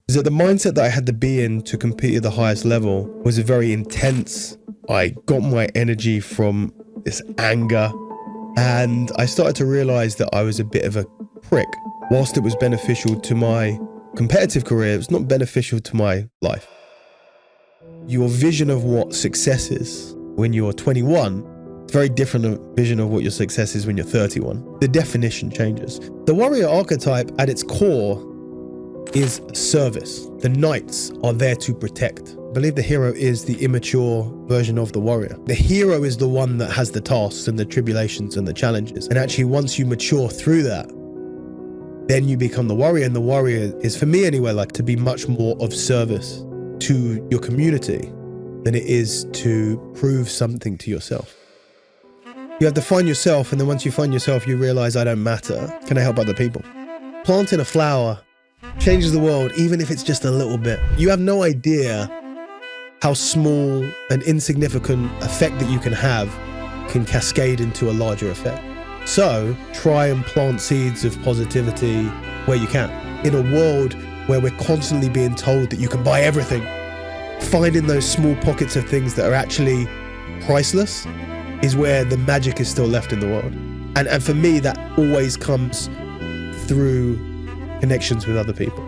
is that the mindset that I had to be in to compete at the highest level was very intense. I got my energy from this anger, and I started to realize that I was a bit of a prick. Whilst it was beneficial to my competitive career, it was not beneficial to my life. Your vision of what success is when you're 21, it's very different a vision of what your success is when you're 31. The definition changes. The warrior archetype at its core is service. The knights are there to protect. I believe the hero is the immature version of the warrior. The hero is the one that has the tasks and the tribulations and the challenges. And actually, once you mature through that, then you become the warrior. And the warrior is, for me anyway, like to be much more of service to your community than it is to prove something to yourself. You have to find yourself, and then once you find yourself, you realize I don't matter. Can I help other people? Planting a flower changes the world, even if it's just a little bit. You have no idea how small and insignificant effect that you can have can cascade into a larger effect. So try and plant seeds of positivity where you can. In a world where we're constantly being told that you can buy everything, finding those small pockets of things that are actually priceless is where the magic is still left in the world. And for me, that always comes through connections with other people.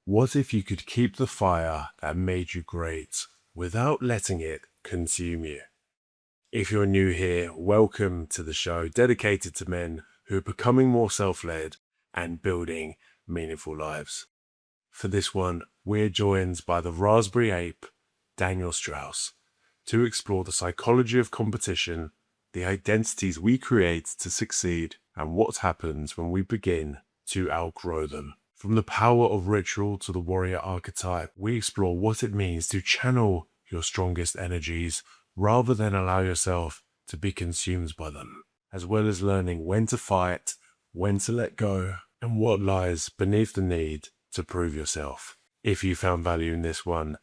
What if you could keep the fire that made you great without letting it consume you? If you're new here, welcome to the show dedicated to men who are becoming more self-led and building meaningful lives. For this one, we're joined by the Raspberry Ape, Daniel Strauss, to explore the psychology of competition, the identities we create to succeed, and what happens when we begin to outgrow them. From the power of ritual to the warrior archetype, we explore what it means to channel your strongest energies rather than allow yourself to be consumed by them, as well as learning when to fight, when to let go, and what lies beneath the need to prove yourself. If you found value in this one,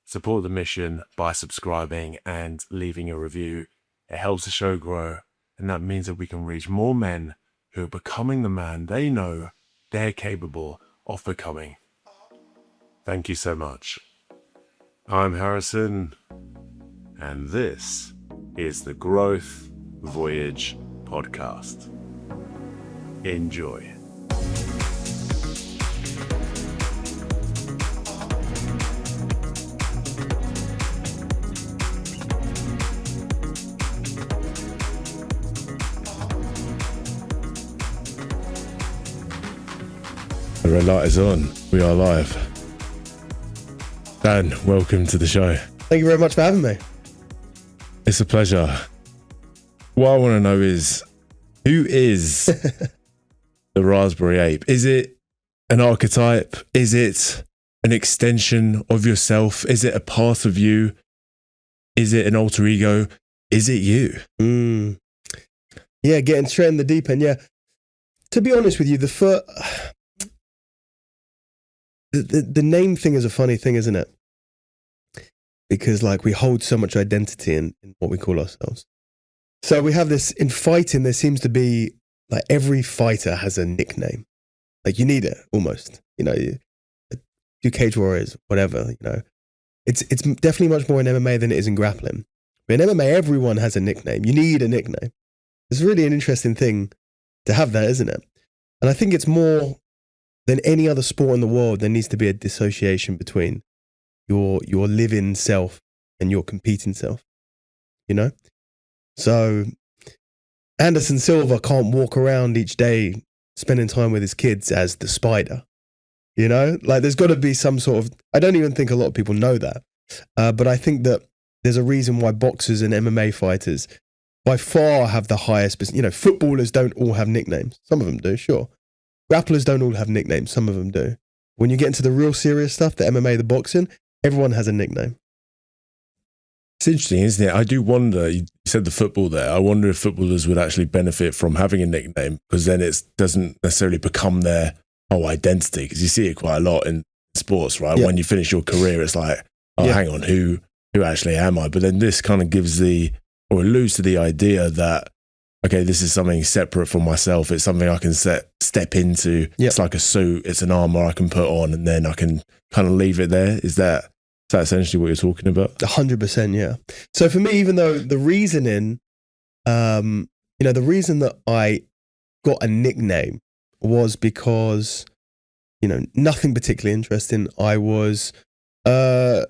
support the mission by subscribing and leaving a review. It helps the show grow, and that means that we can reach more men who are becoming the man they know they're capable of becoming. Thank you so much. I'm Harrison, and this is the Growth Voyage Podcast. Enjoy. The red light is on. We are live. Dan, welcome to the show. Thank you very much for having me. It's a pleasure. What I want to know is, who is the Raspberry Ape? Is it an archetype? Is it an extension of yourself? Is it a part of you? Is it an alter ego? Is it you? Yeah, getting straight in the deep end. Yeah. To be honest with you, the name thing is a funny thing, isn't it? Because like we hold so much identity in what we call ourselves. So we have this in fighting, there seems to be like every fighter has a nickname. Like you need it almost, you cage warriors, whatever, It's definitely much more in MMA than it is in grappling. But in MMA, everyone has a nickname. You need a nickname. It's really an interesting thing to have that, isn't it? And I think it's more than any other sport in the world, there needs to be a dissociation between your living self and your competing self, So Anderson Silva can't walk around each day spending time with his kids as the spider, Like there's got to be some sort of, I don't even think a lot of people know that, but I think that there's a reason why boxers and MMA fighters by far have the highest, footballers don't all have nicknames. Some of them do, sure. Grapplers don't all have nicknames. Some of them do. When you get into the real serious stuff, the MMA, the boxing, everyone has a nickname. It's interesting, isn't it? I do wonder, you said the football there, I wonder if footballers would actually benefit from having a nickname, because then it doesn't necessarily become their whole identity, because you see it quite a lot in sports, right? Yeah. When you finish your career, it's like, hang on, who actually am I? But then this kind of gives or alludes to the idea that okay, this is something separate from myself. It's something I can step into. Yep. It's like a suit. It's an armor I can put on, and then I can kind of leave it there. Is that essentially what you're talking about? 100%, yeah. So for me, even though the reasoning, the reason that I got a nickname was because, nothing particularly interesting. I was, I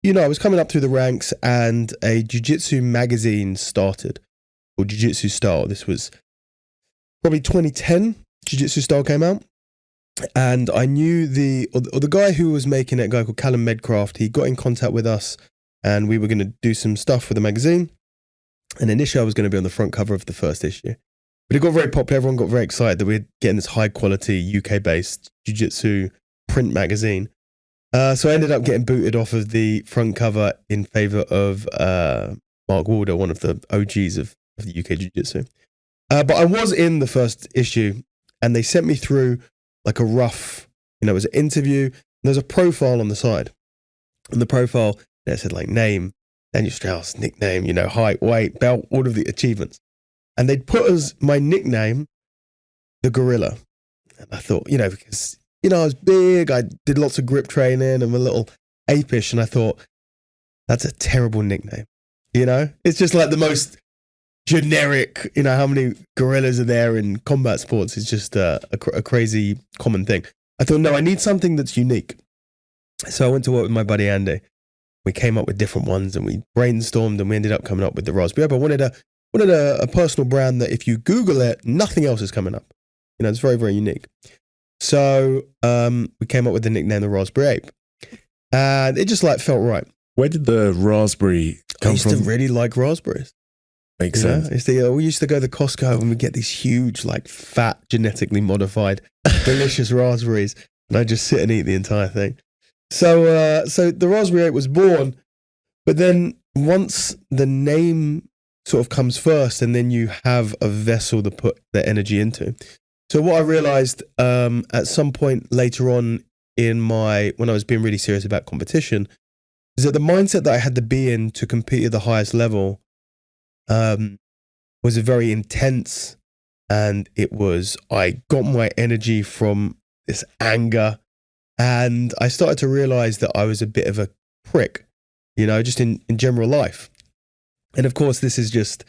was coming up through the ranks, and a jiu-jitsu magazine started, or Jiu-Jitsu Style. This was probably 2010. Jiu-Jitsu Style came out, and I knew the guy who was making it, a guy called Callum Medcraft. He got in contact with us, and we were going to do some stuff with the magazine. And initially, I was going to be on the front cover of the first issue, but it got very popular. Everyone got very excited that we're getting this high-quality UK-based jiu-jitsu print magazine. So I ended up getting booted off of the front cover in favor of Mark Walder, one of the OGs of the UK Jiu-Jitsu. But I was in the first issue, and they sent me through like a rough, it was an interview. And there's a profile on the side. On the profile, it said like name, Daniel Strauss, nickname, height, weight, belt, all of the achievements. And they'd put as my nickname, the Gorilla. And I thought, because, I was big, I did lots of grip training, I'm a little apish, and I thought, that's a terrible nickname. It's just like the most generic, how many gorillas are there in combat sports is just a crazy common thing. I thought, no, I need something that's unique. So I went to work with my buddy Andy. We came up with different ones, and we brainstormed, and we ended up coming up with the Raspberry. But I wanted a personal brand that if you Google it, nothing else is coming up. It's very, very unique. So we came up with the nickname the Raspberry Ape, and it just felt right. Where did the raspberry come from? I used to really like raspberries. Makes sense. We used to go to Costco and we get these huge, fat, genetically modified, delicious raspberries, and I just sit and eat the entire thing. So the Raspberry Ape was born, but then once the name sort of comes first, and then you have a vessel to put the energy into. So what I realized at some point later on when I was being really serious about competition, is that the mindset that I had to be in to compete at the highest level was a very intense, and I got my energy from this anger, and I started to realize that I was a bit of a prick, just in general life. And of course, this is just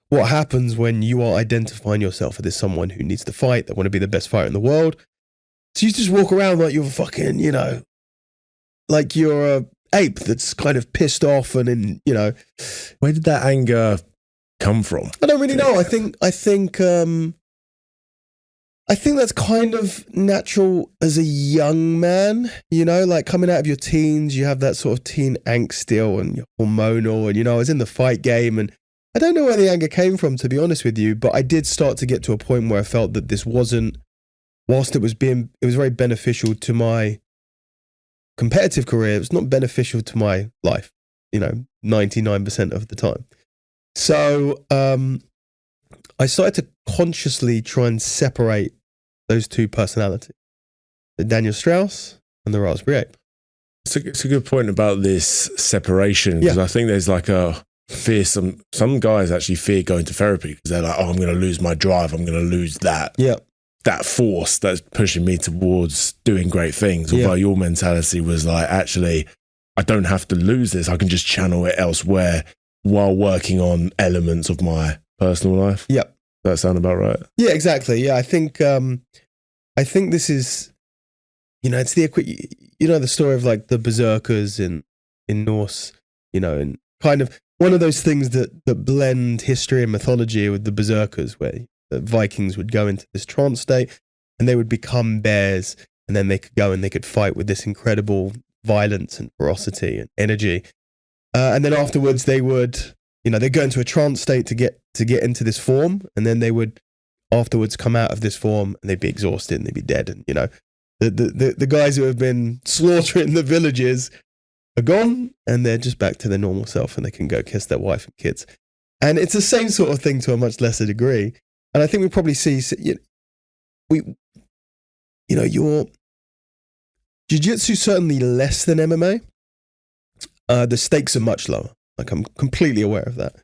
what happens when you are identifying yourself as someone who needs to fight, that want to be the best fighter in the world. So you just walk around like you're fucking, like you're a ape that's kind of pissed off, and then, Where did that anger come from? I don't really know. I think that's kind of natural as a young man, like coming out of your teens, you have that sort of teen angst still, and you're hormonal, and, I was in the fight game, and I don't know where the anger came from, to be honest with you, but I did start to get to a point where I felt that this wasn't, whilst it was very beneficial to my competitive career, it was not beneficial to my life, 99% of the time. So I started to consciously try and separate those two personalities, the Daniel Strauss and the Raspberry Ape. It's a good point about this separation, because I think there's like a fear. Some guys actually fear going to therapy because they're like, oh, I'm going to lose my drive. I'm going to lose that. Yeah. That force that's pushing me towards doing great things. Although your mentality was like, actually, I don't have to lose this. I can just channel it elsewhere while working on elements of my personal life. Yeah. That sound about right? Yeah, exactly. Yeah, I think this is, it's the story of like the berserkers in Norse, and kind of one of those things that blend history and mythology with the berserkers, where the Vikings would go into this trance state and they would become bears, and then they could go and they could fight with this incredible violence and ferocity and energy. And then afterwards they would, they'd go into a trance state to get into this form, and then they would afterwards come out of this form and they'd be exhausted and they'd be dead. And, the guys who have been slaughtering the villages are gone, and they're just back to their normal self, and they can go kiss their wife and kids. And it's the same sort of thing to a much lesser degree. And I think we probably see, your jiu-jitsu certainly less than MMA. The stakes are much lower. Like, I'm completely aware of that.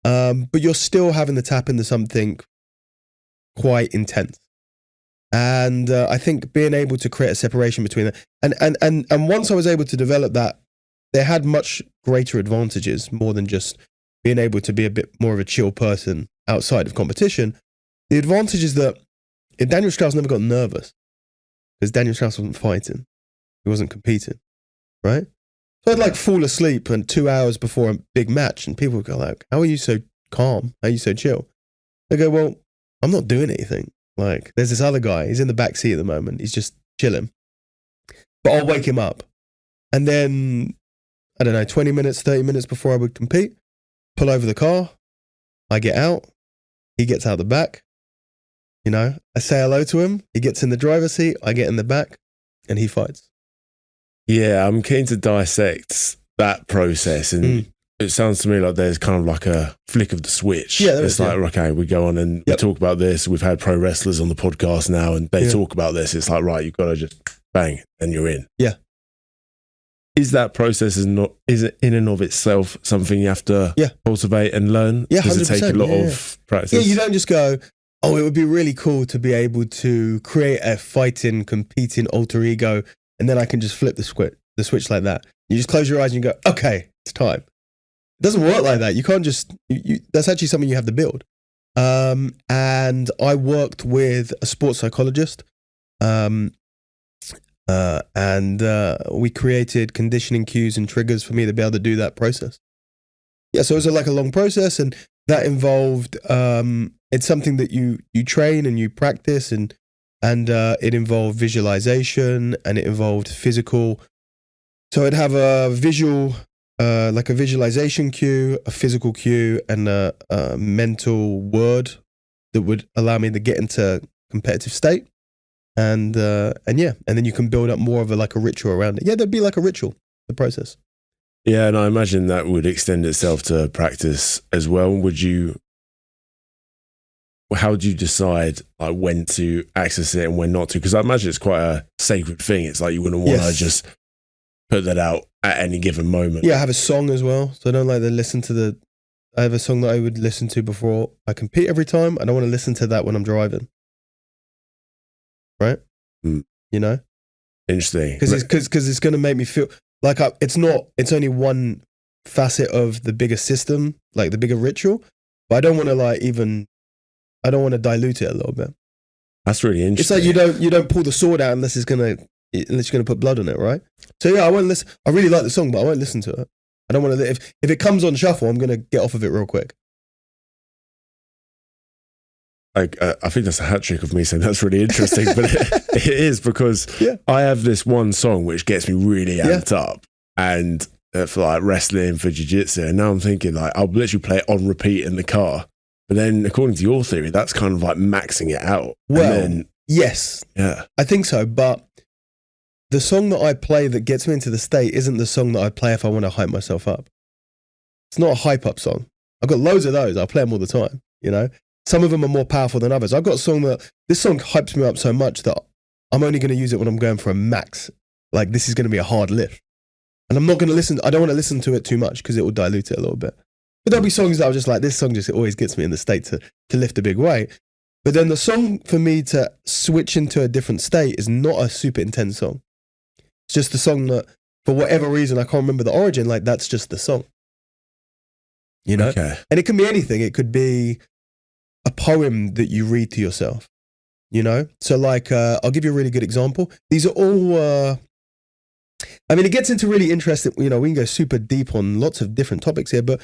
but you're still having to tap into something quite intense. And I think being able to create a separation between that, and once I was able to develop that, they had much greater advantages, more than just being able to be a bit more of a chill person outside of competition. The advantage is that Daniel Strauss never got nervous, because Daniel Strauss wasn't fighting. He wasn't competing, right? So I'd like fall asleep and 2 hours before a big match, and people would go like, how are you so calm? How are you so chill? I go, well, I'm not doing anything. Like, there's this other guy, he's in the back seat at the moment, he's just chilling. But I'll wake him up. And then, I don't know, 20 minutes, 30 minutes before I would compete, pull over the car, I get out, he gets out the back, you know, I say hello to him, he gets in the driver's seat, I get in the back, and he fights. Yeah, I'm keen to dissect that process, and it sounds to me like there's kind of like a flick of the switch. Yeah, it's like, okay, we go on and we talk about this. We've had pro wrestlers on the podcast now, and they talk about this. It's like, right, you've got to just bang, and you're in. Yeah. Is that process is it in and of itself something you have to cultivate and learn? Yeah, 100%. Does it take a lot of practice? Yeah, you don't just go, oh, it would be really cool to be able to create a fighting, competing alter ego, and then I can just flip the switch like that. You just close your eyes and you go, okay, it's time. It doesn't work like that. You can't just, that's actually something you have to build. And I worked with a sports psychologist, and we created conditioning cues and triggers for me to be able to do that process. Yeah, so it was like a long process, and that involved, it's something that you train and you practice, and it involved visualization, and it involved physical. So I'd have a visual, like a visualization cue, a physical cue, and a mental word that would allow me to get into competitive state. And then you can build up more of a ritual around it. Yeah, there'd be like a ritual, the process. Yeah, and I imagine that would extend itself to practice as well. How would you decide like when to access it and when not to? Because I imagine it's quite a sacred thing. It's like you wouldn't want to just put that out at any given moment. Yeah, I have a song as well. So I don't like to listen to I have a song that I would listen to before I compete every time. I don't want to listen to that when I'm driving. Right? You know? Interesting. Because it's going to make me feel like it's only one facet of the bigger system, like the bigger ritual. But I don't want to I don't want to dilute it a little bit. That's really interesting. It's like you don't pull the sword out unless you're gonna put blood on it, right? So yeah, I won't listen. I really like the song, but I won't listen to it. I don't want to. If it comes on shuffle, I'm gonna get off of it real quick. I think that's a hat trick of me saying that's really interesting, but it is because I have this one song which gets me really amped up, and for like wrestling, for jiu-jitsu, and now I'm thinking like I'll literally play it on repeat in the car. But then, according to your theory, that's kind of like maxing it out. Well, yes. Yeah. I think so. But the song that I play that gets me into the state isn't the song that I play if I want to hype myself up. It's not a hype up song. I've got loads of those. I play them all the time, you know? Some of them are more powerful than others. I've got a song this song hypes me up so much that I'm only going to use it when I'm going for a max. Like, this is going to be a hard lift. And I'm not going to I don't want to listen to it too much because it will dilute it a little bit. But there'll be songs that I'm just like, this song just always gets me in the state to lift a big weight. But then the song for me to switch into a different state is not a super intense song. It's just the song that, for whatever reason, I can't remember the origin, like that's just the song. You know? Okay. And it can be anything. It could be a poem that you read to yourself, you know? So like, I'll give you a really good example. These are all, it gets into really interesting, you know, we can go super deep on lots of different topics here, but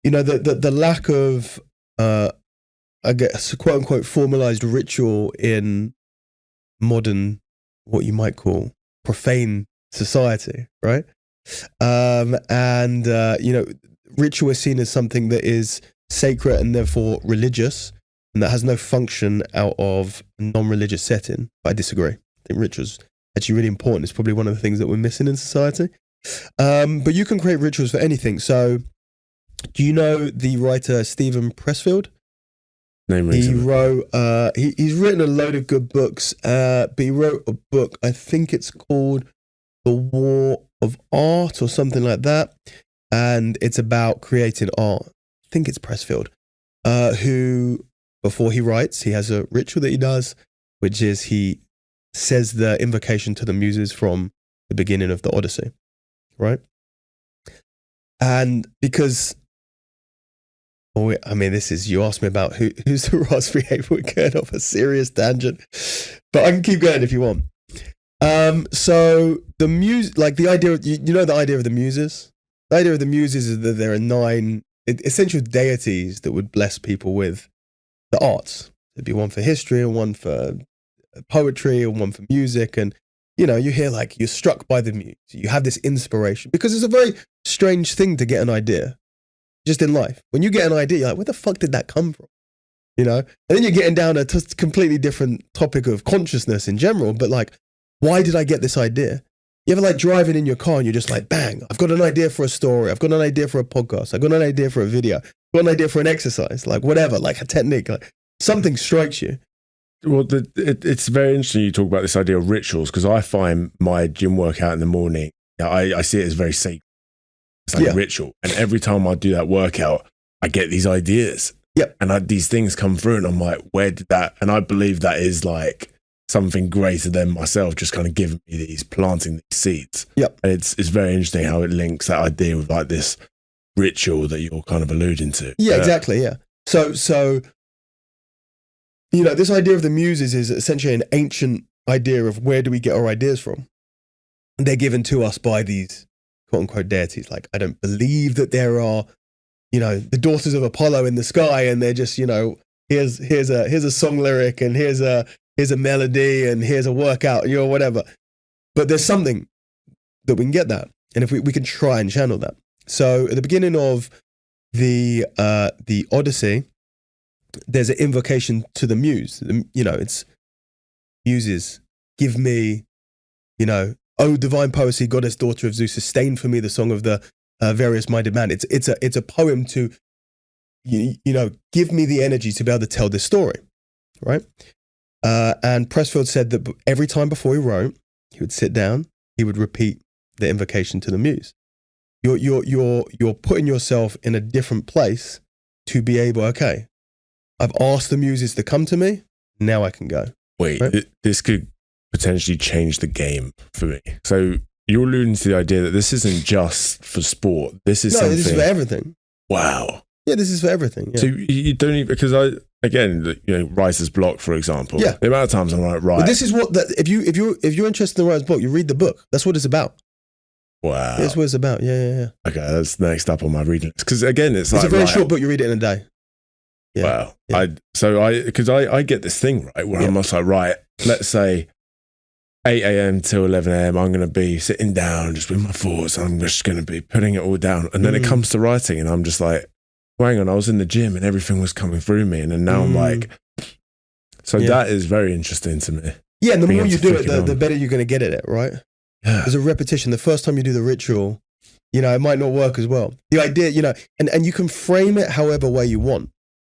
you know, the lack of, I guess, quote unquote, formalized ritual in modern, what you might call profane society, right? You know, ritual is seen as something that is sacred and therefore religious, and that has no function out of a non-religious setting. I disagree. I think ritual is actually really important. It's probably one of the things that we're missing in society. But you can create rituals for anything. So, do you know the writer Stephen Pressfield? Name rings. He wrote. He's written a load of good books. But he wrote a book. I think it's called The War of Art or something like that, and it's about creating art. think it's Pressfield, who, before he writes, he has a ritual that he does, which is he says the invocation to the muses from the beginning of the Odyssey, right? And because, this is, you asked me about who's the Raspberry Ape. We're going off a serious tangent, but I can keep going if you want. So the muse, like the idea, the idea of the muses? The idea of the muses is that there are 9 essential deities that would bless people with the arts. There'd be one for history and one for poetry and one for music. And, you hear like you're struck by the muse. You have this inspiration because it's a very strange thing to get an idea just in life. When you get an idea, you're like, where the fuck did that come from? And then you're getting down a completely different topic of consciousness in general. But like, why did I get this idea? You ever like driving in your car and you're just like, bang, I've got an idea for a story. I've got an idea for a podcast. I've got an idea for a video. I've got an idea for an exercise, like whatever, like a technique, like something strikes you. Well, it's very interesting you talk about this idea of rituals, because I find my gym workout in the morning, I see it as very sacred. It's like a ritual. And every time I do that workout, I get these ideas. Yep. And these things come through and I'm like, where did that? And I believe that is like something greater than myself, just kind of giving me planting these seeds. Yep. And it's very interesting how it links that idea with like this ritual that you're kind of alluding to. Yeah, exactly. Yeah. So, this idea of the muses is essentially an ancient idea of where do we get our ideas from? And they're given to us by these quote unquote deities. Like, I don't believe that there are, the daughters of Apollo in the sky and they're just, here's a song lyric and here's a melody and here's a workout, whatever. But there's something that we can get that. And if we can try and channel that. So at the beginning of the Odyssey, there's an invocation to the muse. It's muses, give me, oh, divine poesy, goddess, daughter of Zeus, sustain for me the song of the various minded man. It's a poem to, give me the energy to be able to tell this story, right? And Pressfield said that every time before he wrote, he would sit down, he would repeat the invocation to the muse. You're putting yourself in a different place to be able, okay, I've asked the muses to come to me, now I can go. Wait, right? This could potentially change the game for me. So you're alluding to the idea that this isn't just for sport. This is something. This is for everything. Wow. Yeah, this is for everything. Yeah. So you don't even, because writer's block, for example. Yeah. The amount of times I'm like, right. But this is what, if you're interested in the writer's block, you read the book. That's what it's about. Wow. That's what it's about. Yeah. Okay, that's next up on my reading list. Because again, it's a very short book. You read it in a day. Yeah. Wow. Yeah. Because I get this thing, right, where I'm just like, right, let's say 8 a.m. till 11 a.m. I'm going to be sitting down just with my thoughts. I'm just going to be putting it all down. And then it comes to writing and I'm just like, well, hang on, I was in the gym and everything was coming through me. And then now I'm like, that is very interesting to me. Yeah, and the more you do it, the better you're going to get at it, right? Yeah. There's a repetition. The first time you do the ritual, it might not work as well. The idea, and you can frame it however way you want.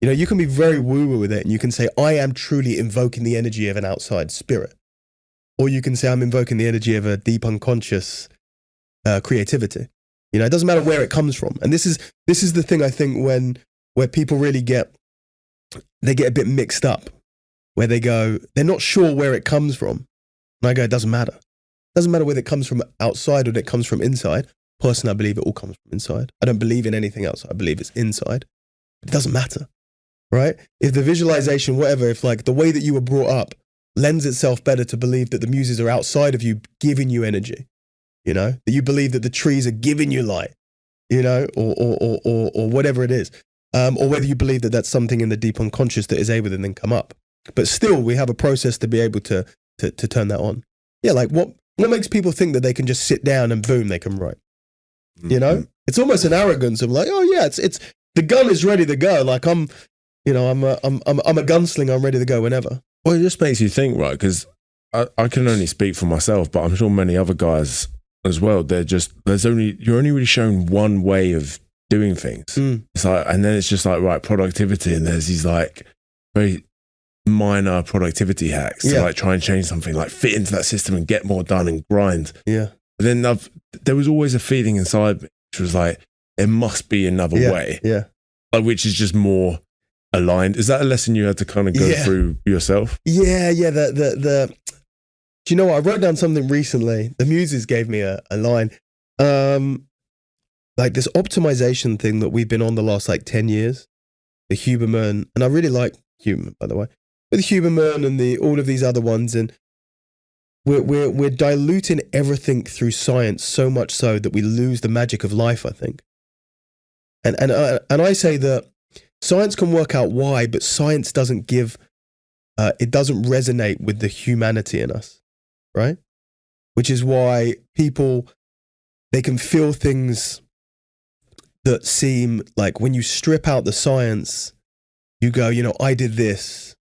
You can be very woo-woo with it and you can say, I am truly invoking the energy of an outside spirit. Or you can say, I'm invoking the energy of a deep unconscious creativity. It doesn't matter where it comes from. And this is the thing, I think, where people really get a bit mixed up, where they go, they're not sure where it comes from. And I go, it doesn't matter. It doesn't matter whether it comes from outside or it comes from inside. Personally, I believe it all comes from inside. I don't believe in anything else. I believe it's inside. It doesn't matter. Right? If the visualization, whatever, if like the way that you were brought up lends itself better to believe that the muses are outside of you, giving you energy, that you believe that the trees are giving you light, or whatever it is, or whether you believe that that's something in the deep unconscious that is able to then come up. But still, we have a process to be able to turn that on. Yeah, like what makes people think that they can just sit down and boom, they can write? It's almost an arrogance of like, oh yeah, it's the gun is ready to go. Like I'm a gunslinger. I'm ready to go whenever. Well, it just makes you think, right? Because I can only speak for myself, but I'm sure many other guys as well. You're only really shown one way of doing things. It's like, and then it's just like, right, productivity, and there's these like very minor productivity hacks to like try and change something, like fit into that system and get more done and grind. Yeah. But then there was always a feeling inside me, which was like, there must be another way. Yeah. which is just more aligned. Is that a lesson you had to kind of go through yourself? Yeah. Do you know what? I wrote down something recently. The Muses gave me a line. Like this optimization thing that we've been on the last like 10 years, the Huberman, and I really like Huberman, by the way, but the Huberman and all of these other ones, and we're diluting everything through science so much so that we lose the magic of life, I think. And I say that science can work out why, but science doesn't give, it doesn't resonate with the humanity in us, right? Which is why people, they can feel things that seem like when you strip out the science, you go, I did this.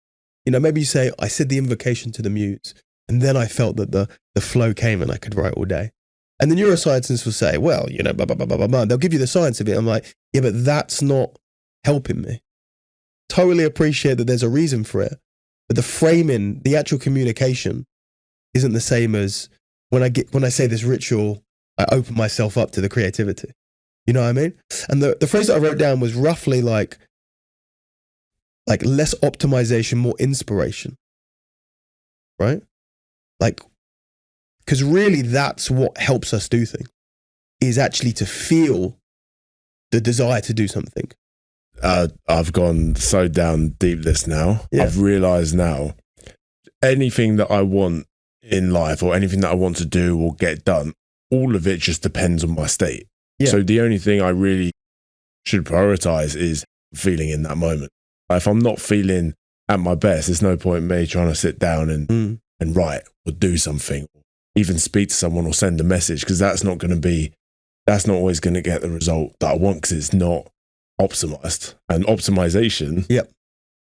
Maybe you say, I said the invocation to the muse, and then I felt that the flow came and I could write all day. And the neuroscientists will say, well, blah, blah, blah, blah, blah. They'll give you the science of it. I'm like, yeah, but that's not helping me. Totally appreciate that there's a reason for it, but the framing, the actual communication isn't the same as when I say this ritual, I open myself up to the creativity. You know what I mean? And the phrase that I wrote down was roughly like less optimization, more inspiration, right? Like, because really that's what helps us do things, is actually to feel the desire to do something. I've gone so down deep this now. Yeah. I've realized now anything that I want in life or anything that I want to do or get done, all of it just depends on my state. Yeah. So the only thing I really should prioritize is feeling in that moment. If I'm not feeling at my best, there's no point in me trying to sit down and write or do something, or even speak to someone or send a message, because that's not always going to get the result that I want, because it's not optimized. And optimization,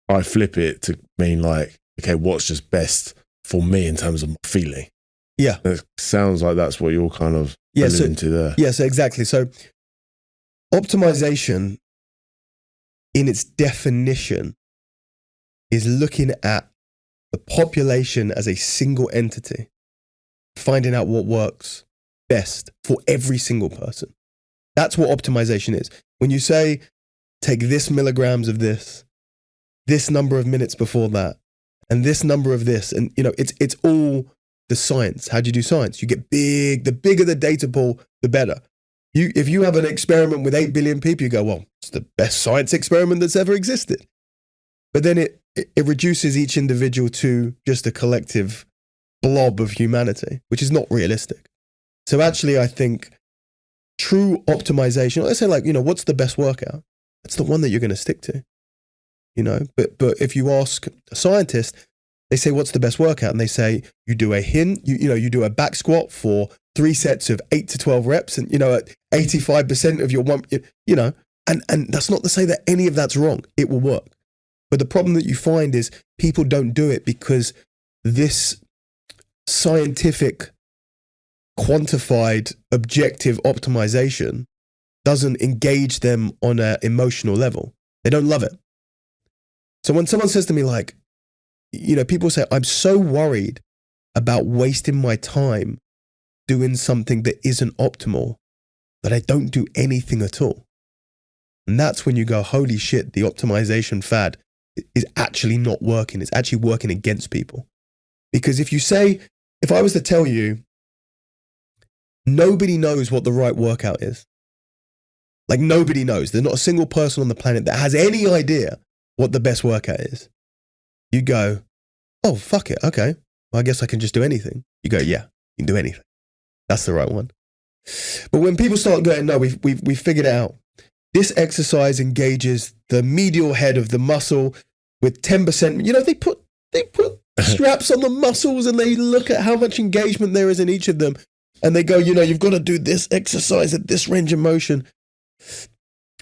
I flip it to mean like, okay, what's just best for me in terms of my feeling? Yeah. It sounds like that's what you're kind of alluding to there. Yeah, so exactly. So optimization in its definition is looking at the population as a single entity, finding out what works best for every single person. That's what optimization is. When you say, take this milligrams of this number of minutes before that, and this number of this, and it's all the science. How do you do science? You get big. The bigger the data pool, the better. If you have an experiment with 8 billion people, you go, well, it's the best science experiment that's ever existed. But then it reduces each individual to just a collective blob of humanity, which is not realistic. So actually, I think true optimization, let's say what's the best workout? That's the one that you're going to stick to, But if you ask a scientist, they say, what's the best workout? And they say, you do a you do a back squat for 3 sets of 8 to 12 reps, and, at 85% of your one, and that's not to say that any of that's wrong. It will work. But the problem that you find is people don't do it because this scientific, quantified, objective optimization doesn't engage them on an emotional level. They don't love it. So when someone says to me like, people say, I'm so worried about wasting my time doing something that isn't optimal that I don't do anything at all. And that's when you go, holy shit, the optimization fad is actually not working. It's actually working against people. Because if I was to tell you, nobody knows what the right workout is. Like nobody knows. There's not a single person on the planet that has any idea what the best workout is. You go, oh, fuck it. Okay. Well, I guess I can just do anything. You go, yeah, you can do anything. That's the right one. But when people start going, no, we've figured it out. This exercise engages the medial head of the muscle with 10%. They put straps on the muscles and they look at how much engagement there is in each of them. And they go, you've got to do this exercise at this range of motion.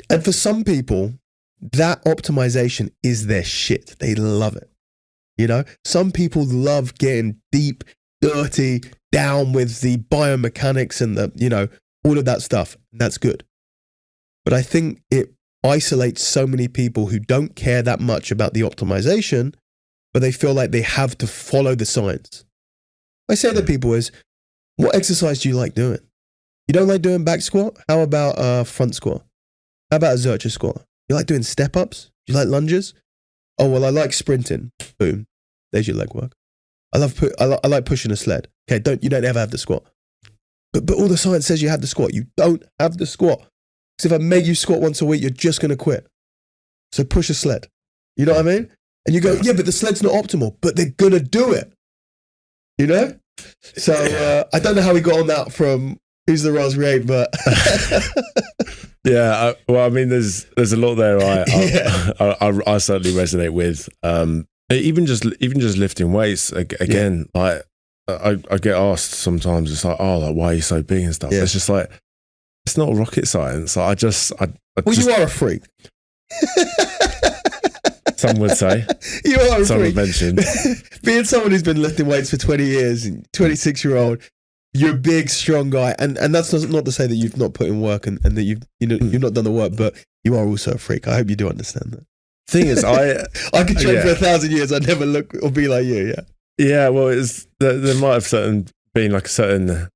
And for some people, that optimization is their shit. They love it. Some people love getting deep, dirty, down with the biomechanics and the, all of that stuff. And that's good. But I think it isolates so many people who don't care that much about the optimization, but they feel like they have to follow the science. I say to people is, what exercise do you like doing? You don't like doing back squat? How about a front squat? How about a Zercher squat? You like doing step-ups? You like lunges? Oh, well, I like sprinting. Boom. There's your leg work. I like pushing a sled. Okay, you don't ever have the squat. But all the science says you have the squat. You don't have the squat. Because if I make you squat once a week, you're just going to quit. So push a sled. You know what I mean? And you go, yeah, but the sled's not optimal. But they're going to do it. You know? So I don't know how we got on that from Who's the Raspberry 8, but... Yeah, well, I mean, there's a lot there I certainly resonate with. Even just lifting weights again. Like I get asked sometimes, it's like, oh, like, why are you so big and stuff? It's just like, it's not rocket science. Like, you are a freak. Some would say. You are a some freak. Have mentioned. Being someone who's been lifting weights for 20 years, 26-year-old. You're a big, strong guy, and that's not to say that you've not put in work and that you've not done the work, but you are also a freak. I hope you do understand that. Thing is, I could train for 1,000 years. I'd never look or be like you. Yeah. Yeah. Well, there might have been like a certain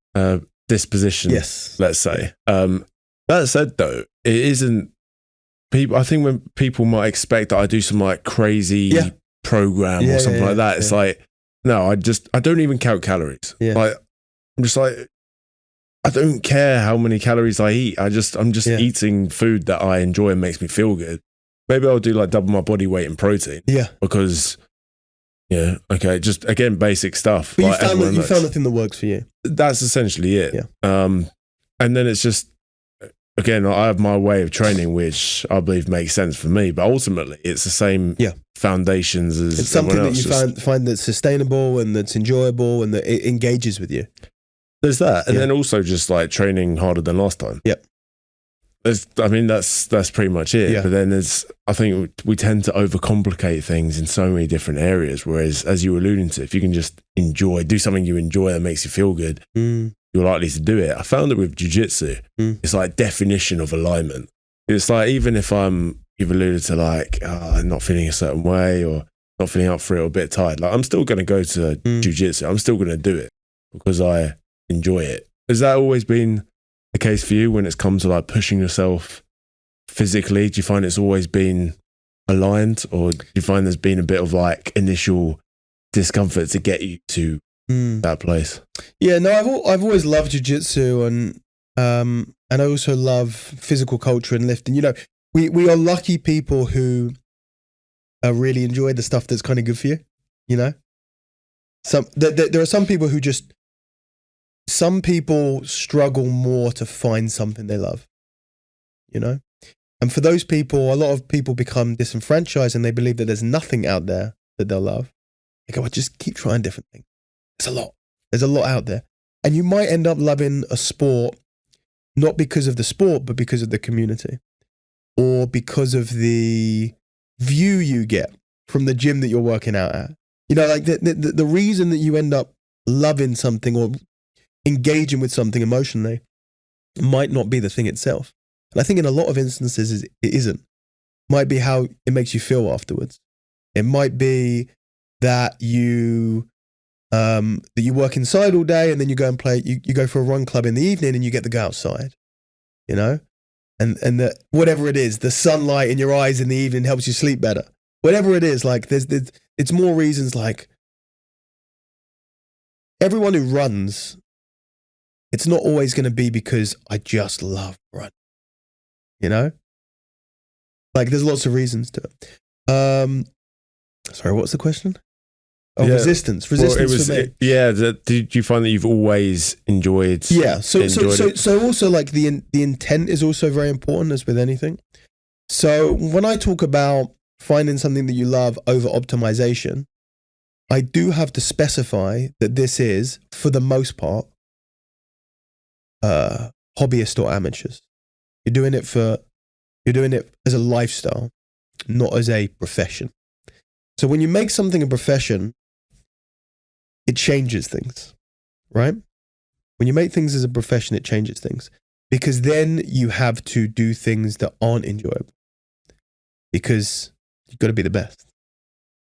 disposition. Yes. Let's say. That said, though, it isn't. People. I think when people might expect that I do some like crazy program or something like that, it's like, no, I don't even count calories. Yeah. Like, I'm just like, I don't care how many calories I eat. I'm just eating food that I enjoy and makes me feel good. Maybe I'll do like double my body weight in protein. Yeah. Because, okay, just again, basic stuff. But like you found the thing that works for you. That's essentially it. Yeah. And then it's just, again, I have my way of training, which I believe makes sense for me. But ultimately, it's the same foundations as it's something everyone that else. you find that's sustainable and that's enjoyable and that it engages with you. There's that. And then also just like training harder than last time. Yep. That's pretty much it. Yeah. But then I think we tend to overcomplicate things in so many different areas. Whereas, as you were alluding to, if you can just do something you enjoy that makes you feel good, you're likely to do it. I found it with jiu-jitsu. It's like definition of alignment. It's like, even if you've alluded to like, I'm not feeling a certain way or not feeling up for it or a bit tired, like I'm still going to go to jiu-jitsu. I'm still going to do it because I enjoy it. Has that always been the case for you when it's come to like pushing yourself physically? Do you find it's always been aligned, or do you find there's been a bit of like initial discomfort to get you to that place? Yeah, no, I've always loved jiu-jitsu and I also love physical culture and lifting. You know, we are lucky people who really enjoy the stuff that's kind of good for you. You know, there are some people who just. Some people struggle more to find something they love, you know? And for those people, a lot of people become disenfranchised and they believe that there's nothing out there that they'll love. They go, well, just keep trying different things. There's a lot out there. And you might end up loving a sport, not because of the sport, but because of the community or because of the view you get from the gym that you're working out at. You know, like the reason that you end up loving something or engaging with something emotionally might not be the thing itself. And I think in a lot of instances it isn't. It might be how it makes you feel afterwards. It might be that you work inside all day and then you go and play, you go for a run club in the evening and you get to go outside, you know? And that whatever it is, the sunlight in your eyes in the evening helps you sleep better. Whatever it is, like it's more reasons. Like everyone who runs, it's not always going to be because I just love running, you know? Like there's lots of reasons to it. Sorry, what's the question? Oh, resistance for me. Yeah, did you find that you've always enjoyed? Yeah, so also like the intent is also very important, as with anything. So when I talk about finding something that you love over optimization, I do have to specify that this is, for the most part, hobbyist or amateurs. You're doing it as a lifestyle, not as a profession. So when you make something a profession, it changes things, right? When you make things as a profession, it changes things because then you have to do things that aren't enjoyable because you've got to be the best.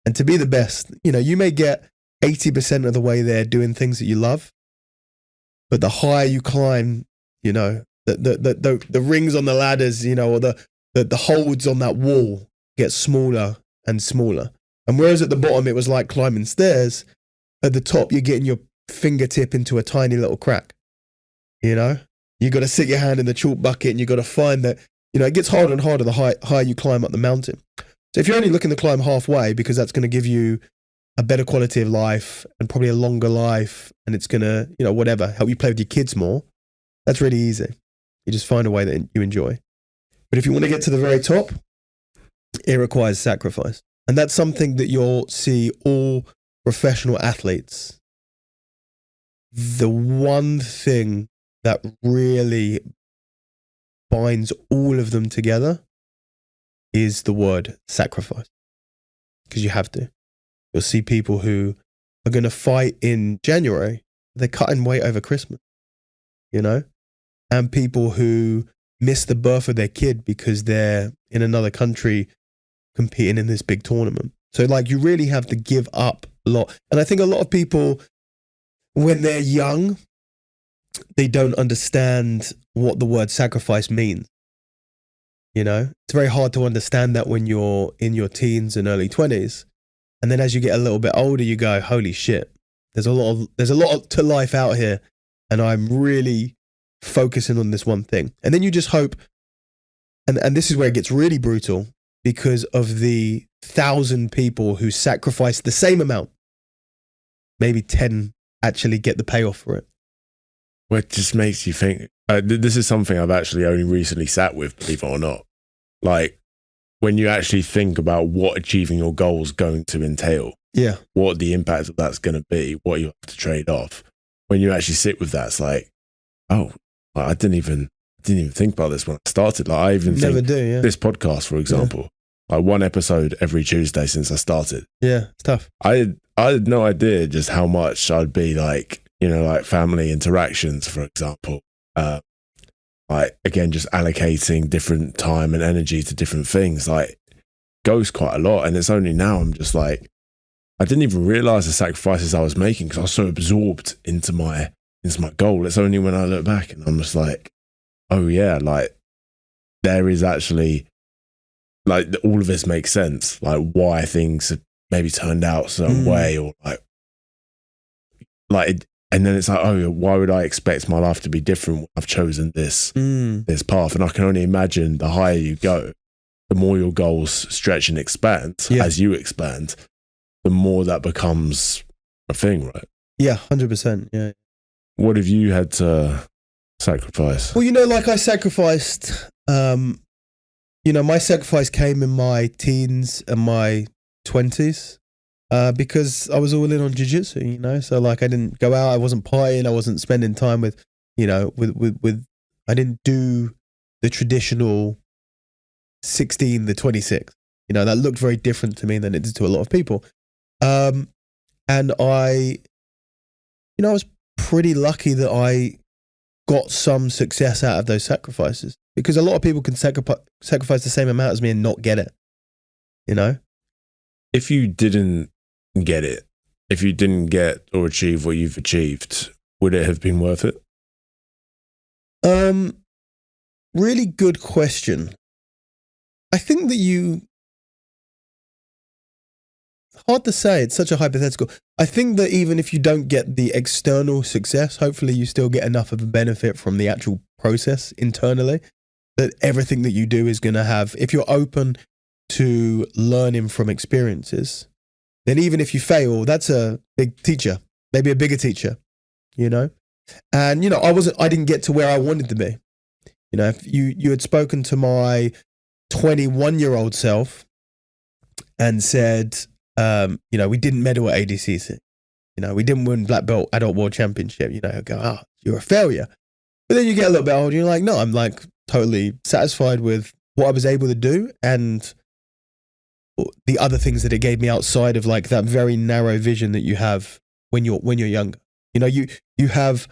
And to be the best, you know, you may get 80% of the way there doing things that you love, but the higher you climb, you know, the rings on the ladders, you know, or the holds on that wall get smaller and smaller. And whereas at the bottom it was like climbing stairs, at the top you're getting your fingertip into a tiny little crack. You know, you got to stick your hand in the chalk bucket, and you got to find that, you know, it gets harder and harder the higher you climb up the mountain. So if you're only looking to climb halfway, because that's going to give you a better quality of life and probably a longer life, and it's going to, you know, whatever, help you play with your kids more, that's really easy. You just find a way that you enjoy. But if you want to get to the very top, it requires sacrifice. And that's something that you'll see all professional athletes. The one thing that really binds all of them together is the word sacrifice. Because you have to. You'll see people who are going to fight in January, they're cutting weight over Christmas, you know? And people who miss the birth of their kid because they're in another country competing in this big tournament. So like, you really have to give up a lot. And I think a lot of people, when they're young, they don't understand what the word sacrifice means. You know, it's very hard to understand that when you're in your teens and early 20s. And then as you get a little bit older, you go, holy shit, there's a lot to life out here. And I'm really focusing on this one thing. And then you just hope, and this is where it gets really brutal, because of the 1,000 people who sacrifice the same amount, maybe 10 actually get the payoff for it. Well, it just makes you think, this is something I've actually only recently sat with, believe it or not. Like, when you actually think about what achieving your goal is going to entail, yeah, what the impact of that's going to be, what you have to trade off. When you actually sit with that, it's like, oh, I didn't even think about this when I started. Like, I even think this podcast, for example, like one episode every Tuesday since I started. Yeah, it's tough. I had no idea just how much I'd be like, you know, like family interactions, for example. Like, again, just allocating different time and energy to different things, like, goes quite a lot. And it's only now I'm just like, I didn't even realize the sacrifices I was making because I was so absorbed into my goal. It's only when I look back and I'm just like, oh yeah, like, there is actually, like, all of this makes sense. Like, why things have maybe turned out a certain way, or like, and then it's like, oh, why would I expect my life to be different when I've chosen this path? And I can only imagine the higher you go, the more your goals stretch and expand as you expand, the more that becomes a thing, right? Yeah, 100%. Yeah. What have you had to sacrifice? Well, you know, like I sacrificed, you know, my sacrifice came in my teens and my 20s. Because I was all in on jiu-jitsu, you know, so like I didn't go out, I wasn't partying, I wasn't spending time with, you know, with I didn't do the traditional 16 to 26, you know, that looked very different to me than it did to a lot of people. And I was pretty lucky that I got some success out of those sacrifices, because a lot of people can sacrifice the same amount as me and not get it, you know? If you didn't get it, if you didn't get or achieve what you've achieved, would it have been worth it? Really good question. I think that hard to say, it's such a hypothetical. I think that even if you don't get the external success, hopefully you still get enough of a benefit from the actual process internally, that everything that you do is going to have, if you're open to learning from experiences, then even if you fail, that's a big teacher, maybe a bigger teacher, you know? And, you know, I didn't get to where I wanted to be. You know, if you had spoken to my 21-year-old self and said, you know, we didn't medal at ADCC, you know, we didn't win Black Belt Adult World Championship, you know, I'd go, you're a failure. But then you get a little bit older, you're like, no, I'm like totally satisfied with what I was able to do and the other things that it gave me outside of like that very narrow vision that you have when you're younger. You know, you have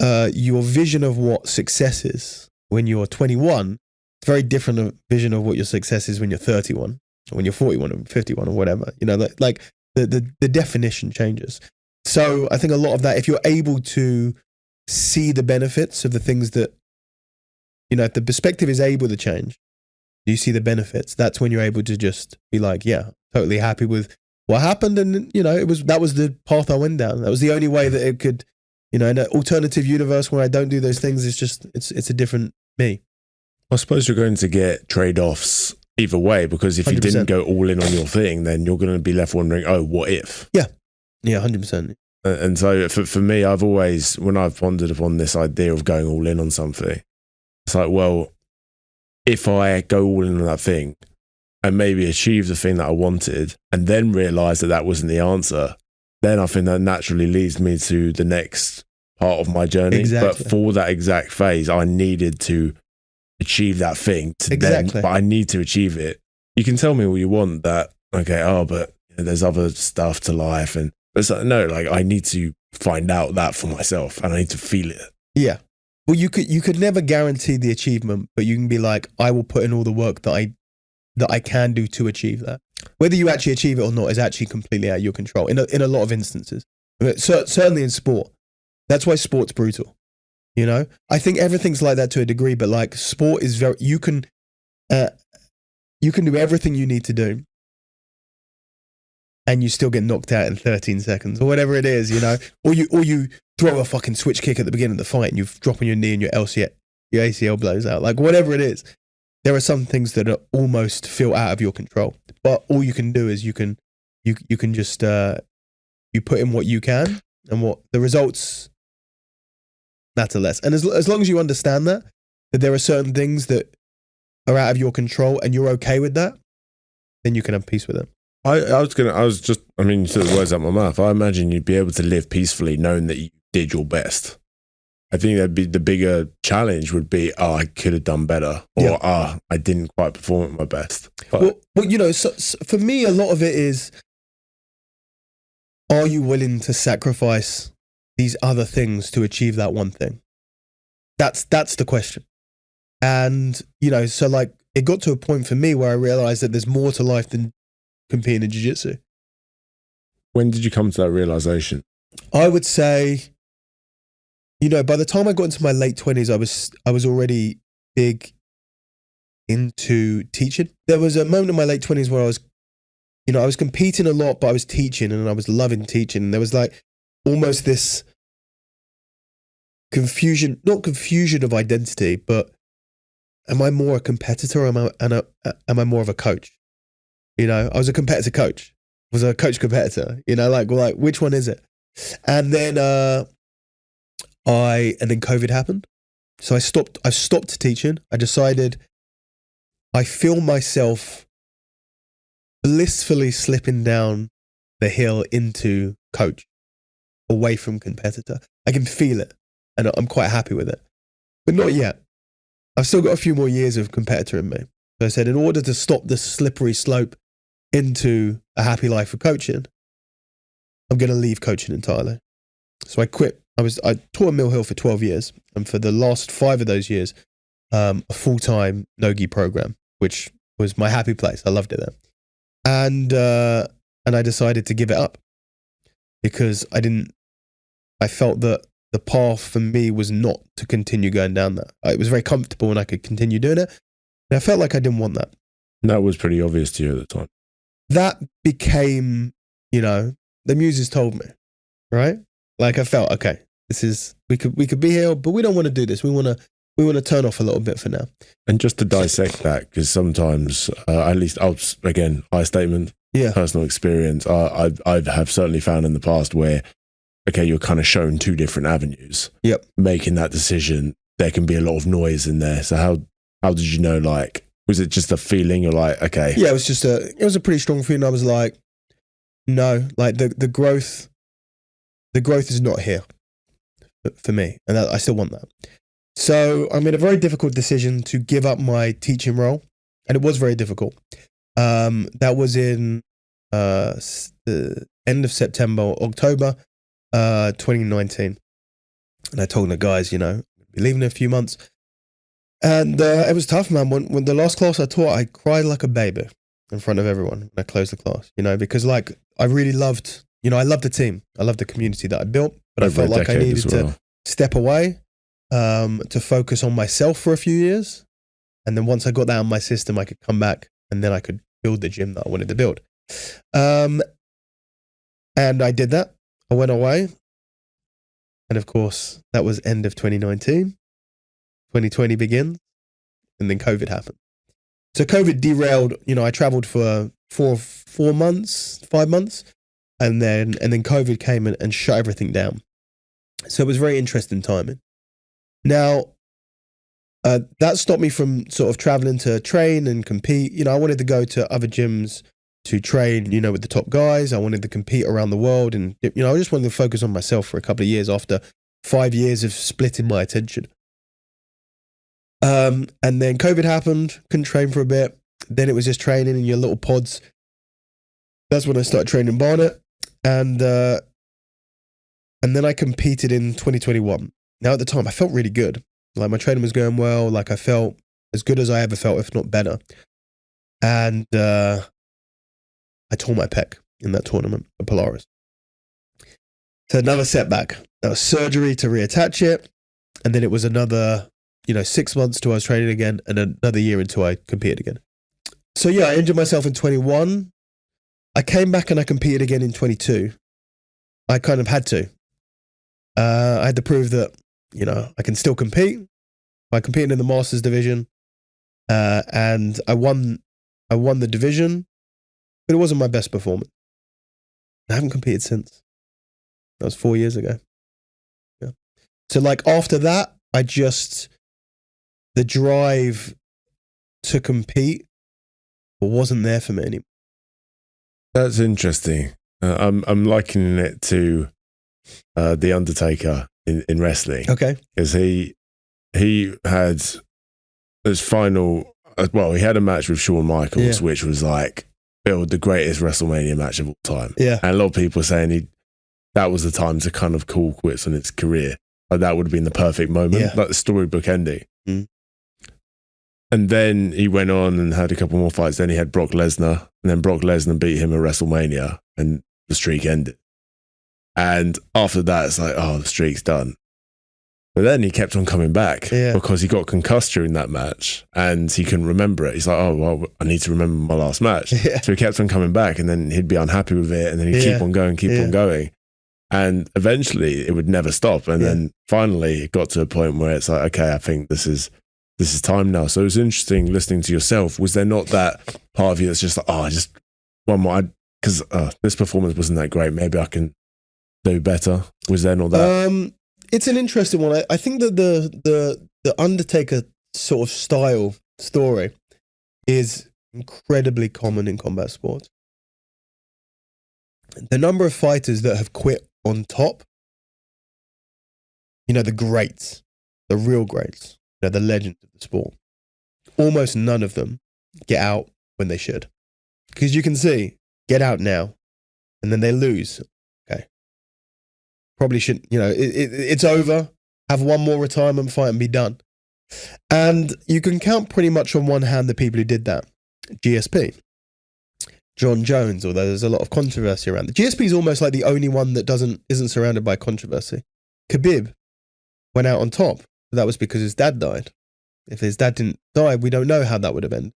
your vision of what success is when you're 21. It's very different a vision of what your success is when you're 31 or when you're 41 or 51 or whatever. You know, like the definition changes. So I think a lot of that, if you're able to see the benefits of the things that, you know, if the perspective is able to change, Do you see the benefits? That's when you're able to just be like, yeah, totally happy with what happened. And, you know, that was the path I went down. That was the only way that it could, you know, in an alternative universe where I don't do those things, it's a different me. I suppose you're going to get trade-offs either way, because if you 100%. didn't go all in on your thing, then you're going to be left wondering, oh, what if? Yeah, 100%. And so for me, I've always, when I've pondered upon this idea of going all in on something, it's like, well, if I go all in on that thing and maybe achieve the thing that I wanted and then realize that that wasn't the answer, then I think that naturally leads me to the next part of my journey. Exactly. But for that exact phase, I needed to achieve that thing Exactly. but I need to achieve it. You can tell me all you want that, okay, but you know, there's other stuff to life, and it's like, no, like I need to find out that for myself and I need to feel it. Yeah. Well, you could never guarantee the achievement, but you can be like, I will put in all the work that I can do to achieve that. Whether you actually achieve it or not is actually completely out of your control in a lot of instances. Certainly in sport. That's why sport's brutal. You know, I think everything's like that to a degree, but like sport is you can do everything you need to do and you still get knocked out in 13 seconds or whatever it is, you know, or you throw a fucking switch kick at the beginning of the fight and you drop on your knee and your ACL blows out, like whatever it is. There are some things that are almost feel out of your control, but all you can do is you can just you put in what you can, and what the results matter less. And as long as you understand that there are certain things that are out of your control and you're okay with that, then you can have peace with it. You took the words out of my mouth. I imagine you'd be able to live peacefully knowing that you did your best. I think that'd be the bigger challenge would be, I could have done better, or I didn't quite perform at my best. But, well, you know, so for me, a lot of it is, are you willing to sacrifice these other things to achieve that one thing? That's the question. And, you know, so like it got to a point for me where I realized that there's more to life than competing in jiu-jitsu. when did you come to that realization? I would say, you know, by the time I got into my late 20s, I was already big into teaching. There was a moment in my late 20s where I was competing a lot, but I was teaching and I was loving teaching. And there was like almost this not confusion of identity, but am I more a competitor or am I more of a coach? You know, I was a competitor coach. I was a coach competitor, you know, like which one is it? And then then COVID happened. So I stopped teaching. I decided I feel myself blissfully slipping down the hill into coach, away from competitor. I can feel it and I'm quite happy with it, but not yet. I've still got a few more years of competitor in me. So I said, in order to stop the slippery slope into a happy life of coaching, I'm going to leave coaching entirely. So I quit. I taught at Mill Hill for 12 years. And for the last 5 of those years, a full-time no-gi program, which was my happy place. I loved it there. And I decided to give it up because I felt that the path for me was not to continue going down that. It was very comfortable and I could continue doing it. And I felt like I didn't want that. That was pretty obvious to you at the time. That became, you know, the muses told me, right? Like I felt, okay, this is, we could be here, but we don't want to do this. We want to turn off a little bit for now. And just to dissect that, because sometimes, at least I statement, personal experience, I have certainly found in the past where, okay, you're kind of shown 2 different avenues. Yep. Making that decision, there can be a lot of noise in there. So how did you know, like, was it just a feeling? You're like, okay. Yeah, it was a pretty strong feeling. I was like, no, like the growth is not here for me. And I still want that. So I made a very difficult decision to give up my teaching role. And it was very difficult. That was in the end of September, October 2019. And I told the guys, you know, I'll be leaving in a few months. And it was tough, man. When the last class I taught, I cried like a baby in front of everyone when I closed the class, you know, because like I really loved, you know, I loved the team. I loved the community that I built, but I felt like I needed to step away to focus on myself for a few years. And then once I got that out of my system, I could come back and then I could build the gym that I wanted to build. And I did that. I went away. And of course, that was end of 2019. 2020 begins. And then COVID happened. So COVID derailed, I traveled for 4 months, 5 months. And then COVID came and shut everything down. So it was very interesting timing. Now, that stopped me from sort of traveling to train and compete. I wanted to go to other gyms to train, with the top guys. I wanted to compete around the world. And, I just wanted to focus on myself for a couple of years after 5 years of splitting my attention. And then COVID happened, couldn't train for a bit. Then it was just training in your little pods. That's when I started training Barnet. And then I competed in 2021. Now at the time, I felt really good. Like my training was going well. Like I felt as good as I ever felt, if not better. And I tore my pec in that tournament at Polaris. So another setback. That was surgery to reattach it. And then it was another, 6 months till I was training again and another year until I competed again. So yeah, I injured myself in 21. I came back and I competed again in 22. I kind of had to. I had to prove that, I can still compete. I competed in the Masters division, and I won the division, but it wasn't my best performance. I haven't competed since. That was 4 years ago. Yeah. So like after that, the drive to compete wasn't there for me anymore. That's interesting. I'm likening it to The Undertaker in wrestling. Okay. Because he had his final, he had a match with Shawn Michaels, which was like billed the greatest WrestleMania match of all time. Yeah. And a lot of people saying that was the time to kind of call quits on his career. Like that would have been the perfect moment, like the storybook ending. Mm. And then he went on and had a couple more fights. Then he had Brock Lesnar, and then Brock Lesnar beat him at WrestleMania, and the streak ended. And after that, it's like, the streak's done. But then he kept on coming back because he got concussed during that match and he couldn't remember it. He's like, I need to remember my last match. Yeah. So he kept on coming back and then he'd be unhappy with it and then he'd keep on going. And eventually it would never stop. And then finally it got to a point where it's like, okay, I think this is time now. So it was interesting listening to yourself. Was there not that part of you that's just like, just one more, because this performance wasn't that great. Maybe I can do better. Was there not that? It's an interesting one. I think that the Undertaker sort of style story is incredibly common in combat sports. The number of fighters that have quit on top, the greats, the real greats, the legends of the sport, almost none of them get out when they should. Because you can see, get out now, and then they lose. Probably shouldn't, it's over. Have one more retirement fight and be done. And you can count pretty much on one hand the people who did that. GSP, John Jones, although there's a lot of controversy around it. GSP is almost like the only one that isn't surrounded by controversy. Khabib went out on top. But that was because his dad died. If his dad didn't die, we don't know how that would have ended.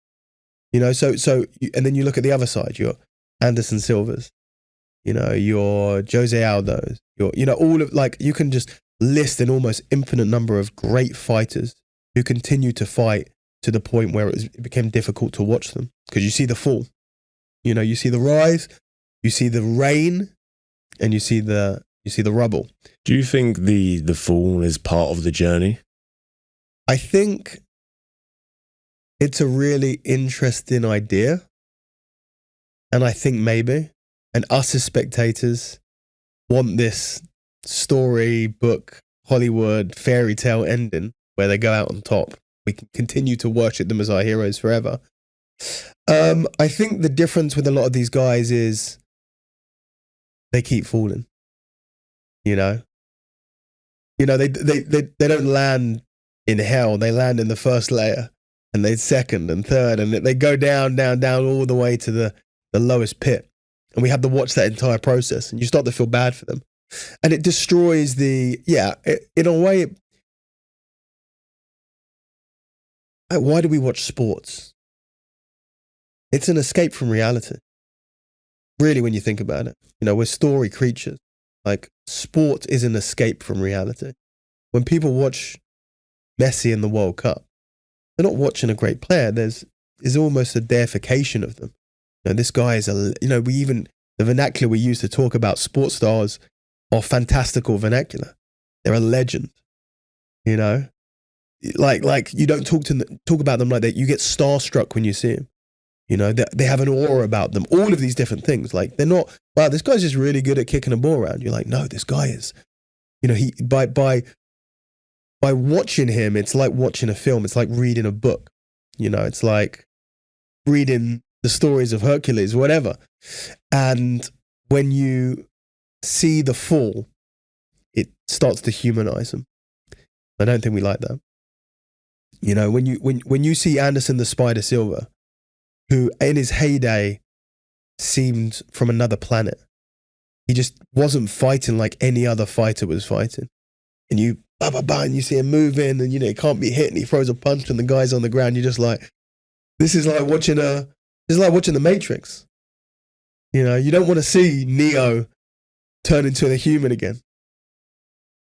And then you look at the other side, your Anderson Silvas, your Jose Aldo's, all of, like, you can just list an almost infinite number of great fighters who continue to fight to the point where it became difficult to watch them because you see the fall. You see the rise, you see the rain, and you see the rubble. Do you think the fall is part of the journey? I think it's a really interesting idea. And I think maybe, and us as spectators want this storybook, Hollywood fairy tale ending where they go out on top. We can continue to worship them as our heroes forever. I think the difference with a lot of these guys is they keep falling. They don't land in hell. They land in the first layer, and they second and third, and they go down all the way to the lowest pit. And we have to watch that entire process, and you start to feel bad for them. And it destroys in a way, why do we watch sports? It's an escape from reality. Really, when you think about it, we're story creatures. Like, sport is an escape from reality. When people watch Messi in the World Cup, they're not watching a great player. There's almost a deification of them. This guy is the vernacular we use to talk about sports stars are fantastical vernacular. They're a legend. Like you don't talk about them like that. You get starstruck when you see them. They have an aura about them. All of these different things. Like, they're not, wow, this guy's just really good at kicking a ball around. You're like, no, this guy is. He by watching him, it's like watching a film. It's like reading a book. It's like reading the stories of Hercules, whatever. And when you see the fall, it starts to humanize them. I don't think we like that. When you see Anderson the Spider Silva, who in his heyday seemed from another planet, he just wasn't fighting like any other fighter was fighting. And you and you see him moving, and he can't be hit, and he throws a punch, and the guy's on the ground. You're just like, this is like watching The Matrix. You don't want to see Neo turn into a human again.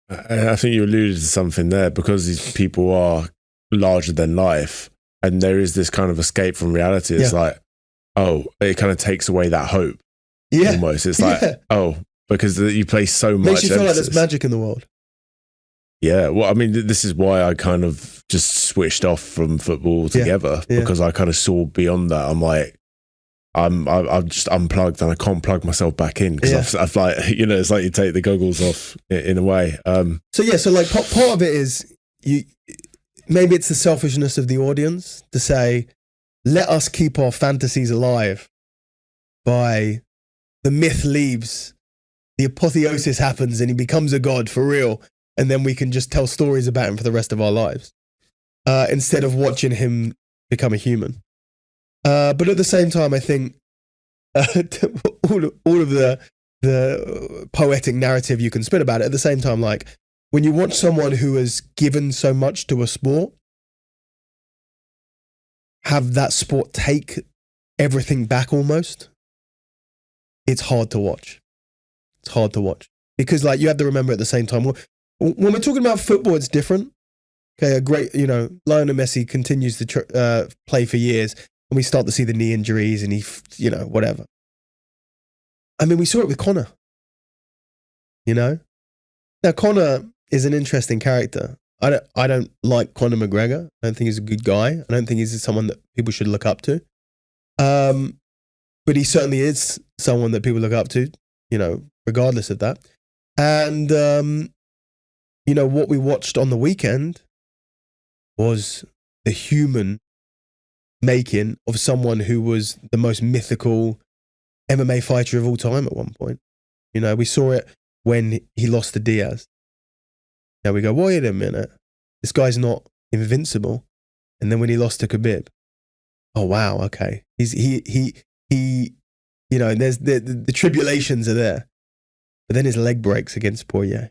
I think you alluded to something there, because these people are larger than life, and there is this kind of escape from reality. It's like, it kind of takes away that hope. Yeah. Almost. It's like, because you place so much. Makes you feel like there's magic in the world. Yeah. Well, I mean, this is why I kind of just switched off from football altogether, because I kind of saw beyond that. I'm like, I've just unplugged, and I can't plug myself back in, because I've like, it's like you take the goggles off in a way. So like part of it is maybe it's the selfishness of the audience to say, let us keep our fantasies alive by the myth leaves, the apotheosis happens, and he becomes a god for real. And then we can just tell stories about him for the rest of our lives, instead of watching him become a human. But at the same time, I think all of the poetic narrative you can spin about it, at the same time, like, when you watch someone who has given so much to a sport, have that sport take everything back almost, it's hard to watch. It's hard to watch. Because, like, you have to remember at the same time, when we're talking about football, it's different. Okay, a great, Lionel Messi continues to play for years, and we start to see the knee injuries, and he, whatever. I mean, we saw it with Conor. Now, Conor is an interesting character. I don't like Conor McGregor. I don't think he's a good guy. I don't think he's someone that people should look up to. But he certainly is someone that people look up to, regardless of that. And, what we watched on the weekend was the human making of someone who was the most mythical MMA fighter of all time at one point. We saw it when he lost to Diaz. Now we go, wait a minute, this guy's not invincible. And then when he lost to Khabib, oh wow, okay, there's the tribulations are there. But then his leg breaks against Poirier.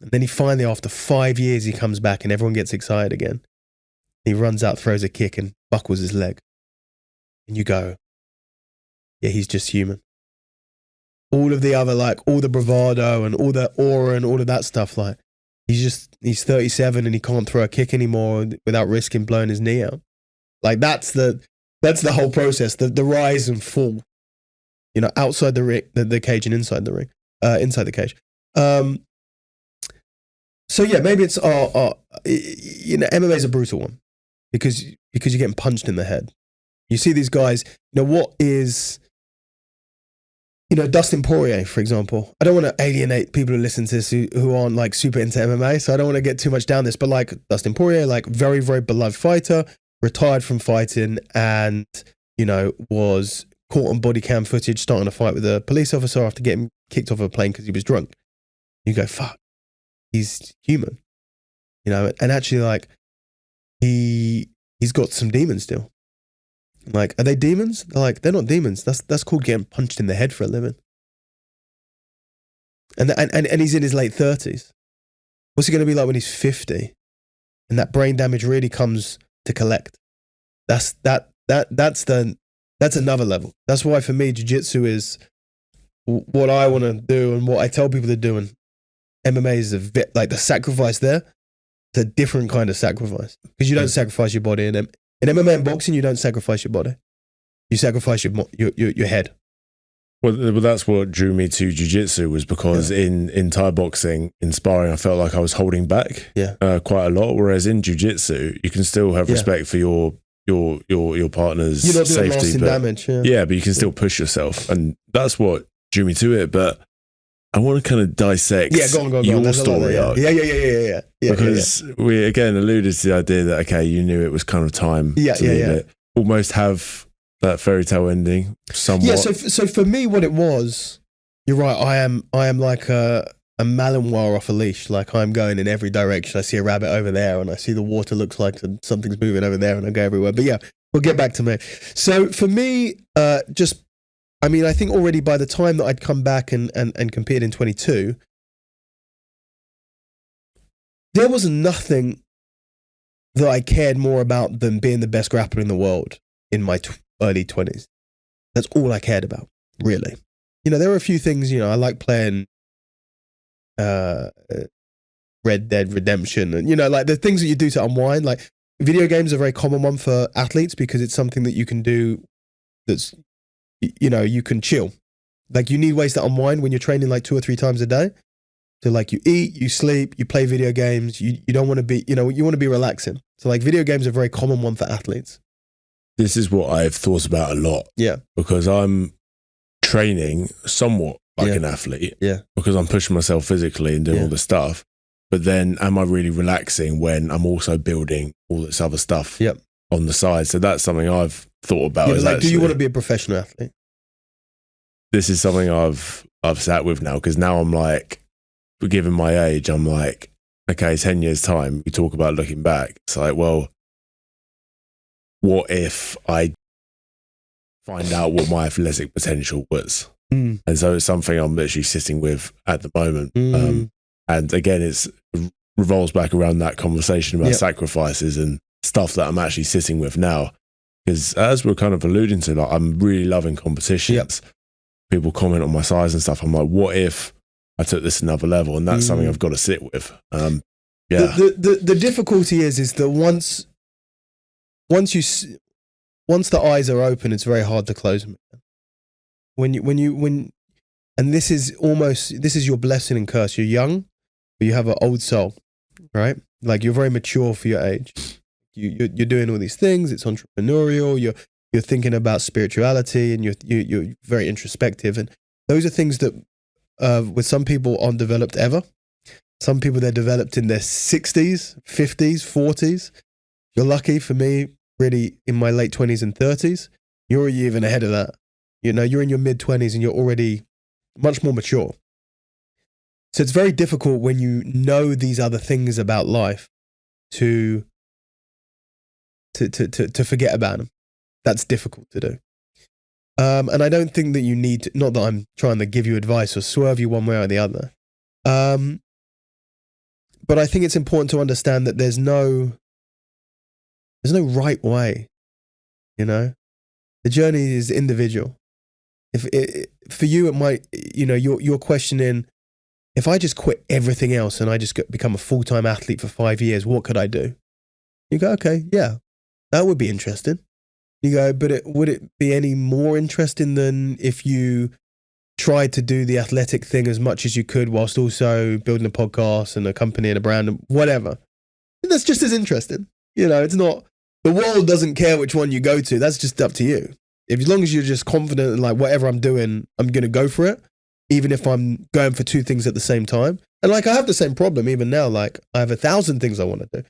And then he finally, after 5 years, he comes back and everyone gets excited again. He runs out, throws a kick, and buckles his leg. And you go, yeah, he's just human. All of the other, all the bravado and all the aura and all of that stuff, he's 37 and he can't throw a kick anymore without risking blowing his knee out. Like, that's the whole process, the rise and fall, outside the ring, the cage, and inside the ring, inside the cage. So yeah, maybe it's MMA is a brutal one because you're getting punched in the head. You see these guys, what is, Dustin Poirier, for example. I don't want to alienate people who listen to this who aren't super into MMA, so I don't want to get too much down this, but Dustin Poirier, very, very beloved fighter, retired from fighting and, was caught on body cam footage starting a fight with a police officer after getting kicked off a plane because he was drunk. You go, fuck, he's human, and actually he's got some demons still. Are they demons? They're not demons. That's called getting punched in the head for a living. And he's in his late 30s. What's he going to be like when he's 50? And that brain damage really comes to collect. That's another level. That's why for me, jiu-jitsu is what I want to do and what I tell people to do. And MMA is like the sacrifice there. It's a different kind of sacrifice because you don't sacrifice your body in MMA and boxing. You don't sacrifice your body. You sacrifice your head. Well, that's what drew me to jiu-jitsu was because in Thai boxing, in sparring, I felt like I was holding back quite a lot. Whereas in jiu-jitsu, you can still have respect for your partner's You're not doing safety, lasting damage. But you can still push yourself, and that's what drew me to it. But I want to kind of dissect your story arc. Yeah. Because we again alluded to the idea that you knew it was kind of time to leave it. Almost have that fairy tale ending somewhat. Yeah, so for me what it was, you're right, I am like a Malinois off a leash. Like I'm going in every direction. I see a rabbit over there and I see the water looks like something's moving over there and I go everywhere. But yeah, we'll get back to me. So for me, I think already by the time that I'd come back and competed in 22, there was nothing that I cared more about than being the best grappler in the world in my early 20s. That's all I cared about, really. There were a few things, I like playing Red Dead Redemption and, like the things that you do to unwind. Like video games are a very common one for athletes because it's something that you can do that's, you can chill. Like you need ways to unwind when you're training like 2 or 3 times a day. So like you eat, you sleep, you play video games. You don't want to be, you want to be relaxing. So like video games are a very common one for athletes. This is what I've thought about a lot. Yeah. Because I'm training somewhat like an athlete. Yeah. Because I'm pushing myself physically and doing all this stuff. But then am I really relaxing when I'm also building all this other stuff on the side? So that's something I've thought about. Do you want to be a professional athlete? This is something I've sat with now because now I'm like, given my age, I'm like, okay, 10 years time, we talk about looking back. It's like, well, what if I find out what my athletic potential was? And so it's something I'm literally sitting with at the moment. And again, it revolves back around that conversation about sacrifices and stuff that I'm actually sitting with now. Because as we're kind of alluding to, like I'm really loving competitions. People comment on my size and stuff. I'm like, what if I took this another level? And that's something I've got to sit with. The difficulty is that once the eyes are open, it's very hard to close them. And this is your blessing and curse. You're young, but you have an old soul, right? Like you're very mature for your age. You're doing all these things. It's entrepreneurial. You're thinking about spirituality, and you're very introspective. And those are things that with some people aren't developed ever. Some people they're developed in their 60s, 50s, 40s. You're lucky. For me, really in my late 20s and 30s, you're even ahead of that. You're in your mid 20s and you're already much more mature. So it's very difficult when you know these other things about life to forget about them. That's difficult to do. And I don't think that you need to, not that I'm trying to give you advice or swerve you one way or the other. But I think it's important to understand that there's no right way, The journey is individual. For you, it might, you're questioning, if I just quit everything else and I just become a full-time athlete for 5 years, what could I do? You go, okay, yeah, that would be interesting. You go, but would it be any more interesting than if you tried to do the athletic thing as much as you could whilst also building a podcast and a company and a brand and whatever? That's just as interesting. It's not, the world doesn't care which one you go to. That's just up to you. As long as you're just confident in like whatever I'm doing, I'm going to go for it, even if I'm going for 2 things at the same time. And like I have the same problem even now. Like I have 1,000 things I want to do.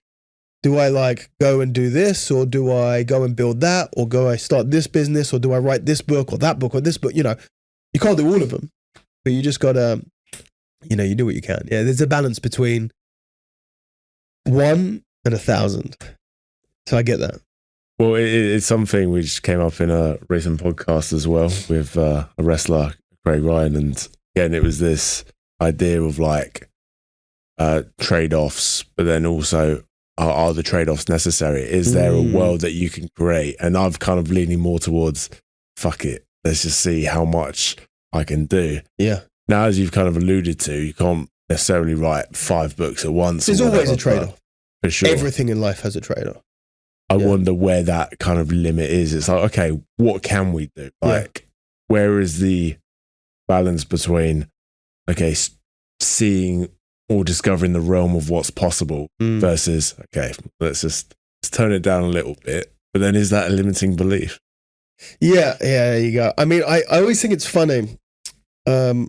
Do I like go and do this, or do I go and build that, or go I start this business, or do I write this book or that book or this book? You can't do all of them, but you just gotta, you do what you can. Yeah, there's a balance between 1 and 1,000. So I get that. Well, it's something which came up in a recent podcast as well with a wrestler, Craig Ryan. And again, it was this idea of like trade-offs, but then also are the trade-offs necessary? Is there a world that you can create? And I've kind of leaning more towards, fuck it, let's just see how much I can do. Yeah. Now, as you've kind of alluded to, you can't necessarily write 5 books at once. There's always a trade-off. For sure. Everything in life has a trade-off. I wonder where that kind of limit is. It's like, okay, what can we do? Like, where is the balance between, okay, seeing or discovering the realm of what's possible versus, okay, let's tone it down a little bit. But then is that a limiting belief? Yeah, there you go. I mean, I always think it's funny. I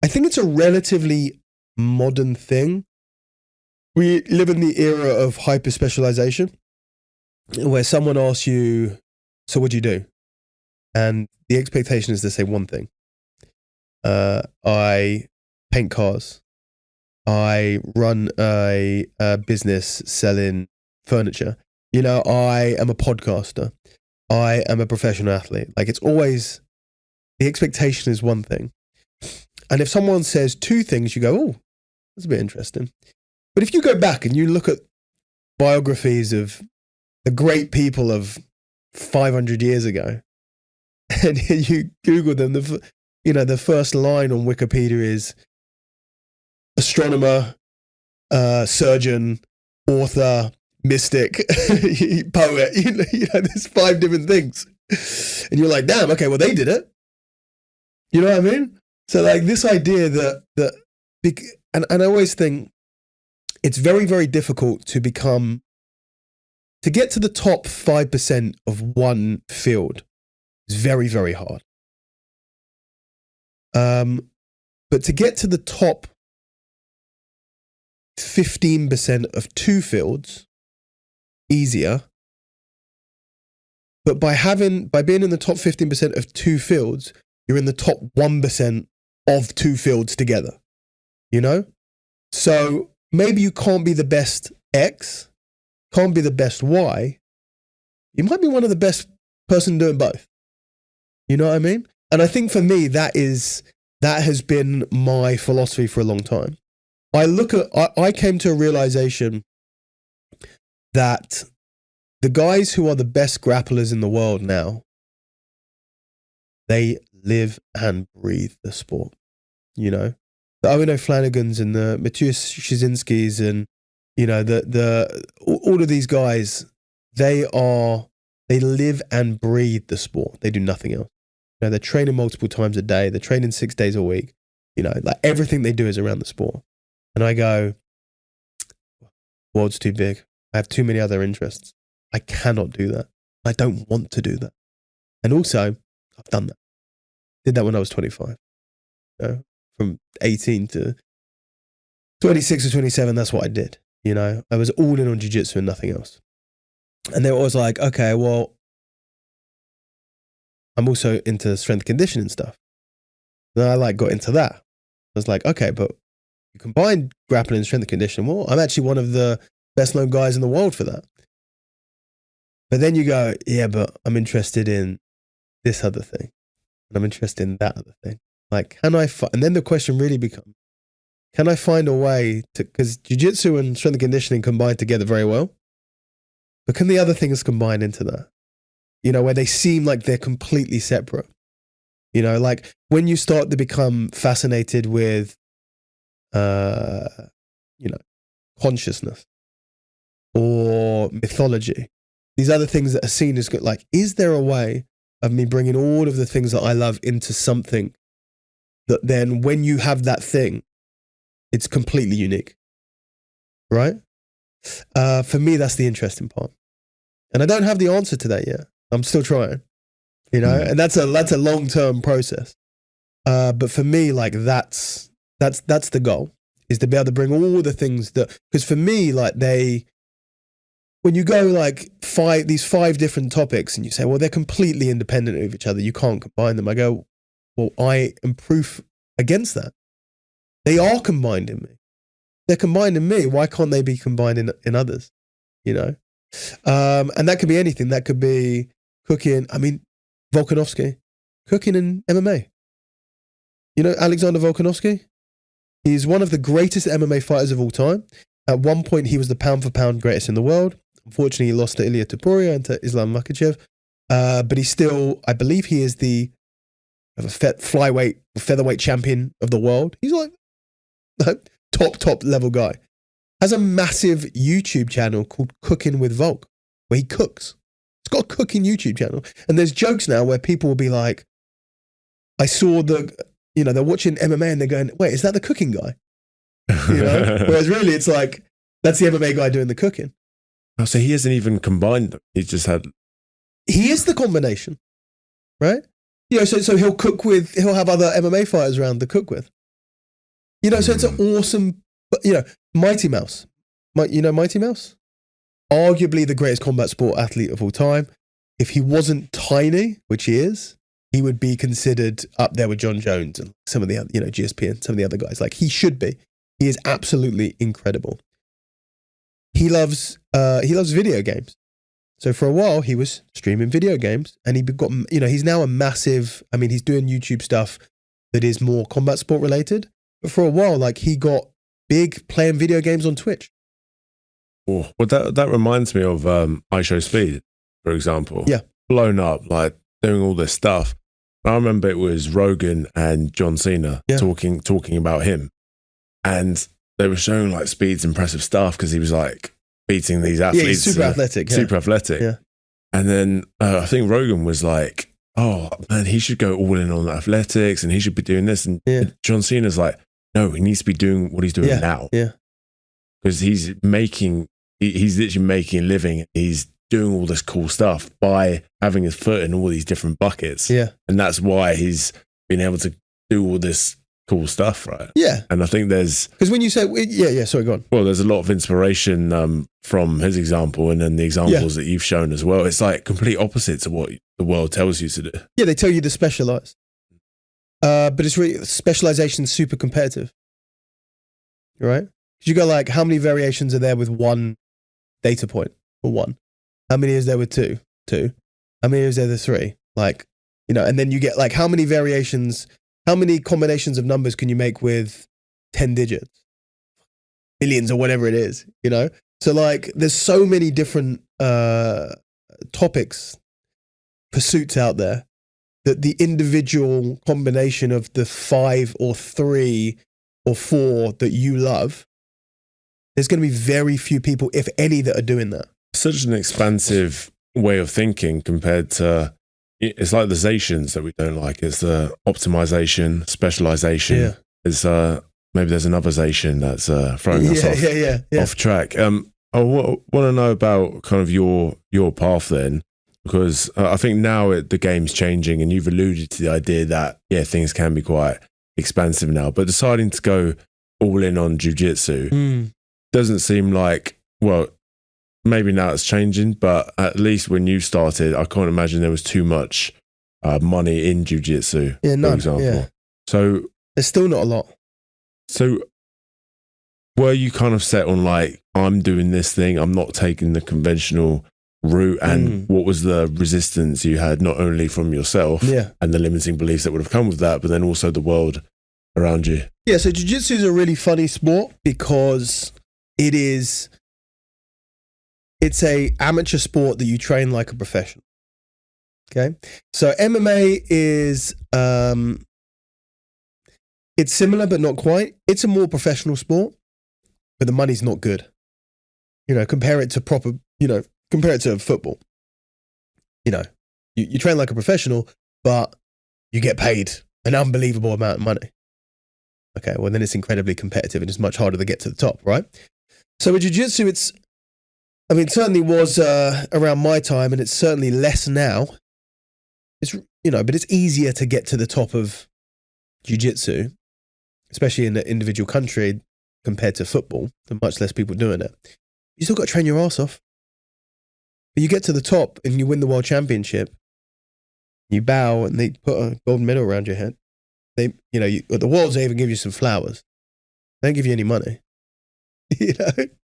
think it's a relatively modern thing. We live in the era of hyper-specialization, where someone asks you, so what do you do? And the expectation is to say one thing. I paint cars. I run a business selling furniture. You know, I am a podcaster. I am a professional athlete. Like, it's always, the expectation is one thing. And if someone says 2 things, you go, oh, that's a bit interesting. But if you go back and you look at biographies of the great people of 500 years ago, and you Google them, the first line on Wikipedia is astronomer, surgeon, author, mystic, poet. You know, there's 5 different things. And you're like, damn, okay, well, they did it. You know what I mean? So like this idea that and I always think it's very, very difficult to get to the top 5% of one field is very, very hard. But to get to the top 15% of 2 fields, easier. But by being in the top 15% of 2 fields, you're in the top 1% of 2 fields together, you know? So maybe you can't be the best X, can't be the best Y. You might be one of the best person doing both. You know what I mean? And I think for me, that has been my philosophy for a long time. I came to a realization that the guys who are the best grapplers in the world now, they live and breathe the sport, you know? The Owen O'Flanagans and the Matthias Szysinskis and, you know, all of these guys, they live and breathe the sport. They do nothing else. You know, they're training multiple times a day. They're training 6 days a week. You know, like everything they do is around the sport. And I go, world's too big. I have too many other interests. I cannot do that. I don't want to do that. And also, I've done that. Did that when I was 25. You know, from 18 to 26 or 27, that's what I did. You know, I was all in on jiu-jitsu and nothing else. And they were always like, okay, well, I'm also into strength conditioning stuff. Then I got into that. I was like, okay, but you combine grappling and strength conditioning. Well, I'm actually one of the best known guys in the world for that. But then you go, yeah, but I'm interested in this other thing. And I'm interested in that other thing. Like, and then the question really becomes, can I find a way to, because jiu-jitsu and strength and conditioning combine together very well, but can the other things combine into that? You know, where they seem like they're completely separate. You know, like when you start to become fascinated with, you know, consciousness or mythology, these other things that are seen as good, like, is there a way of me bringing all of the things that I love into something that then when you have that thing, it's completely unique, right? For me, that's the interesting part. And I don't have the answer to that yet. I'm still trying, you know, and that's a long-term process. But for me, like that's the goal, is to be able to bring all the things that, because for me, like when you go like these 5 different topics and you say, well, they're completely independent of each other, you can't combine them. I go, well, I am proof against that. They are combined in me. They're combined in me. Why can't they be combined in others? You know? And that could be anything. That could be cooking. I mean, Volkanovski, cooking and MMA. You know Alexander Volkanovski? He's one of the greatest MMA fighters of all time. At one point, he was the pound for pound greatest in the world. Unfortunately, he lost to Ilia Topuria and to Islam Makhachev. But he's still, I believe he is the featherweight champion of the world. He's like top level guy. Has a massive YouTube channel called Cooking with Volk, where he cooks. He's got a cooking YouTube channel. And there's jokes now where people will be like, I saw they're watching MMA and they're going, wait, is that the cooking guy? Whereas really it's like, that's the MMA guy doing the cooking. Oh, so he hasn't even combined them. He's just had... He is the combination, right? So he'll have other MMA fighters around to cook with. So it's an awesome, Mighty Mouse. Mighty Mouse? Arguably the greatest combat sport athlete of all time. If he wasn't tiny, which he is, he would be considered up there with John Jones and some of the other, GSP and some of the other guys. Like, he should be. He is absolutely incredible. He loves video games. So for a while he was streaming video games, and he got, he's now a massive, he's doing YouTube stuff that is more combat sport related. But for a while, like, he got big playing video games on Twitch. Oh, well, that reminds me of iShowSpeed, for example. Yeah. Blown up, like doing all this stuff. I remember it was Rogan and John Cena talking about him. And they were showing like Speed's impressive stuff because he was like beating these athletes. Yeah, he's super athletic. Super athletic. Yeah. And then I think Rogan was like, oh man, he should go all in on athletics and he should be doing this. And John Cena's like, no, he needs to be doing what he's doing now. Yeah. Because he's literally making a living. He's doing all this cool stuff by having his foot in all these different buckets. Yeah. And that's why he's been able to do all this cool stuff, right? Yeah. And I think because when you say, sorry, go on. Well, there's a lot of inspiration from his example and then the examples that you've shown as well. It's like complete opposite to what the world tells you to do. Yeah, they tell you to specialize. But it's really, specialization is super competitive. Right? Because you go like, how many variations are there with one data point or one? How many is there with two? How many is there with three? Like, and then you get like, how many combinations of numbers can you make with 10 digits? Millions or whatever it is, So like, there's so many different topics, pursuits out there that the individual combination of the 5 or 3 or 4 that you love, there's going to be very few people, if any, that are doing that. Such an expansive way of thinking compared to, it's like the Zations that we don't like. It's the optimization, specialization. Yeah. It's maybe there's another Zation that's throwing us off track. I want to know about kind of your path then, because I think now the game's changing, and you've alluded to the idea that things can be quite expansive now. But deciding to go all in on jiu-jitsu doesn't seem like, well, maybe now it's changing, but at least when you started, I can't imagine there was too much money in jiu-jitsu, for example. Yeah. So there's still not a lot. So were you kind of set on like, I'm doing this thing, I'm not taking the conventional route? And what was the resistance you had, not only from yourself and the limiting beliefs that would have come with that, but then also the world around you? Yeah, so jiu-jitsu is a really funny sport because it's a amateur sport that you train like a professional. Okay. So MMA is, it's similar, but not quite. It's a more professional sport, but the money's not good. Compare it to football. You train like a professional, but you get paid an unbelievable amount of money. Okay. Well, then it's incredibly competitive and it's much harder to get to the top, right? So with jiu-jitsu, it certainly was around my time, and it's certainly less now. It's but it's easier to get to the top of jiu-jitsu, especially in an individual country compared to football. There are much less people doing it. You still got to train your ass off. But you get to the top and you win the world championship. You bow and they put a golden medal around your head. At the Worlds, they even give you some flowers. They don't give you any money.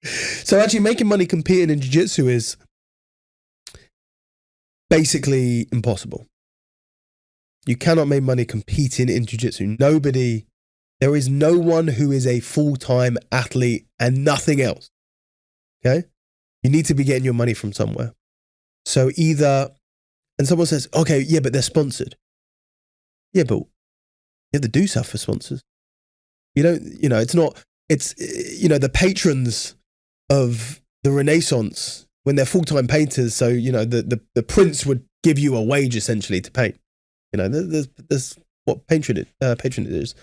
So actually making money competing in jiu-jitsu is basically impossible. You cannot make money competing in jiu-jitsu. Nobody There is no one who is a full-time athlete and nothing else. Okay? You need to be getting your money from somewhere. So either, and someone says, okay, yeah, but they're sponsored. Yeah, but you have to do stuff for sponsors. You don't, it's not, it's, the patrons of the Renaissance, when they're full-time painters, so, the prince would give you a wage essentially to paint. There's what patronage is.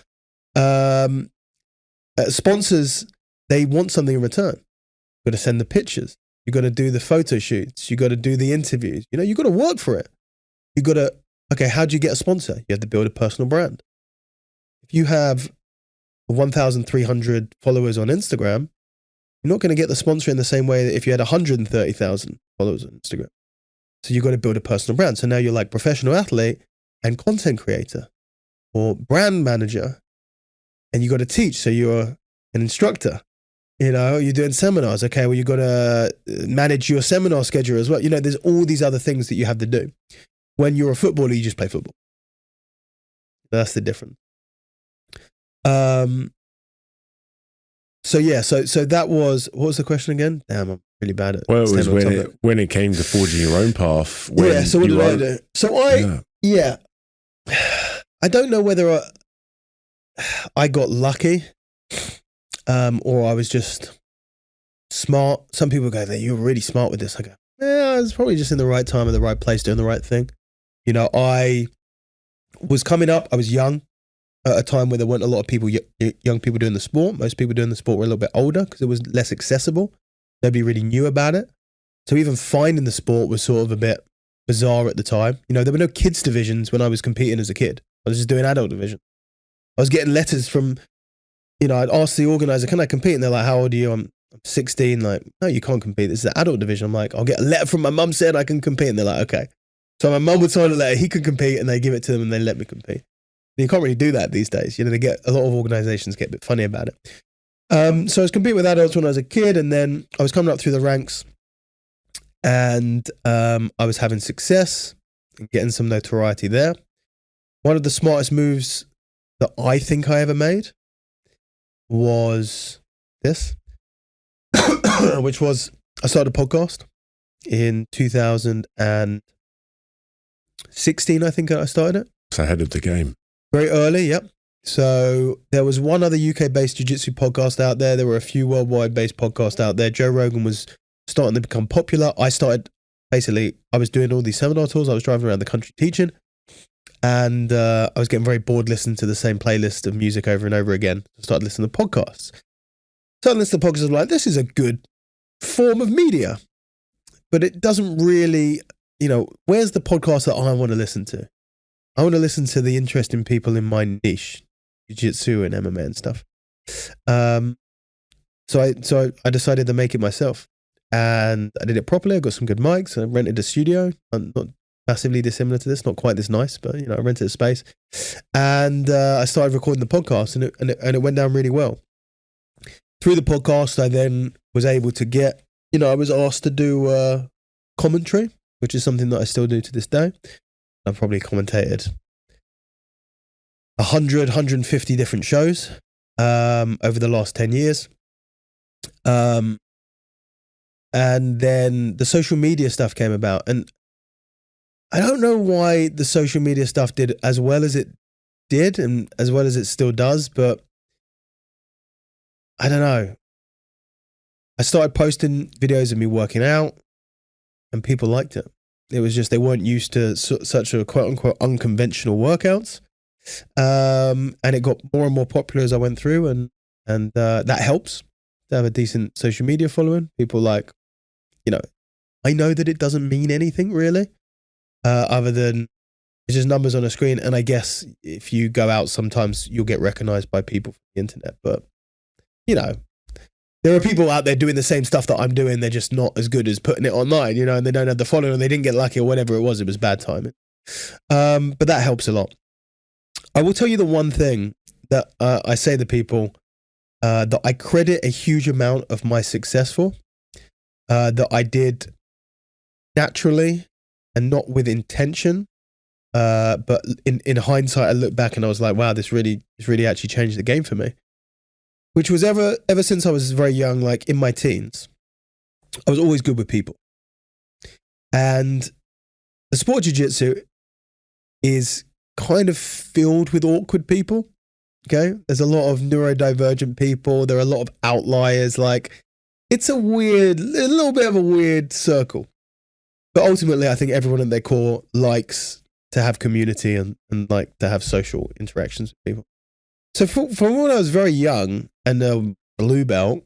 Sponsors, they want something in return. You've got to send the pictures. You've got to do the photo shoots. You've got to do the interviews. You've got to work for it. You've got to, okay, how do you get a sponsor? You have to build a personal brand. If you have 1,300 followers on Instagram, you're not going to get the sponsor in the same way that if you had 130,000 followers on Instagram. So you've got to build a personal brand. So now you're like professional athlete and content creator or brand manager, and you got to teach. So you're an instructor. You're doing seminars. Okay, well, you got to manage your seminar schedule as well. There's all these other things that you have to do. When you're a footballer, you just play football. That's the difference. So that was, what was the question again? Damn, I'm really bad at it. Well, it was when it came to forging your own path. So what did I do? So I don't know whether I got lucky, or I was just smart. Some people go, "You're really smart with this." I go, "Yeah, I was probably just in the right time, in the right place, doing the right thing." I was coming up. I was young at a time where there weren't a lot of people, young people doing the sport. Most people doing the sport were a little bit older because it was less accessible. Nobody really knew about it. So even finding the sport was sort of a bit bizarre at the time. There were no kids divisions when I was competing as a kid. I was just doing adult division. I was getting letters from, I'd ask the organizer, can I compete? And they're like, how old are you? I'm 16. Like, no, you can't compete. This is the adult division. I'm like, I'll get a letter from my mum saying I can compete. And they're like, okay. So my mum would sign a letter, he could compete, and they give it to them and they let me compete. And you can't really do that these days. They get, a lot of organizations get a bit funny about it. So I was competing with adults when I was a kid, and then I was coming up through the ranks, and I was having success and getting some notoriety there. One of the smartest moves that I think I ever made was this, which was I started a podcast in 2016, I think I started it. It's ahead of the game. Very early, yep. So there was one other UK-based jiu-jitsu podcast out there. There were a few worldwide-based podcasts out there. Joe Rogan was starting to become popular. I was doing all these seminar tours. I was driving around the country teaching. And I was getting very bored listening to the same playlist of music over and over again. I started listening to podcasts. Started listening to podcasts, I was like, this is a good form of media. But it doesn't really, where's the podcast that I want to listen to? I want to listen to the interesting people in my niche, jiu-jitsu and MMA and stuff. So I decided to make it myself. And I did it properly. I got some good mics. I rented a studio. I'm not massively dissimilar to this, not quite this nice, but I rented a space. And I started recording the podcast, and it went down really well. Through the podcast, I then was able to get, I was asked to do commentary, which is something that I still do to this day. I've probably commentated 100, 150 different shows over the last 10 years. And then the social media stuff came about. And I don't know why the social media stuff did as well as it did and as well as it still does, but I don't know. I started posting videos of me working out and people liked it. It was just they weren't used to such a quote-unquote unconventional workouts. And it got more and more popular as I went through, and that helps to have a decent social media following. People like, I know that it doesn't mean anything really, other than it's just numbers on a screen. And I guess if you go out, sometimes you'll get recognized by people from the internet. But, there are people out there doing the same stuff that I'm doing. They're just not as good as putting it online, and they don't have the following, or they didn't get lucky, or whatever it was bad timing. But that helps a lot. I will tell you the one thing that I say to people that I credit a huge amount of my success for, that I did naturally and not with intention, But in hindsight, I look back and I was like, wow, this really actually changed the game for me. Which was ever since I was very young, like in my teens, I was always good with people. And the sport of jiu-jitsu is kind of filled with awkward people. Okay. There's a lot of neurodivergent people. There are a lot of outliers. Like, it's a little bit of a weird circle. But ultimately, I think everyone at their core likes to have community and like to have social interactions with people. So from when I was very young and a blue belt,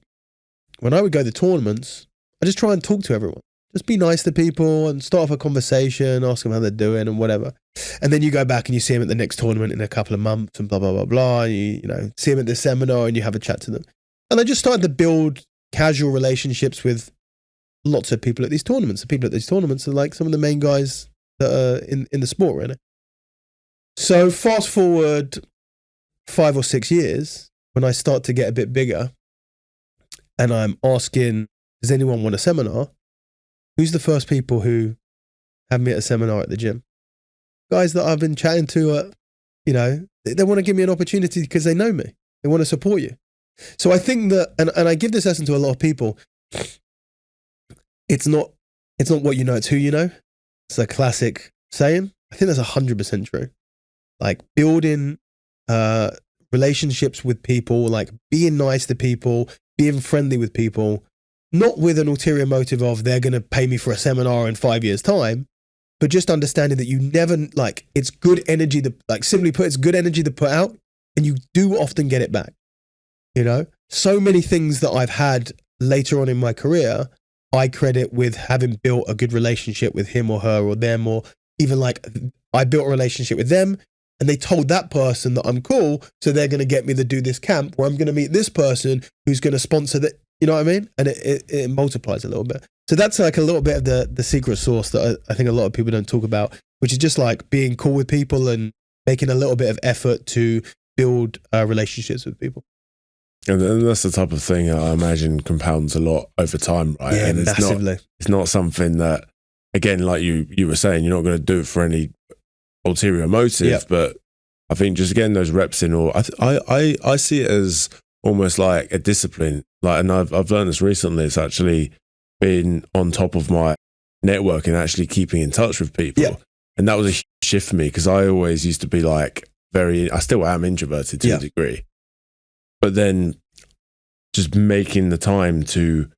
when I would go to tournaments, I just try and talk to everyone. Just be nice to people and start off a conversation, ask them how they're doing and whatever. And then you go back and you see them at the next tournament in a couple of months and blah, blah, blah, blah. And you know, see them at the seminar and you have a chat to them. And I just started to build casual relationships with lots of people at these tournaments. The people at these tournaments are like some of the main guys that are in the sport, really. So fast forward 5 or 6 years, when I start to get a bit bigger and I'm asking, does anyone want a seminar? Who's the first people who have me at a seminar at the gym? Guys that I've been chatting to, you know, they want to give me an opportunity because they know me. They want to support you. So I think that, and I give this lesson to a lot of people, it's not what you know, it's who you know. It's a classic saying. I think that's 100% true. Like building relationships with people, like being nice to people, being friendly with people, not with an ulterior motive of they're going to pay me for a seminar in 5 years' time, but just understanding that you never, like, it's good energy to, like, simply put, it's good energy to put out and you do often get it back. You know, so many things that I've had later on in my career, I credit with having built a good relationship with him or her or them, or even like I built a relationship with them and they told that person that I'm cool, so they're going to get me to do this camp where I'm going to meet this person who's going to sponsor that. You know what I mean? And it multiplies a little bit. So that's like a little bit of the secret sauce that I think a lot of people don't talk about, which is just like being cool with people and making a little bit of effort to build relationships with people. And that's the type of thing I imagine compounds a lot over time, right? Yeah, and massively. It's not something that, again, like you were saying, you're not going to do it for any ulterior motive, but I think just getting those reps in, or I see it as almost like a discipline. Like, and I've learned this recently. It's actually been on top of my network and actually keeping in touch with people. Yeah. And that was a huge shift for me because I always used to be like I still am introverted to a degree. But then just making the time to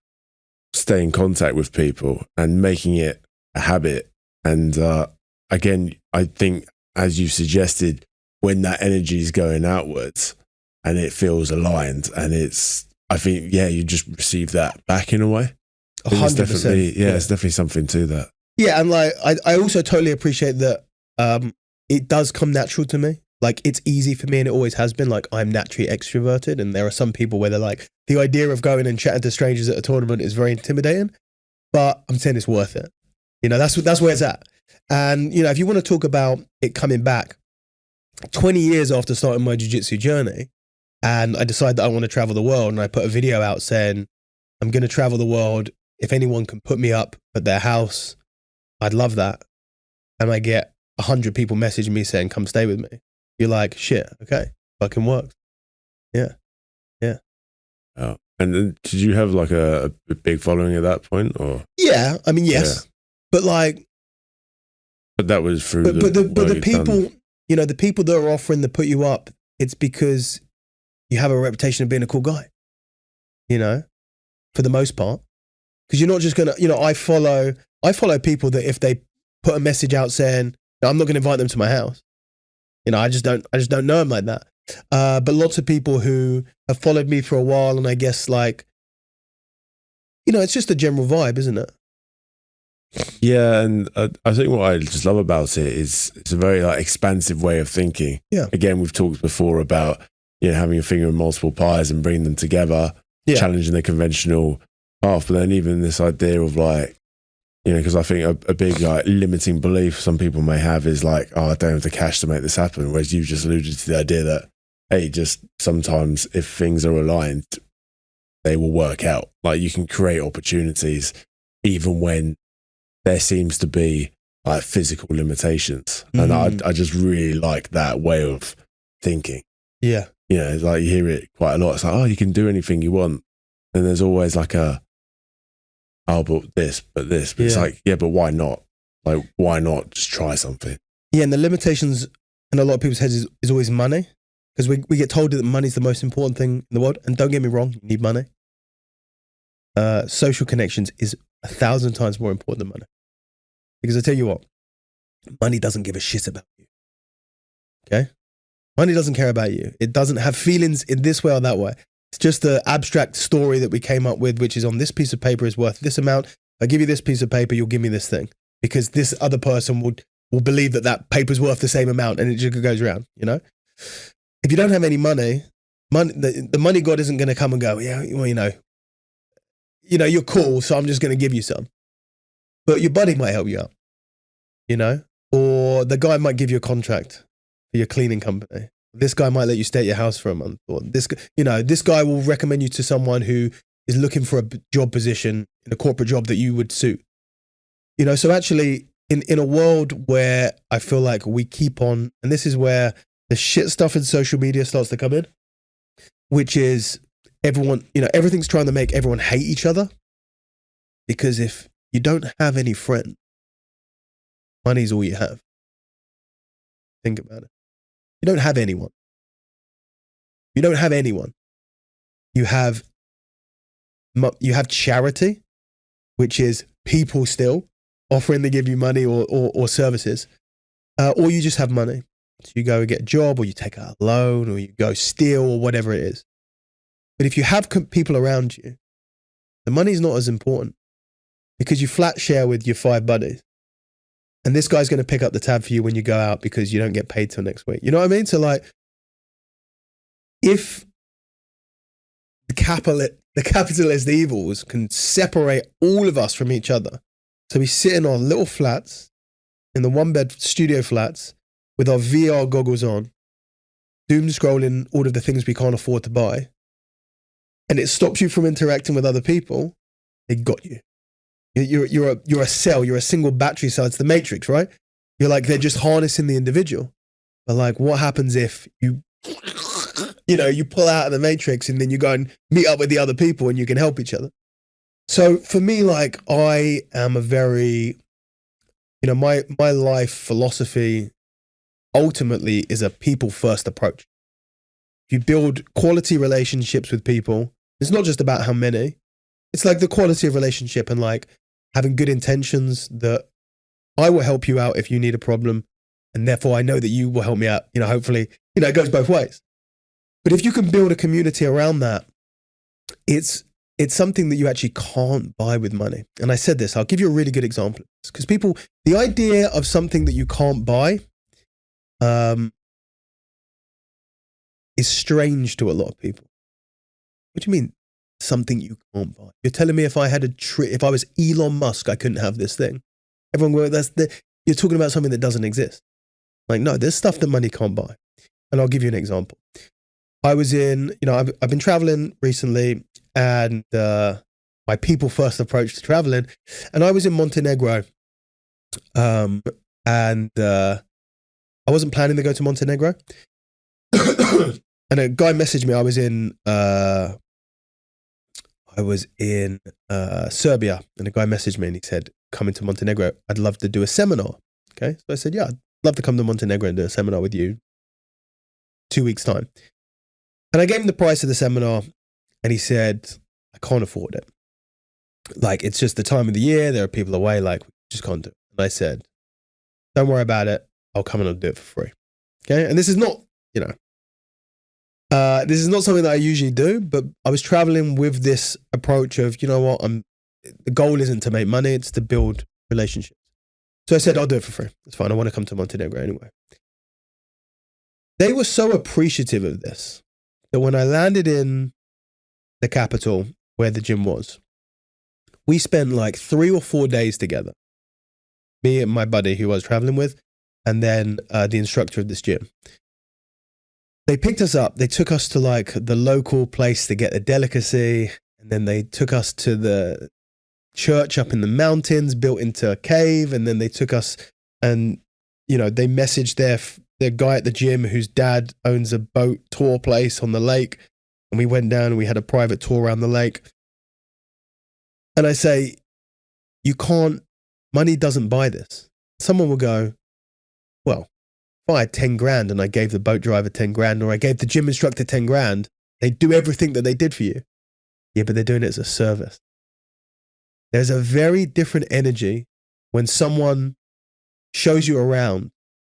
stay in contact with people and making it a habit. And again, I think, as you suggested, when that energy is going outwards and it feels aligned, and I think, you just receive that back in a way. 100%. It's definitely something to that. Yeah, and like I also totally appreciate that it does come natural to me. Like, it's easy for me, and it always has been. Like, I'm naturally extroverted, and there are some people where they're like, the idea of going and chatting to strangers at a tournament is very intimidating, but I'm saying it's worth it. You know, that's where it's at. And, you know, if you want to talk about it coming back, 20 years after starting my jiu-jitsu journey, and I decided that I want to travel the world, and I put a video out saying, I'm going to travel the world. If anyone can put me up at their house, I'd love that. And I get 100 people messaging me saying, come stay with me. You're like, shit, okay, fucking works. Yeah. Oh. And then did you have like a big following at that point, or? Yeah, I mean, yes. Yeah. But like. But that was through but the people, you know, the people that are offering to put you up, it's because you have a reputation of being a cool guy, you know, for the most part. Because you're not just going to, you know, I follow people that if they put a message out saying, no, I'm not going to invite them to my house. You know, I just don't know them like that. But lots of people who have followed me for a while, and I guess like, you know, it's just a general vibe, isn't it? Yeah, and I think what I just love about it is it's a very like expansive way of thinking. Yeah. Again, we've talked before about, you know, having a finger in multiple pies and bringing them together, challenging the conventional path. But then even this idea of like, you know, because I think a big like limiting belief some people may have is like, oh, I don't have the cash to make this happen. Whereas you've just alluded to the idea that, hey, just sometimes if things are aligned, they will work out. Like, you can create opportunities even when there seems to be like physical limitations. And I just really like that way of thinking. Yeah. You know, it's like you hear it quite a lot. It's like, oh, you can do anything you want. And there's always like but this. But it's like, yeah, but why not? Like, why not just try something? Yeah, and the limitations in a lot of people's heads is always money. Because we get told that money's the most important thing in the world. And don't get me wrong, you need money. Social connections is 1,000 times more important than money. Because I tell you what, money doesn't give a shit about you. Okay? Money doesn't care about you. It doesn't have feelings in this way or that way. It's just the abstract story that we came up with, which is on this piece of paper is worth this amount. I give you this piece of paper, you'll give me this thing. Because this other person will believe that paper's worth the same amount, and it just goes around, you know? If you don't have any money, the money god isn't going to come and go, yeah, well, you know, you're cool, so I'm just going to give you some. But your buddy might help you out, you know? Or the guy might give you a contract for your cleaning company. This guy might let you stay at your house for a month. Or this guy will recommend you to someone who is looking for a job position in a corporate job that you would suit. You know, so actually in a world where I feel like we keep on, and this is where the shit stuff in social media starts to come in, which is everyone, you know, everything's trying to make everyone hate each other. Because if you don't have any friends, money's all you have. Think about it. You don't have anyone. You don't have anyone. You have charity, which is people still offering to give you money or services, or you just have money. So you go and get a job, or you take out a loan, or you go steal, or whatever it is. But if you have people around you, the money's not as important because you flat share with your 5 buddies. And this guy's going to pick up the tab for you when you go out because you don't get paid till next week. You know what I mean? So like, if the capitalist evils can separate all of us from each other, so we sit in our little flats, in the 1-bed studio flats, with our VR goggles on, doom scrolling all of the things we can't afford to buy, and it stops you from interacting with other people, they got you. You're a cell, you're a single battery cell. It's the Matrix, right? You're like, they're just harnessing the individual. But like, what happens if you pull out of the Matrix and then you go and meet up with the other people and you can help each other? So for me, like, I am a very, you know, my life philosophy ultimately is a people first approach. If you build quality relationships with people, it's not just about how many. It's like the quality of relationship and like having good intentions that I will help you out if you need a problem. And therefore I know that you will help me out. You know, hopefully, you know, it goes both ways. But if you can build a community around that, it's something that you actually can't buy with money. And I said this, I'll give you a really good example. Because people, the idea of something that you can't buy is strange to a lot of people. What do you mean? Something you can't buy? You're telling me if I had if I was Elon Musk, I couldn't have this thing? Everyone goes, you're talking about something that doesn't exist. Like, no, there's stuff that money can't buy. And I'll give you an example. I was in, you know, I've been traveling recently, and my people first approach to traveling, and I was in Montenegro, and I wasn't planning to go to Montenegro. And a guy messaged me. I was in Serbia, and a guy messaged me and he said, coming to Montenegro, I'd love to do a seminar. Okay. So I said, yeah, I'd love to come to Montenegro and do a seminar with you 2 weeks' time. And I gave him the price of the seminar, and he said, I can't afford it. Like, it's just the time of the year. There are people away. Like, we just can't do it. And I said, don't worry about it. I'll come and I'll do it for free. Okay. And this is not, you know, this is not something that I usually do, but I was traveling with this approach of, you know what, the goal isn't to make money, it's to build relationships. So I said, I'll do it for free. It's fine. I want to come to Montenegro anyway. They were so appreciative of this that when I landed in the capital where the gym was, we spent like 3 or 4 days together. Me and my buddy who I was traveling with, and then the instructor of this gym. They picked us up. They took us to like the local place to get the delicacy. And then they took us to the church up in the mountains built into a cave. And then they took us and, you know, they messaged their guy at the gym whose dad owns a boat tour place on the lake. And we went down and we had a private tour around the lake. And I say, money doesn't buy this. Someone will go, well, if I had 10 grand and I gave the boat driver 10 grand or I gave the gym instructor 10 grand, they do everything that they did for you. Yeah, but they're doing it as a service. There's a very different energy when someone shows you around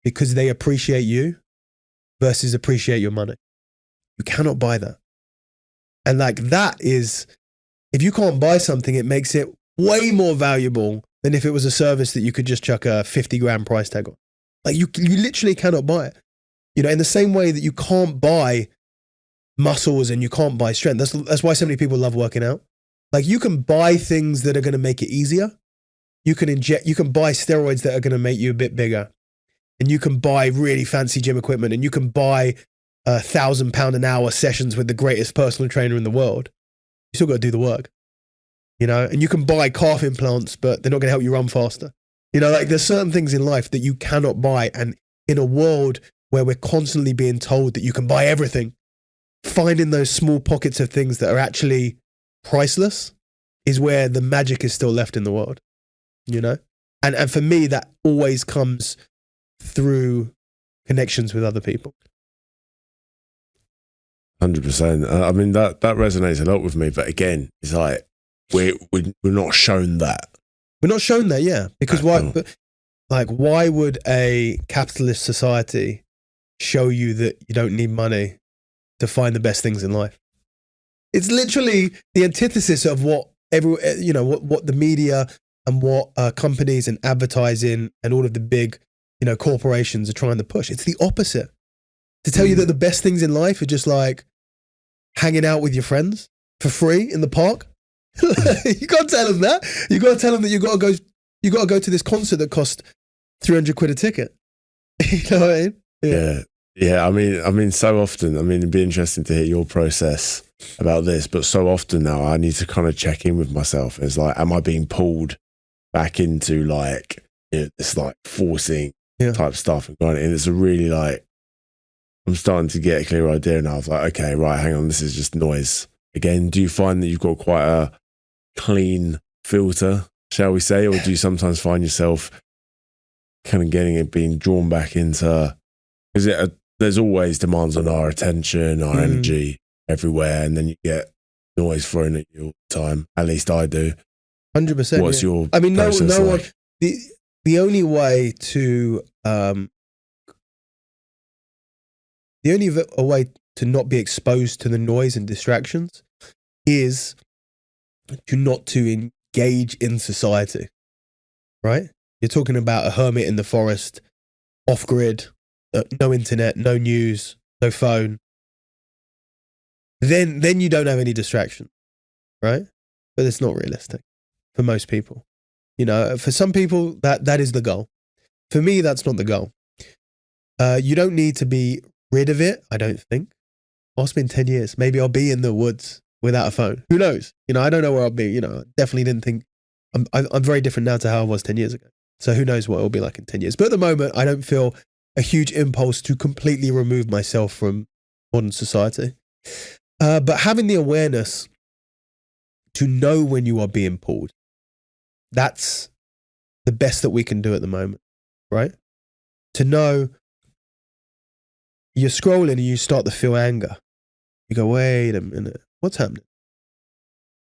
because they appreciate you versus appreciate your money. You cannot buy that. And like that is, if you can't buy something, it makes it way more valuable than if it was a service that you could just chuck a 50 grand price tag on. Like you literally cannot buy it. You know, in the same way that you can't buy muscles and you can't buy strength. That's why so many people love working out. Like you can buy things that are going to make it easier. You can buy steroids that are going to make you a bit bigger. And you can buy really fancy gym equipment and you can buy £1,000 an hour sessions with the greatest personal trainer in the world. You still got to do the work, you know, and you can buy calf implants, but they're not going to help you run faster. You know, like there's certain things in life that you cannot buy. And in a world where we're constantly being told that you can buy everything, finding those small pockets of things that are actually priceless is where the magic is still left in the world, you know? And for me, that always comes through connections with other people. 100%. I mean, that resonates a lot with me. But again, it's like, we're not shown that. We're not shown that, yeah. Because why would a capitalist society show you that you don't need money to find the best things in life? It's literally the antithesis of what what the media and what companies and advertising and all of the big, you know, corporations are trying to push. It's the opposite. To tell you that the best things in life are just like hanging out with your friends for free in the park. You can't tell them that. You got to tell them that you got to go to this concert that cost 300 quid a ticket. You know what I mean? Yeah. I mean, so often, it'd be interesting to hear your process about this, but so often now I need to kind of check in with myself. It's like, am I being pulled back into like, you know, this like forcing type stuff and going, and it's a really like, I'm starting to get a clear idea now of like, okay, right, hang on, this is just noise. Again, do you find that you've got quite a clean filter, shall we say, or do you sometimes find yourself kind of being drawn back into, because there's always demands on our attention, our energy everywhere, and then you get noise thrown at you all the time. At least I do. 100%. What's your no like? one. The only way to not be exposed to the noise and distractions is to engage in society, right? You're talking about a hermit in the forest, off grid, no internet, no news, no phone. Then you don't have any distraction, right? But it's not realistic for most people. You know, for some people that is the goal. For me, that's not the goal. You don't need to be rid of it, I don't think. I'll spend 10 years. Maybe I'll be in the woods without a phone. Who knows? You know, I don't know where I'll be. You know, definitely didn't think. I'm very different now to how I was 10 years ago. So who knows what it'll be like in 10 years. But at the moment, I don't feel a huge impulse to completely remove myself from modern society. But having the awareness to know when you are being pulled, that's the best that we can do at the moment, right? To know you're scrolling and you start to feel anger. You go, wait a minute, what's happening?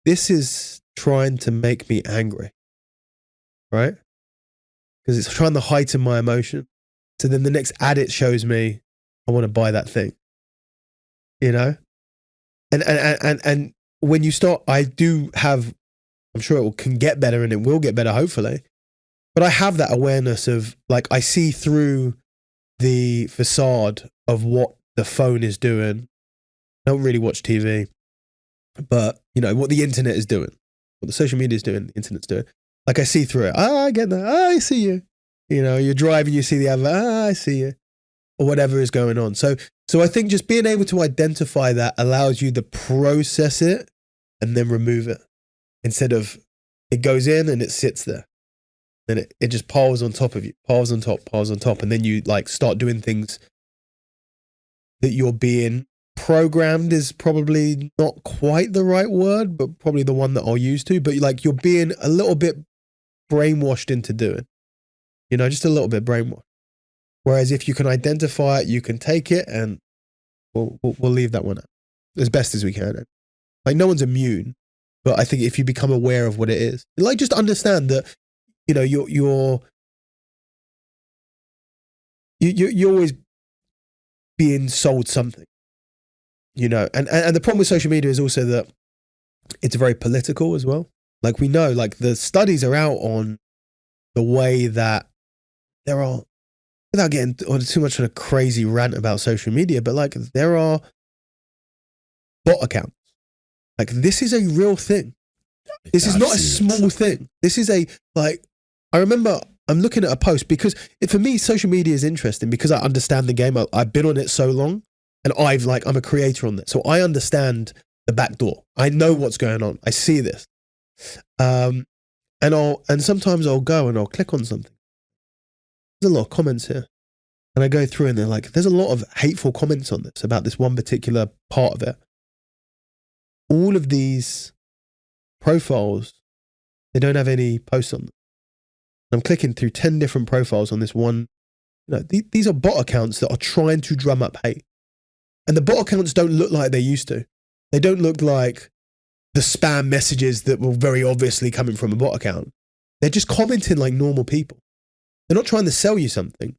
This is trying to make me angry, right? Because it's trying to heighten my emotion. So then the next ad it shows me, I want to buy that thing, you know? And when you start, I do have, I'm sure can get better and it will get better, hopefully. But I have that awareness of like, I see through the facade of what the phone is doing. I don't really watch TV, but you know, what the internet is doing, what the social media is doing, the internet's doing. Like I see through it. I get that. I see you. You know, you're driving, you see the advert. I see you. Or whatever is going on. So I think just being able to identify that allows you to process it and then remove it instead of it goes in and it sits there. Then it just piles on top of you, piles on top. And then you like start doing things that you're being programmed is probably not quite the right word, but probably the one that I'll use to. But like you're being a little bit brainwashed into doing, just a little bit brainwashed. Whereas if you can identify it, you can take it, and we'll leave that one out as best as we can. Like no one's immune, but I think if you become aware of what it is, like just understand that, you're always being sold something, and the problem with social media is also that it's very political as well. Like we know, like the studies are out on the way that there are, without getting on too much of a crazy rant about social media, but like there are bot accounts. Like this is a real thing. This is not a small thing. This is I remember I'm looking at a post because for me, social media is interesting because I understand the game. I've been on it so long and I'm a creator on it. So I understand the back door. I know what's going on. I see this. And sometimes I'll go and I'll click on something. There's a lot of comments here. And I go through and they're like, there's a lot of hateful comments on this about this one particular part of it. All of these profiles, they don't have any posts on them. I'm clicking through 10 different profiles on this one. These are bot accounts that are trying to drum up hate. And the bot accounts don't look like they used to. They don't look like the spam messages that were very obviously coming from a bot account. They're just commenting like normal people. They're not trying to sell you something.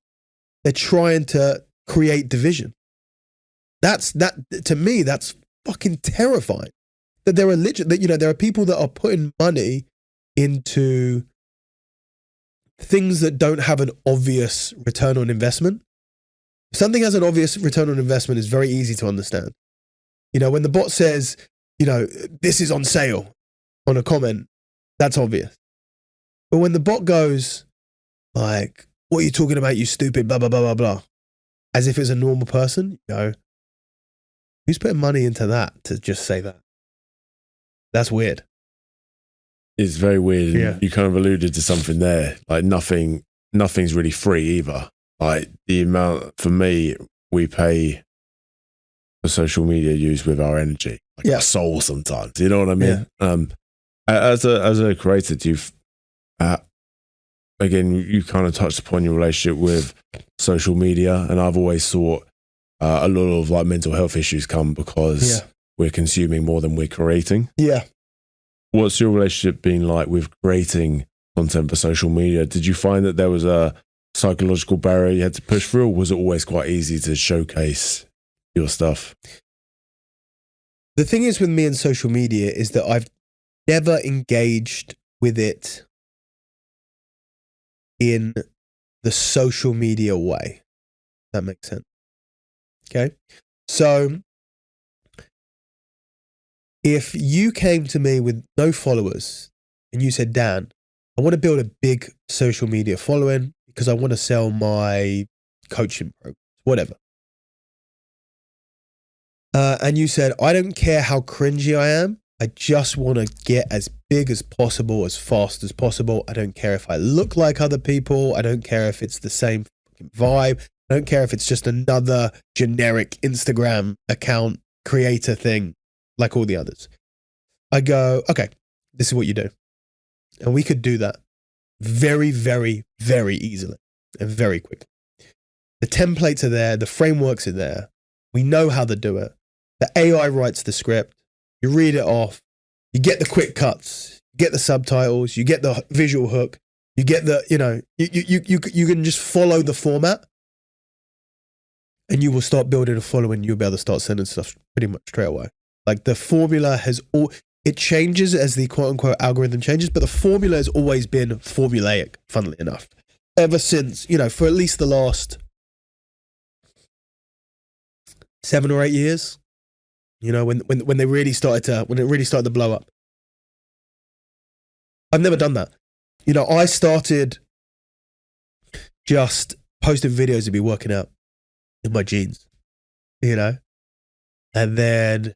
They're trying to create division. To me, that's fucking terrifying. That there are people that are putting money into things that don't have an obvious return on investment. If something has an obvious return on investment, it's very easy to understand. When the bot says, this is on sale on a comment, that's obvious. But when the bot goes like, what are you talking about, you stupid, blah, blah, blah, blah, blah, as if it's a normal person, who's putting money into that to just say that? That's weird. It's very weird. Yeah. You kind of alluded to something there. Like nothing's really free either. Like the amount, for me, we pay for social media use with our energy, like our soul sometimes. You know what I mean? Yeah. As a creator, you've, again, you kind of touched upon your relationship with social media, and I've always thought a lot of like mental health issues come because we're consuming more than we're creating. Yeah. What's your relationship been like with creating content for social media? Did you find that there was a psychological barrier you had to push through, or was it always quite easy to showcase your stuff? The thing is with me and social media is that I've never engaged with it in the social media way. That makes sense. Okay. So if you came to me with no followers and you said, Dan, I want to build a big social media following because I want to sell my coaching program, whatever. And you said, I don't care how cringy I am. I just want to get as big as possible, as fast as possible. I don't care if I look like other people. I don't care if it's the same vibe. I don't care if it's just another generic Instagram account creator thing like all the others. I go, okay, this is what you do. And we could do that very, very, very easily and very quickly. The templates are there. The frameworks are there. We know how to do it. The AI writes the script. You read it off. You get the quick cuts. You get the subtitles. You get the visual hook. You get the, you can just follow the format and you will start building a following. You'll be able to start sending stuff pretty much straight away. Like the formula it changes as the quote unquote algorithm changes, but the formula has always been formulaic, funnily enough, ever since, for at least the last 7 or 8 years, when it really started to blow up. I've never done that. I started just posting videos to be working out in my jeans, and then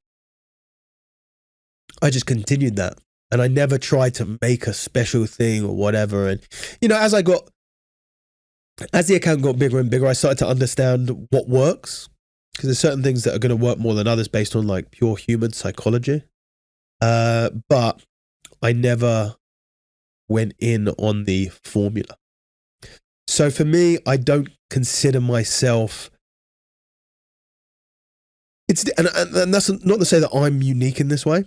I just continued that. And I never tried to make a special thing or whatever. And, you know, as the account got bigger and bigger, I started to understand what works. Because there's certain things that are going to work more than others based on like pure human psychology. But I never went in on the formula. So for me, I don't consider myself. And that's not to say that I'm unique in this way.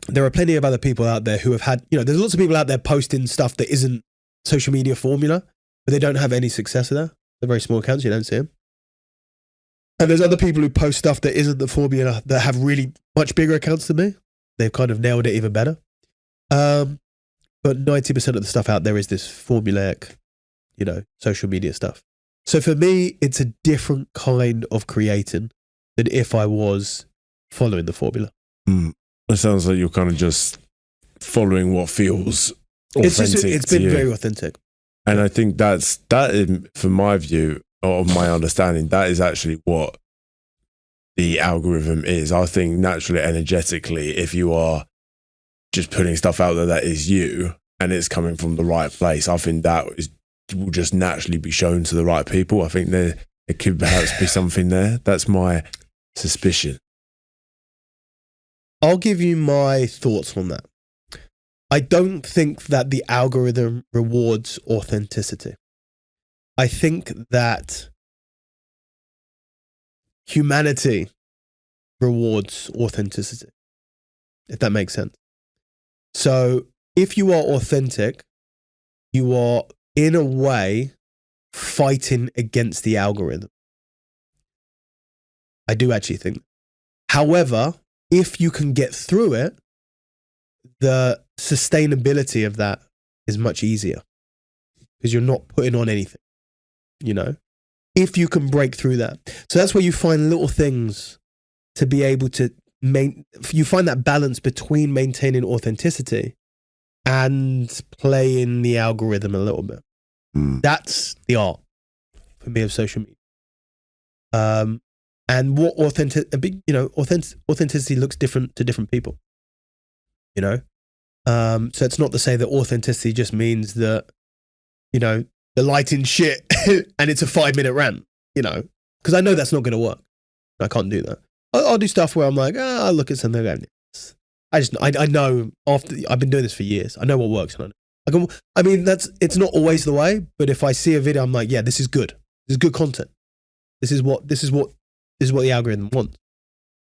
There are plenty of other people out there who have had, you know, there's lots of people out there posting stuff that isn't social media formula, but they don't have any success with that. They're very small accounts, you don't see them. And there's other people who post stuff that isn't the formula that have really much bigger accounts than me. They've kind of nailed it even better. But 90% of the stuff out there is this formulaic, you know, social media stuff. So for me, it's a different kind of creating than if I was following the formula. It sounds like you're kind of just following what feels authentic. It's been very authentic. And I think that is, from my view, or my understanding, that is actually what the algorithm is. I think naturally, energetically, if you are just putting stuff out there that is you and it's coming from the right place, I think will just naturally be shown to the right people. I think there could perhaps be something there. That's my suspicion. I'll give you my thoughts on that. I don't think that the algorithm rewards authenticity. I think that humanity rewards authenticity, if that makes sense. So if you are authentic, you are in a way fighting against the algorithm. I do actually think. However, if you can get through it, the sustainability of that is much easier because you're not putting on anything, you know, if you can break through that. So that's where you find little things to be able to you find that balance between maintaining authenticity and playing the algorithm a little bit. That's the art for me of social media. And what authenticity looks different to different people, you know? So it's not to say that authenticity just means that, you know, the lighting shit and it's a 5-minute rant, you know, because I know that's not going to work. I can't do that. I'll do stuff where I'm like, I'll look at something and go, I know after I've been doing this for years, I know what works. And it's not always the way, but if I see a video, I'm like, yeah, this is good. This is good content. This is what the algorithm wants.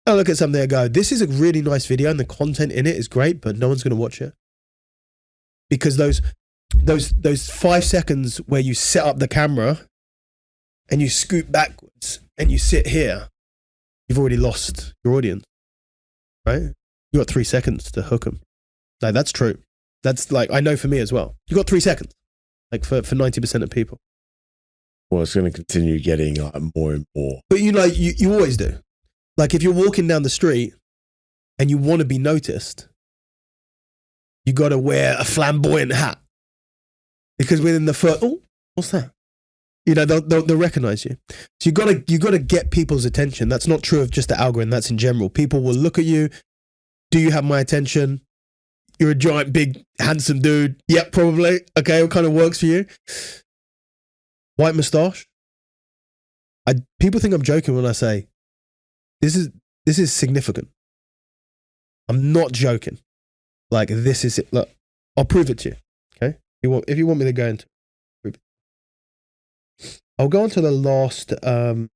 I look at something and go, this is a really nice video and the content in it is great, but no one's going to watch it. Because those 5 seconds where you set up the camera and you scoot backwards and you sit here, you've already lost your audience, right? You got 3 seconds to hook them. Like, that's true. That's like, I know for me as well. You got 3 seconds, like for 90% of people. Well, it's going to continue getting like more and more. But you always do. Like if you're walking down the street and you want to be noticed, you got to wear a flamboyant hat because within the first, what's that? You know, they'll recognize you. So you got to get people's attention. That's not true of just the algorithm. That's in general. People will look at you. Do you have my attention? You're a giant, big, handsome dude. Yep, probably. Okay, what kind of works for you? White moustache. People think I'm joking when I say this is significant. I'm not joking. Like this is it. Look, I'll prove it to you. Okay, if you want me to go into prove it. I'll go on to the last. I'll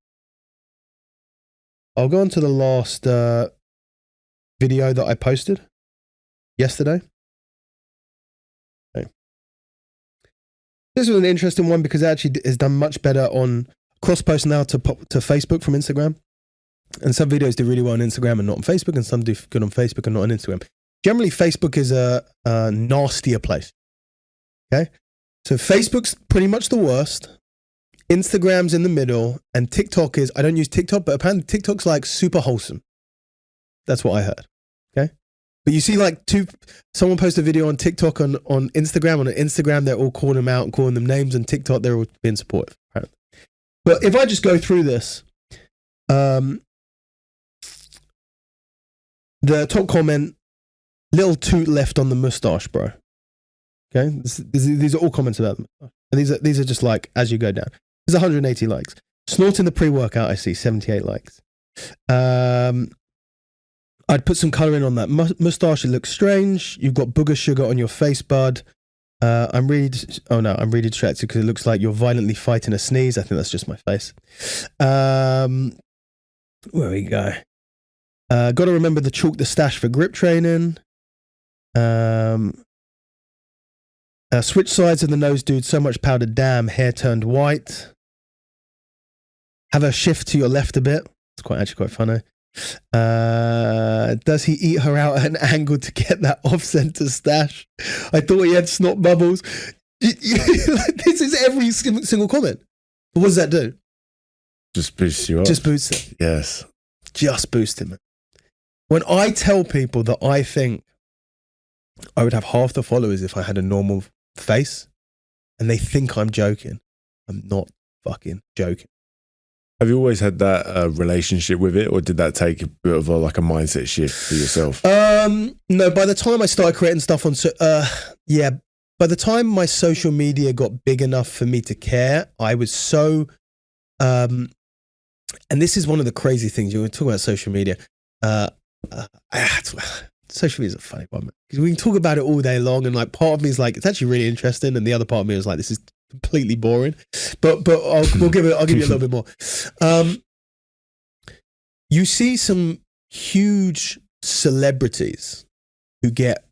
go on to the last video that I posted yesterday. Okay. This was an interesting one because it actually has done much better on cross-post now to Facebook from Instagram. And some videos do really well on Instagram and not on Facebook, and some do good on Facebook and not on Instagram. Generally, Facebook is a nastier place. Okay? So Facebook's pretty much the worst. Instagram's in the middle, and TikTok is, I don't use TikTok, but apparently TikTok's like super wholesome. That's what I heard. Okay? But you see like someone post a video on TikTok on Instagram. On Instagram, they're all calling them out and calling them names, and TikTok, they're all being supportive. Apparently. But if I just go through this, the top comment Little toot left on the mustache, bro. Okay, these are all comments about the mustache. And these are just like as you go down. There's 180 likes. Snorting the pre-workout, I see 78 likes. I'd put some color in on that mustache. It looks strange. You've got booger sugar on your face, bud. I'm really distracted because it looks like you're violently fighting a sneeze. I think that's just my face. Where we go? Got to remember the chalk the stash for grip training. Switch sides of the nose, dude. So much powder. Damn, hair turned white. Have a shift to your left a bit. It's actually quite funny. Does he eat her out at an angle to get that off-center stash? I thought he had snot bubbles. This is every single comment. But what does that do? Just boosts you up. Just boosts it. Yes. Just boost it, man. When I tell people that I think I would have half the followers if I had a normal face, and they think I'm joking, I'm not fucking joking. Have you always had that relationship with it, or did that take a bit of a mindset shift for yourself? No, by the time I started creating stuff on, by the time my social media got big enough for me to care, I was so, and this is one of the crazy things, you were talking about social media. Social media is a funny one, because we can talk about it all day long, and like part of me is like, it's actually really interesting, and the other part of me is like, this is completely boring, but I'll give you a little bit more. You see some huge celebrities who get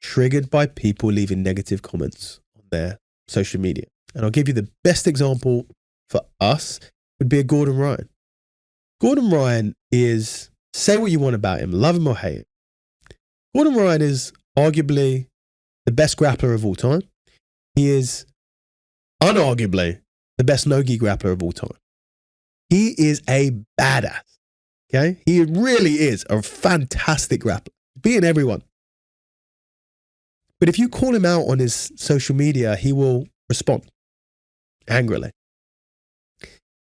triggered by people leaving negative comments on their social media, and I'll give you the best example for us would be a Gordon Ryan. Gordon Ryan is, say what you want about him, love him or hate him, Gordon Ryan is arguably the best grappler of all time. He is unarguably the best no-gi grappler of all time. He is a badass. Okay? He really is a fantastic grappler, beating everyone. But if you call him out on his social media, he will respond angrily.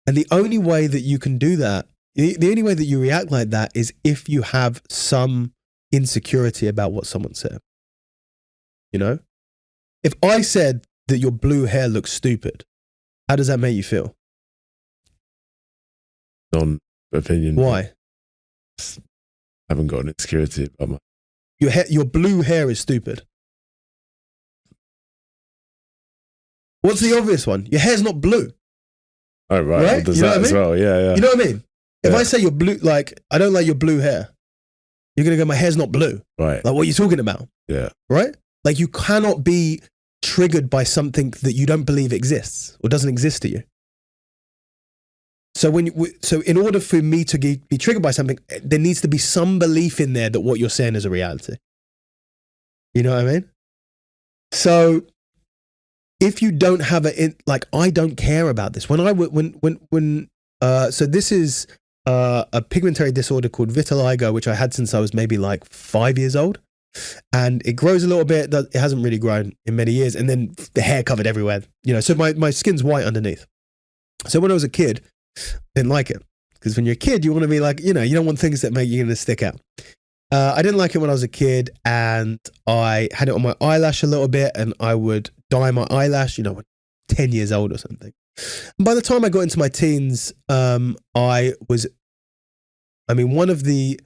And the only way that you can do that, the only way that you react like that is if you have some insecurity about what someone said. You know? If I said that your blue hair looks stupid, how does that make you feel? Non-opinion. Why? I haven't got an insecurity about my... Your blue hair is stupid. What's the obvious one? Your hair's not blue. Oh, right. Well, there's you know that as well. Yeah. You know what I mean? If Yeah. I say you're blue, like, I don't like your blue hair, you're going to go, my hair's not blue. Right. Like, what are you talking about? Yeah. Right? Like, you cannot be triggered by something that you don't believe exists or doesn't exist to you. So in order for me to be triggered by something, there needs to be some belief in there that what you're saying is a reality. You know what I mean? So if you don't have like, I don't care about this. So this is a pigmentary disorder called vitiligo, which I had since I was maybe like 5 years old. And it grows a little bit. It hasn't really grown in many years. And then the hair covered everywhere, so my skin's white underneath. So when I was a kid, I didn't like it. Because when you're a kid, you want to be like, you don't want things that make you going to stick out. I didn't like it when I was a kid, and I had it on my eyelash a little bit, and I would dye my eyelash, 10 years old or something. And by the time I got into my teens, one of the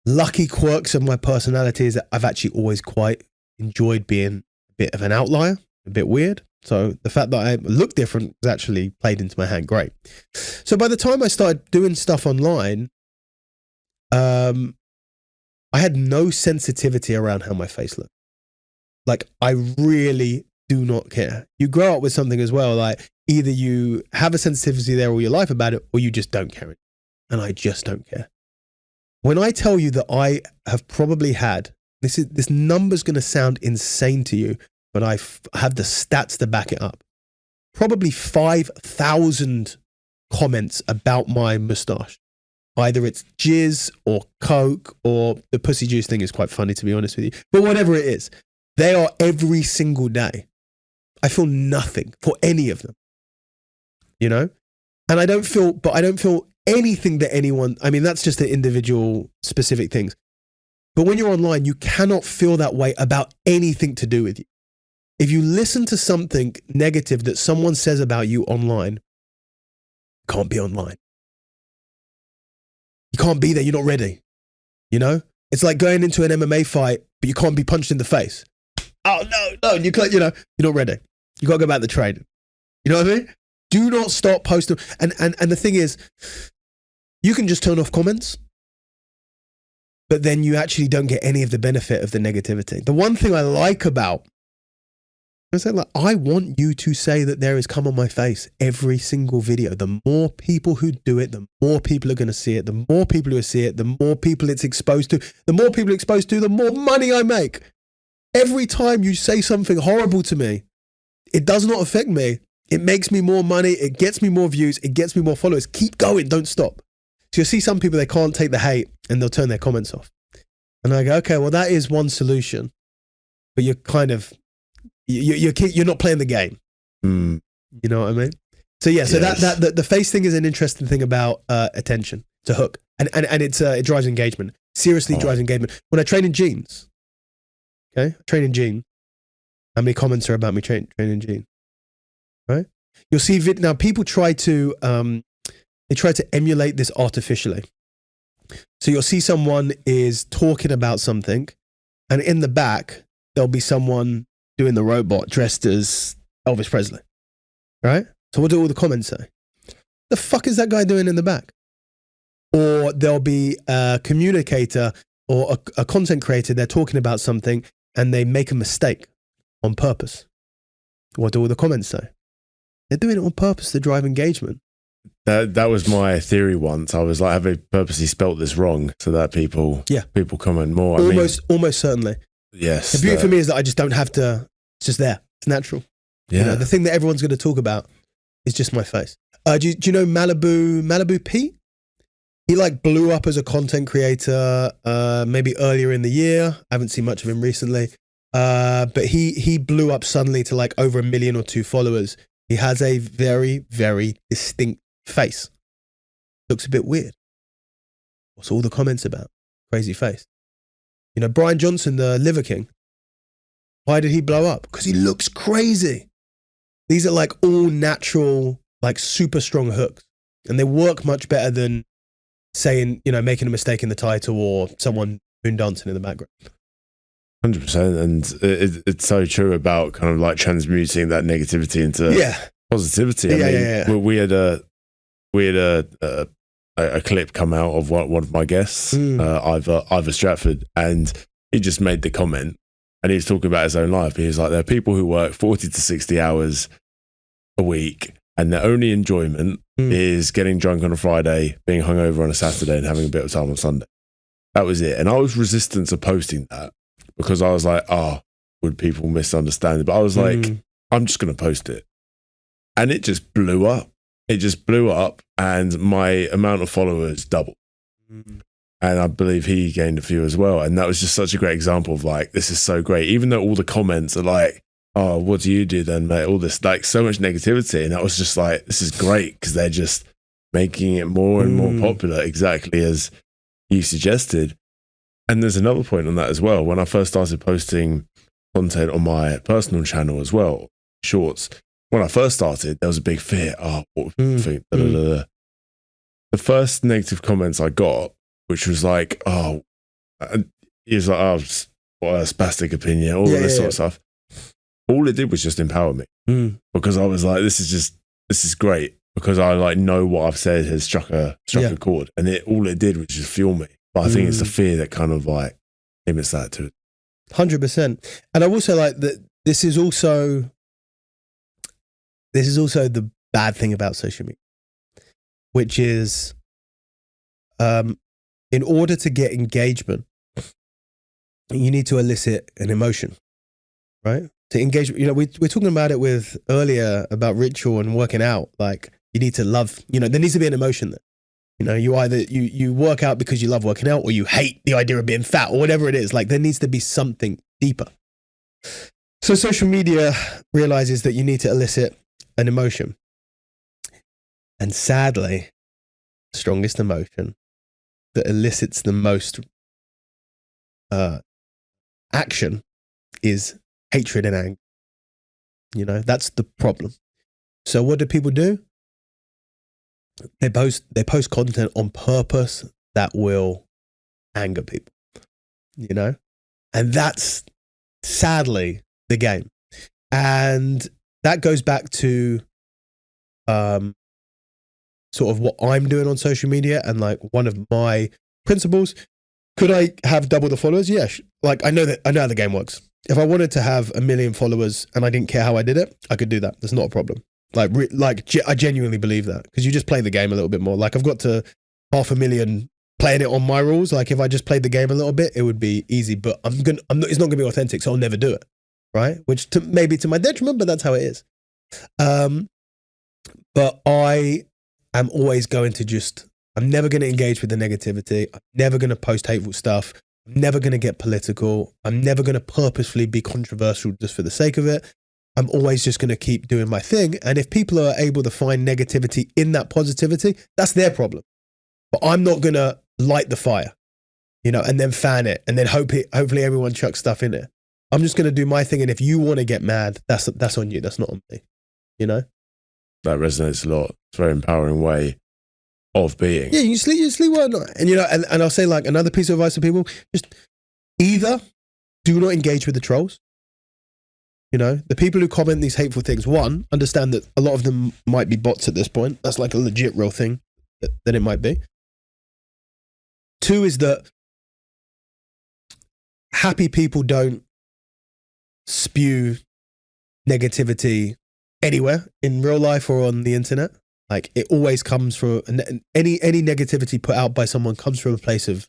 lucky quirks of my personality is that I've actually always quite enjoyed being a bit of an outlier, a bit weird. So the fact that I look different was actually played into my hand great. So by the time I started doing stuff online, I had no sensitivity around how my face looked. Like, I really do not care. You grow up with something as well, like either you have a sensitivity there all your life about it, or you just don't care. And I just don't care. When I tell you that I have probably had, this number's going to sound insane to you, but I have the stats to back it up. Probably 5,000 comments about my mustache. Either it's jizz or coke, or the pussy juice thing is quite funny, to be honest with you. But whatever it is, they are every single day. I feel nothing for any of them, and I don't feel anything that anyone, that's just the individual specific things. But when you're online, you cannot feel that way about anything to do with you. If you listen to something negative that someone says about you online, you can't be online. You can't be there. You're not ready. You know, it's like going into an MMA fight, but you can't be punched in the face. Oh, no, you can't, you know, you're not ready. You got to go back to training. You know what I mean? Do not stop posting. And the thing is, you can just turn off comments, but then you actually don't get any of the benefit of the negativity. The one thing I like about, I want you to say that there is cum on my face every single video. The more people who do it, the more people are going to see it. The more people who see it, the more people it's exposed to. The more people exposed to, the more money I make. Every time you say something horrible to me, it does not affect me. It makes me more money. It gets me more views. It gets me more followers. Keep going. Don't stop. So you'll see some people, they can't take the hate and they'll turn their comments off. And I go, okay, well, that is one solution. But you're kind of, you're not playing the game. Mm. You know what I mean? So yeah, so Yes. the face thing is an interesting thing about attention. It's a hook. And it drives engagement. Seriously drives engagement. When I train in jeans, okay? I train in jeans. How many comments are about me training in jeans? Right? You'll see now people try to emulate this artificially. So you'll see someone is talking about something, and in the back there'll be someone doing the robot dressed as Elvis Presley. Right? So what do all the comments say? The fuck is that guy doing in the back? Or there'll be a communicator or a content creator, they're talking about something and they make a mistake on purpose. What do all the comments say? They're doing it on purpose to drive engagement. That was my theory once. I was like, have they purposely spelt this wrong so that people comment more? Almost certainly. Yes. The beauty for me is that I just don't have to, it's just there. It's natural. Yeah. You know, the thing that everyone's going to talk about is just my face. Do you know Malibu Pete? He like blew up as a content creator maybe earlier in the year. I haven't seen much of him recently. But he blew up suddenly to like over 1 million or 2 followers. He has a very, very distinct face. Looks a bit weird. What's all the comments about? Crazy face. You know, Brian Johnson, the Liver King. Why did he blow up? Because he looks crazy. These are like all natural, like super strong hooks. And they work much better than saying, you know, making a mistake in the title or someone moon dancing in the background. 100%. And it's so true about kind of like transmuting that negativity into positivity. I mean, we had a clip come out of one of my guests, Ivor Stratford, and he just made the comment and he was talking about his own life. He was like, there are people who work 40 to 60 hours a week and their only enjoyment is getting drunk on a Friday, being hungover on a Saturday and having a bit of time on Sunday. That was it. And I was resistant to posting that because I was like, would people misunderstand it? But I was like, I'm just going to post it. And it just blew up. It just blew up and my amount of followers doubled. And I believe he gained a few as well. And that was just such a great example of like, this is so great. Even though all the comments are like, oh, what do you do then, mate? All this, like so much negativity. And I was just like, this is great because they're just making it more and more popular, exactly as you suggested. And there's another point on that as well. When I first started posting content on my personal channel as well, shorts, when I first started, there was a big fear. Oh, what would people think? The first negative comments I got, which was like, oh, he was like, oh, what a spastic opinion, all of this sort of stuff. All it did was just empower me because I was like, this is great because I like know what I've said has struck a chord, and all it did was just fuel me. But I think it's the fear that kind of like limits that to it. 100%. And I also like that this is also the bad thing about social media, which is in order to get engagement, you need to elicit an emotion, right? To engage, you know, we're talking about it with earlier about ritual and working out. Like you need to love, you know, there needs to be an emotion there. You know, you either you work out because you love working out or you hate the idea of being fat or whatever it is. Like there needs to be something deeper. So social media realizes that you need to elicit an emotion. And sadly, the strongest emotion that elicits the most action is hatred and anger. You know, that's the problem. So what do people do? They post content on purpose that will anger people, you know? And that's sadly the game. And that goes back to sort of what I'm doing on social media, and like one of my principles. Could I have double the followers? Yeah. Like I know how the game works. If I wanted to have 1 million followers and I didn't care how I did it, I could do that. That's not a problem. I genuinely believe that, because you just play the game a little bit more. Like I've got to 500,000 playing it on my rules. Like if I just played the game a little bit, it would be easy, but it's not gonna be authentic. So I'll never do it. Right. Which maybe to my detriment, but that's how it is. But I am always going to I'm never going to engage with the negativity. I'm never going to post hateful stuff. I'm never going to get political. I'm never going to purposefully be controversial just for the sake of it. I'm always just going to keep doing my thing. And if people are able to find negativity in that positivity, that's their problem. But I'm not going to light the fire, you know, and then fan it, and then hopefully everyone chucks stuff in it. I'm just going to do my thing. And if you want to get mad, that's on you. That's not on me, you know? That resonates a lot. It's a very empowering way of being. Yeah, you sleep well at night. And, you know, and I'll say like another piece of advice to people, just either do not engage with the trolls. You know, the people who comment these hateful things, one, understand that a lot of them might be bots at this point. That's like a legit real thing that it might be. Two is that happy people don't spew negativity anywhere in real life or on the internet. Like it always comes from any negativity put out by someone comes from a place of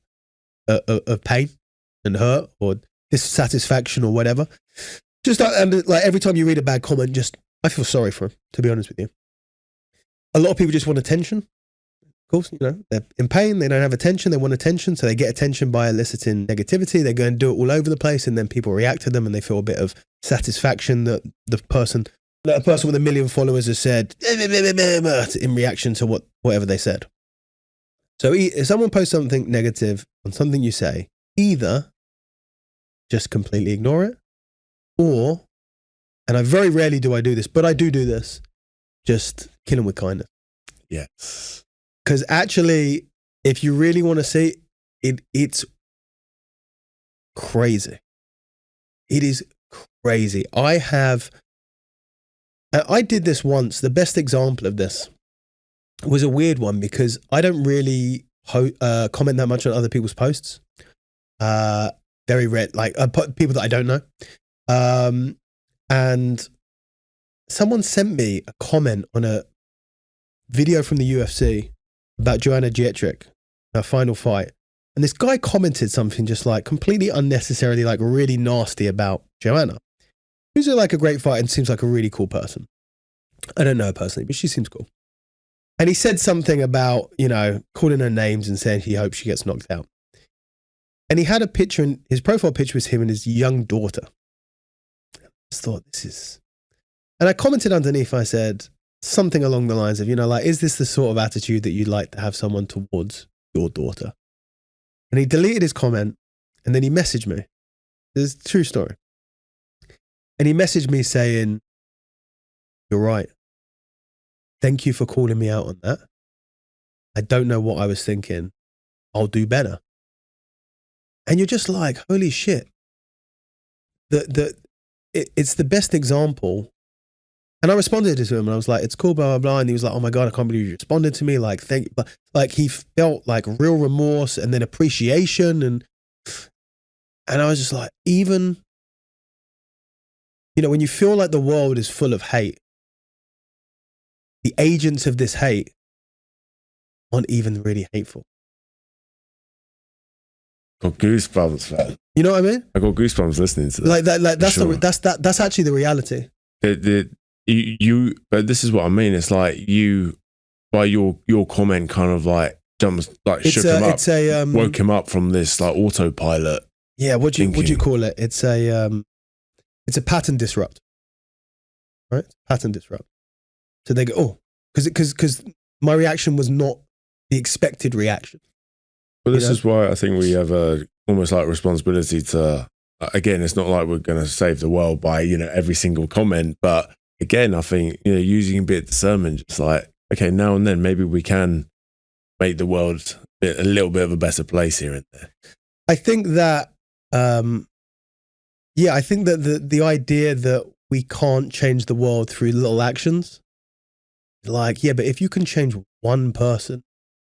pain and hurt or dissatisfaction or whatever. Just and like every time you read a bad comment, I feel sorry for them, to be honest with you. A lot of people just want attention. Of course, you know, they're in pain, they don't have attention, they want attention, so they get attention by eliciting negativity. They go and do it all over the place, and then people react to them and they feel a bit of satisfaction that a person with 1 million followers has said in reaction to whatever they said. So if someone posts something negative on something you say, either just completely ignore it, or, and I very rarely do I do this, but I do this, just kill them with kindness. Yes. Because actually, if you really want to see it, it's crazy. It is crazy. I did this once. The best example of this was a weird one because I don't really comment that much on other people's posts. Very rare, like people that I don't know. And someone sent me a comment on a video from the UFC about Joanna Jędrzejczyk, her final fight. And this guy commented something just like completely unnecessarily, like really nasty about Joanna, who's like a great fighter and seems like a really cool person. I don't know her personally, but she seems cool. And he said something about, you know, calling her names and saying he hopes she gets knocked out. And he had a picture, and his profile picture was him and his young daughter. I just thought, and I commented underneath, I said something along the lines of, you know, like, is this the sort of attitude that you'd like to have someone towards your daughter? And he deleted his comment, and then he messaged me. It's a true story. And he messaged me saying, "You're right. Thank you for calling me out on that. I don't know what I was thinking. I'll do better." And you're just like, holy shit. It's the best example. And I responded to him and I was like, it's cool, blah, blah, blah. And he was like, oh my God, I can't believe you responded to me. Like, thank you. But like, he felt like real remorse and then appreciation. And I was just like, even, you know, when you feel like the world is full of hate, the agents of this hate aren't even really hateful. Got goosebumps, man. You know what I mean? I got goosebumps listening to that. Like that's actually the reality. But this is what I mean. It's like you, by your comment, kind of like jumps, like shook him up, woke him up from this like autopilot. Yeah, what do you call it? It's a pattern disrupt, right? Pattern disrupt. So they go, oh, because my reaction was not the expected reaction. But this is why I think we have a almost like responsibility to, again, it's not like we're going to save the world by, every single comment. But again, I think, using a bit of discernment, just like, okay, now and then, maybe we can make the world a little bit of a better place here and there. I think that, I think that the idea that we can't change the world through little actions, like, but if you can change one person,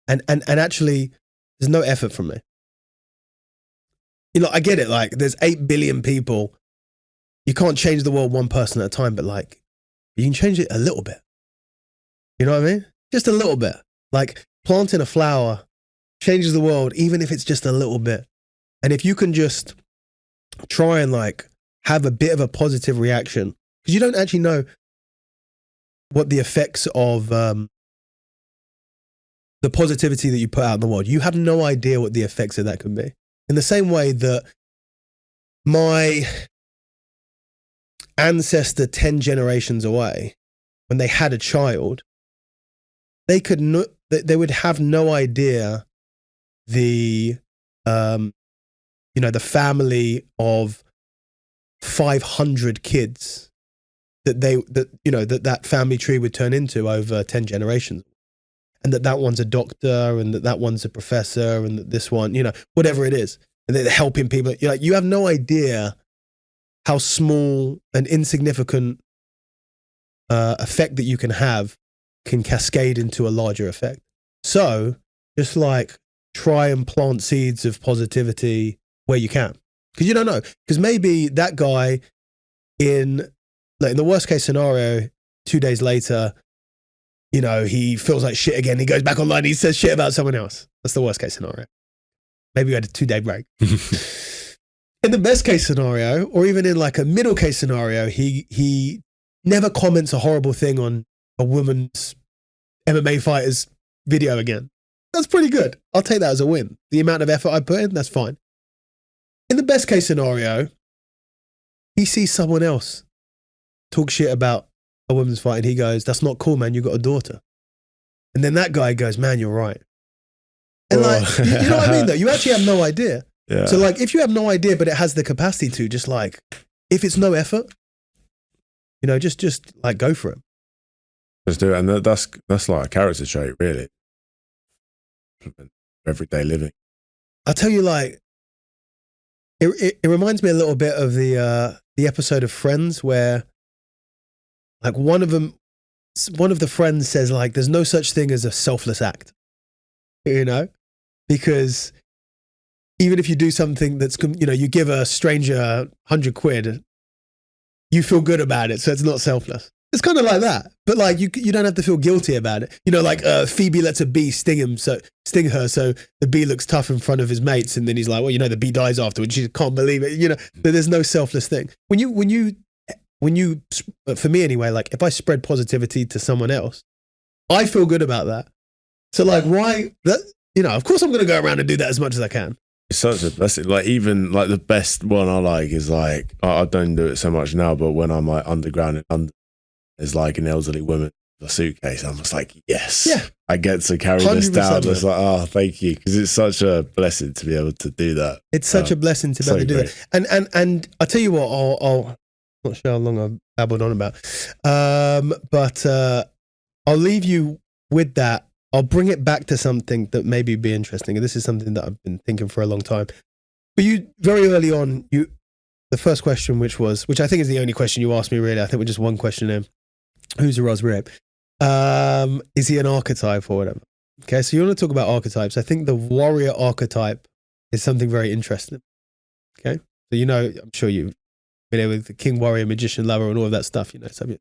and actually, there's no effort from me. I get it. Like, there's 8 billion people. You can't change the world one person at a time, but like, you can change it a little bit. You know what I mean? Just a little bit. Like, planting a flower changes the world, even if it's just a little bit. And if you can just try and like have a bit of a positive reaction, because you don't actually know what the effects of the positivity that you put out in the world. You have no idea what the effects of that can be. In the same way that my ancestor 10 generations away, when they had a child, they would have no idea the family of 500 kids that family tree would turn into over 10 generations. And that one's a doctor, and that one's a professor, and that this one, whatever it is. And they're helping people. You have no idea how small and insignificant effect that you can have can cascade into a larger effect. So just like try and plant seeds of positivity where you can. Because you don't know. Because maybe that guy in the worst case scenario, 2 days later, he feels like shit again. He goes back online. He says shit about someone else. That's the worst case scenario. Maybe we had a 2-day break. In the best case scenario, or even in like a middle case scenario, he never comments a horrible thing on a woman's MMA fighter's video again. That's pretty good. I'll take that as a win. The amount of effort I put in, that's fine. In the best case scenario, he sees someone else talk shit about a woman's fight, and he goes, "That's not cool, man. You got a daughter." And then that guy goes, "Man, you're right." And you know what I mean, though? You actually have no idea. Yeah. So like, if you have no idea, but it has the capacity to, just like, if it's no effort, just like go for it. Just do it. And that's like a character trait, really. Everyday living. I'll tell you, like, it reminds me a little bit of the episode of Friends where, like, one of the friends says, like, there's no such thing as a selfless act, because even if you do something that's, you give a stranger 100 quid, you feel good about it. So it's not selfless. It's kind of like that. But like, you don't have to feel guilty about it. Like Phoebe lets a bee sting her. So the bee looks tough in front of his mates. And then he's like, well, the bee dies afterwards. She can't believe it. But there's no selfless thing. When you, for me anyway, like if I spread positivity to someone else, I feel good about that. So like, why that, of course I'm going to go around and do that as much as I can. It's such a blessing. Like, even like the best one I like is like, I don't do it so much now, but when I'm like underground in London, there's like an elderly woman with a suitcase. I'm just like, yes, yeah, I get to carry this down. It's like, oh, thank you. Because it's such a blessing to be able to do that. It's such a blessing to be able to do that. And I'll tell you what, I'll not sure how long I've babbled on about, but I'll leave you with that. I'll bring it back to something that maybe be interesting. And this is something that I've been thinking for a long time. But you, very early on, the first question, which I think is the only question you asked me, really. I think we're just one question in. Who's a Ros Rip? Is he an archetype or whatever? Okay, so you want to talk about archetypes. I think the warrior archetype is something very interesting. Okay, so I'm sure you've been with the king, warrior, magician, lover, and all of that stuff. Something.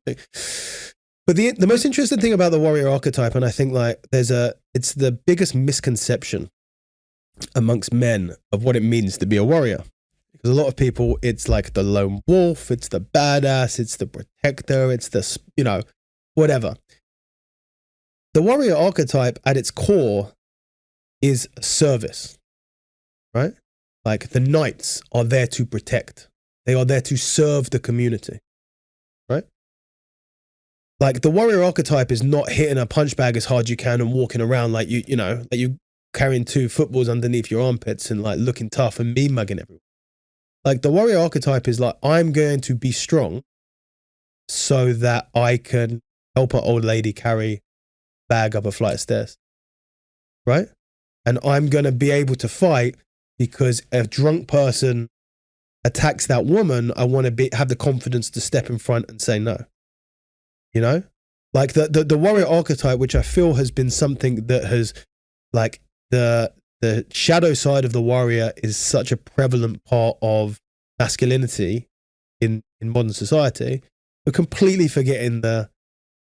But the most interesting thing about the warrior archetype, and I think like it's the biggest misconception amongst men of what it means to be a warrior. Because a lot of people, it's like the lone wolf, it's the badass, it's the protector, it's the, whatever. The warrior archetype at its core is service, right? Like the knights are there to protect. They are there to serve the community, right? Like the warrior archetype is not hitting a punch bag as hard as you can and walking around like you carrying 2 footballs underneath your armpits and like looking tough and mean mugging everyone. Like the warrior archetype is like, I'm going to be strong so that I can help an old lady carry a bag up a flight of stairs. Right? And I'm going to be able to fight because if a drunk person attacks that woman, I want to have the confidence to step in front and say no. You know? Like the warrior archetype, which I feel has been something that has, like, the shadow side of the warrior is such a prevalent part of masculinity in modern society. We're completely forgetting the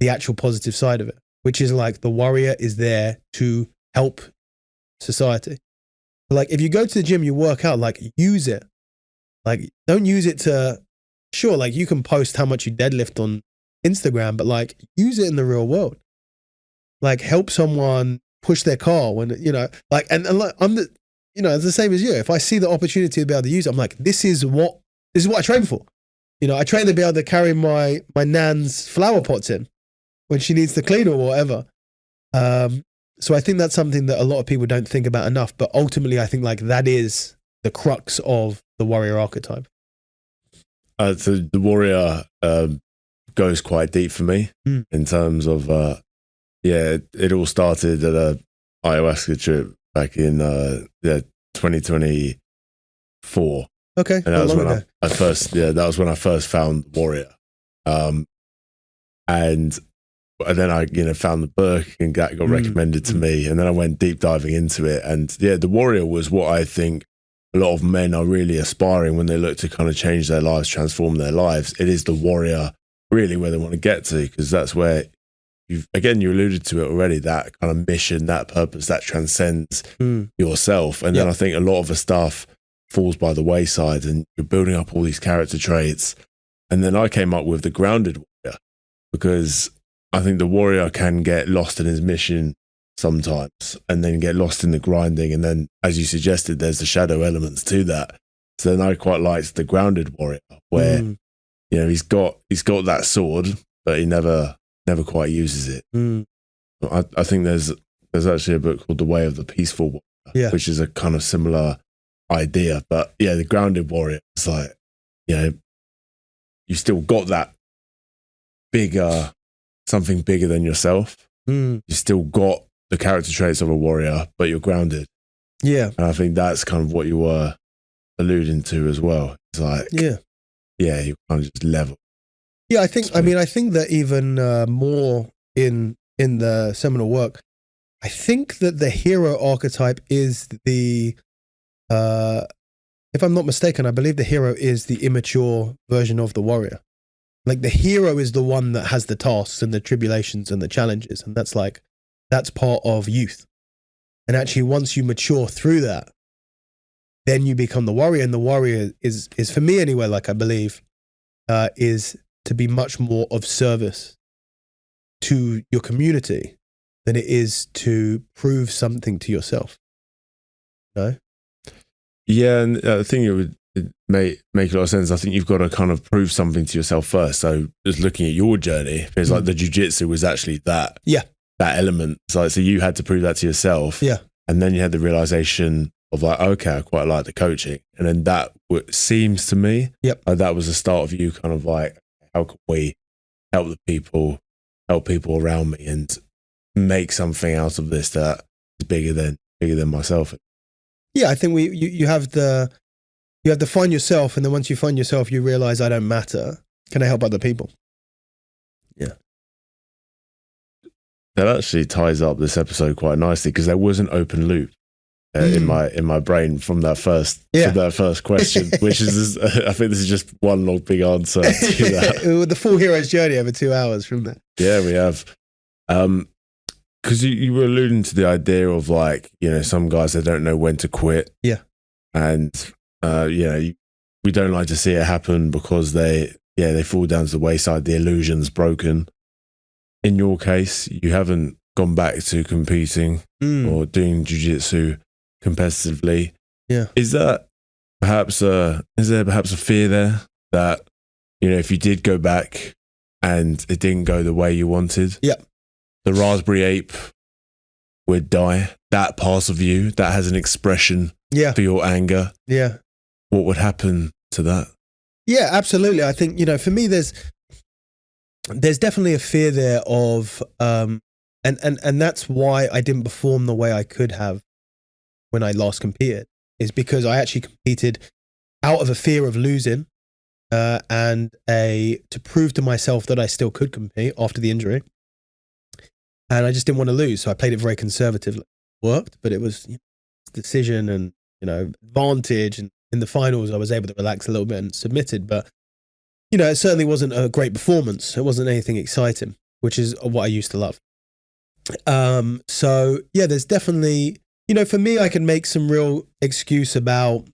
actual positive side of it, which is like the warrior is there to help society. Like if you go to the gym, you work out, like use it. Like don't use it to, sure, like you can post how much you deadlift on Instagram, but like use it in the real world. Like help someone push their car when, you know, like, and like, it's the same as you. If I see the opportunity to be able to use it, I'm like, this is what I train for. You know, I train to be able to carry my nan's flower pots in when she needs to clean or whatever. So I think that's something that a lot of people don't think about enough. But ultimately, I think like that is the crux of the warrior archetype. So the warrior goes quite deep for me in terms of, it all started at a ayahuasca trip back in 2024. Okay. And that was when that was when I first found warrior. And then I, found the book and got recommended to me. And then I went deep diving into it. And the warrior was what I think a lot of men are really aspiring when they look to kind of change their lives, transform their lives. It is the warrior really where they want to get to, because that's where you alluded to it already, that kind of mission, that purpose, that transcends yourself. And then I think a lot of the stuff falls by the wayside and you're building up all these character traits. And then I came up with the grounded warrior, because I think the warrior can get lost in his mission sometimes and then get lost in the grinding. And then, as you suggested, there's the shadow elements to that. So then I quite liked the grounded warrior where, he's got that sword, but he never quite uses it. I think there's actually a book called The Way of the Peaceful Warrior, which is a kind of similar idea. But the grounded warrior, it's like, you still got that bigger, something bigger than yourself. You still got the character traits of a warrior, but you're grounded. Yeah. And I think that's kind of what you were alluding to as well. It's like, you kind of just level. Yeah, I think that even more in the seminal work, I think that the hero archetype is if I'm not mistaken, I believe the hero is the immature version of the warrior. Like the hero is the one that has the tasks and the tribulations and the challenges. And that's part of youth. And actually, once you mature through that, then you become the warrior. And the warrior is for me anyway, like I believe, is to be much more of service to your community than it is to prove something to yourself. No? Yeah, and I think it would make a lot of sense. I think you've got to kind of prove something to yourself first. So just looking at your journey, it's like the jiu-jitsu was actually that element. So you had to prove that to yourself. Yeah. And then you had the realization of like, okay, I quite like the coaching. And then that seems to me, that was the start of you kind of like, how can we help people around me and make something out of this that is bigger than myself? Yeah, I think you have to find yourself, and then once you find yourself, you realize I don't matter. Can I help other people? Yeah. That actually ties up this episode quite nicely, because there was an open loop in my brain from that first question, which is I think this is just one long big answer to that. The full hero's journey over 2 hours from that. Yeah, we have. Because you were alluding to the idea of like, some guys, they don't know when to quit. Yeah. And, we don't like to see it happen because they fall down to the wayside. The illusion's broken. In your case, you haven't gone back to competing or doing jiu-jitsu competitively. Yeah. Is there perhaps a fear there that, if you did go back and it didn't go the way you wanted, the raspberry ape would die, that part of you that has an expression for your anger, what would happen to that? Yeah, absolutely. I think, for me, there's definitely a fear there of, and that's why I didn't perform the way I could have when I last competed, is because I actually competed out of a fear of losing, and to prove to myself that I still could compete after the injury. And I just didn't want to lose. So I played it very conservatively. Worked, but it was decision and, advantage. And in the finals, I was able to relax a little bit and submitted. But, it certainly wasn't a great performance. It wasn't anything exciting, which is what I used to love. So, yeah, there's definitely, for me, I can make some real excuse about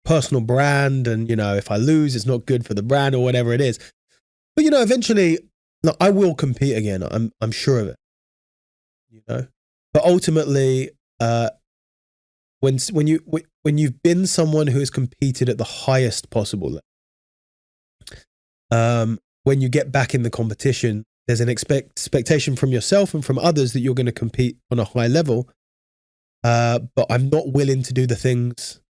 personal brand. And, if I lose, it's not good for the brand or whatever it is. But, eventually, I will compete again. I'm sure of it. But ultimately, when you've been someone who has competed at the highest possible level, when you get back in the competition, there's an expectation from yourself and from others that you're going to compete on a high level. But I'm not willing to do the things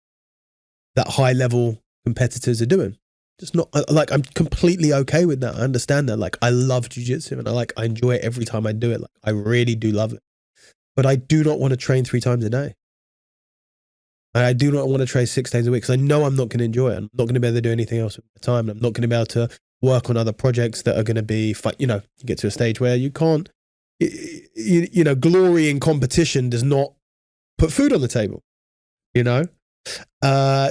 that high level competitors are doing. Just not like, I'm completely okay with that. I understand that. Like, I love jiu-jitsu and I enjoy it every time I do it. Like, I really do love it. But I do not want to train 3 times a day. And I do not want to train 6 days a week because I know I'm not going to enjoy it. I'm not going to be able to do anything else at the time. I'm not going to be able to work on other projects that are going to be, you get to a stage where you can't, glory in competition does not put food on the table,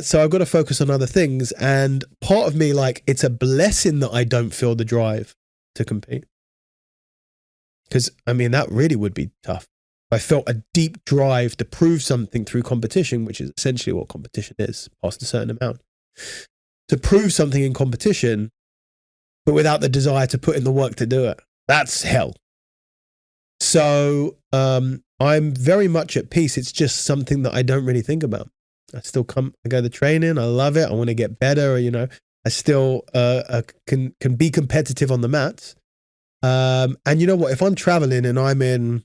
So I've got to focus on other things. And part of me, it's a blessing that I don't feel the drive to compete. Because, that really would be tough. I felt a deep drive to prove something through competition, which is essentially what competition is, past a certain amount. To prove something in competition, but without the desire to put in the work to do it. That's hell. So I'm very much at peace. It's just something that I don't really think about. I still I go to training. I love it. I want to get better. I still can be competitive on the mats. And you know what? If I'm traveling and I'm in